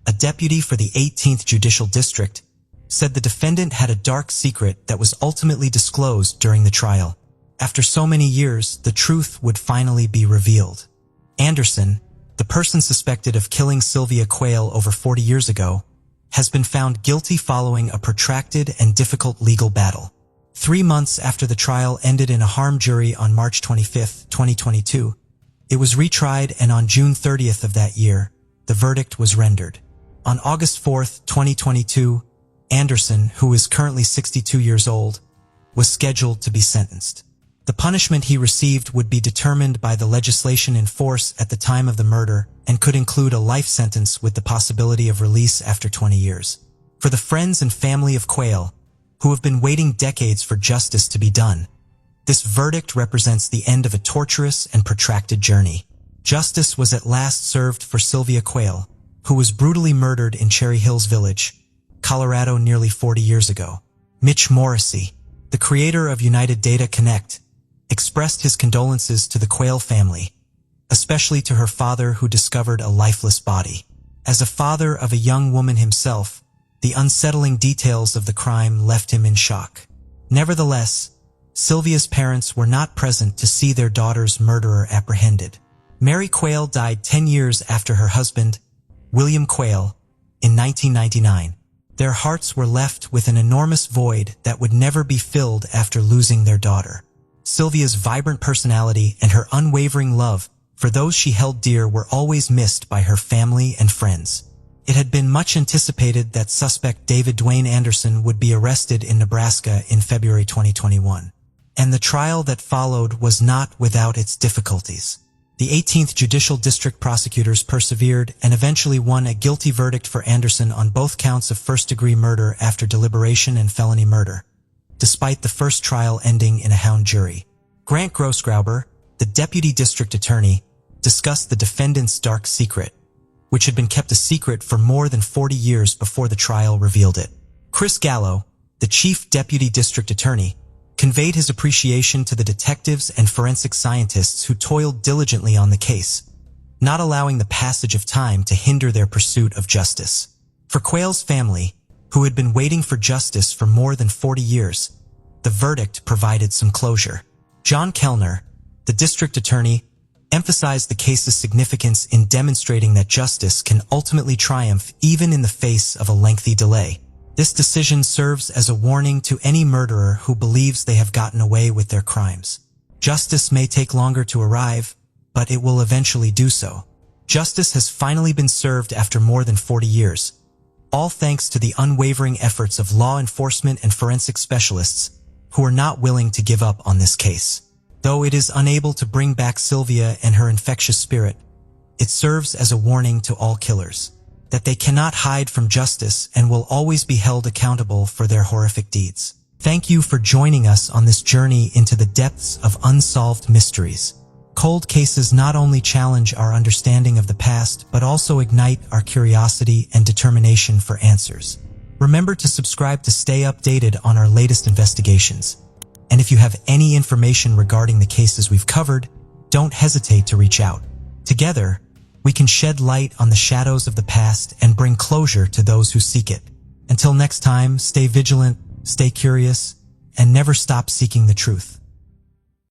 a deputy for the 18th Judicial District, said the defendant had a dark secret that was ultimately disclosed during the trial. After so many years, the truth would finally be revealed. Anderson, the person suspected of killing Sylvia Quayle over 40 years ago, has been found guilty following a protracted and difficult legal battle. 3 months after the trial ended in a hung jury on March 25, 2022, it was retried, and on June 30th of that year, the verdict was rendered. On August 4, 2022, Anderson, who is currently 62 years old, was scheduled to be sentenced. The punishment he received would be determined by the legislation in force at the time of the murder and could include a life sentence with the possibility of release after 20 years. For the friends and family of Quayle, who have been waiting decades for justice to be done, this verdict represents the end of a torturous and protracted journey. Justice was at last served for Sylvia Quayle, who was brutally murdered in Cherry Hills Village, Colorado nearly 40 years ago. Mitch Morrissey, the creator of United Data Connect, expressed his condolences to the Quayle family, especially to her father who discovered a lifeless body. As a father of a young woman himself, the unsettling details of the crime left him in shock. Nevertheless, Sylvia's parents were not present to see their daughter's murderer apprehended. Mary Quayle died 10 years after her husband, William Quayle, in 1999. Their hearts were left with an enormous void that would never be filled after losing their daughter. Sylvia's vibrant personality and her unwavering love for those she held dear were always missed by her family and friends. It had been much anticipated that suspect David Dwayne Anderson would be arrested in Nebraska in February 2021. And the trial that followed was not without its difficulties. The 18th Judicial District prosecutors persevered and eventually won a guilty verdict for Anderson on both counts of first-degree murder after deliberation and felony murder, despite the first trial ending in a hung jury. Grant Grosgrauber, the deputy district attorney, discussed the defendant's dark secret, which had been kept a secret for more than 40 years before the trial revealed it. Chris Gallo, the chief deputy district attorney, conveyed his appreciation to the detectives and forensic scientists who toiled diligently on the case, not allowing the passage of time to hinder their pursuit of justice. For Quayle's family, who had been waiting for justice for more than 40 years, the verdict provided some closure. John Kellner, the district attorney, emphasized the case's significance in demonstrating that justice can ultimately triumph even in the face of a lengthy delay. This decision serves as a warning to any murderer who believes they have gotten away with their crimes. Justice may take longer to arrive, but it will eventually do so. Justice has finally been served after more than 40 years, all thanks to the unwavering efforts of law enforcement and forensic specialists who are not willing to give up on this case. Though it is unable to bring back Sylvia and her infectious spirit, it serves as a warning to all killers that they cannot hide from justice and will always be held accountable for their horrific deeds. Thank you for joining us on this journey into the depths of unsolved mysteries. Cold cases not only challenge our understanding of the past, but also ignite our curiosity and determination for answers. Remember to subscribe to stay updated on our latest investigations. And if you have any information regarding the cases we've covered, don't hesitate to reach out. Together, we can shed light on the shadows of the past and bring closure to those who seek it. Until next time, stay vigilant, stay curious, and never stop seeking the truth.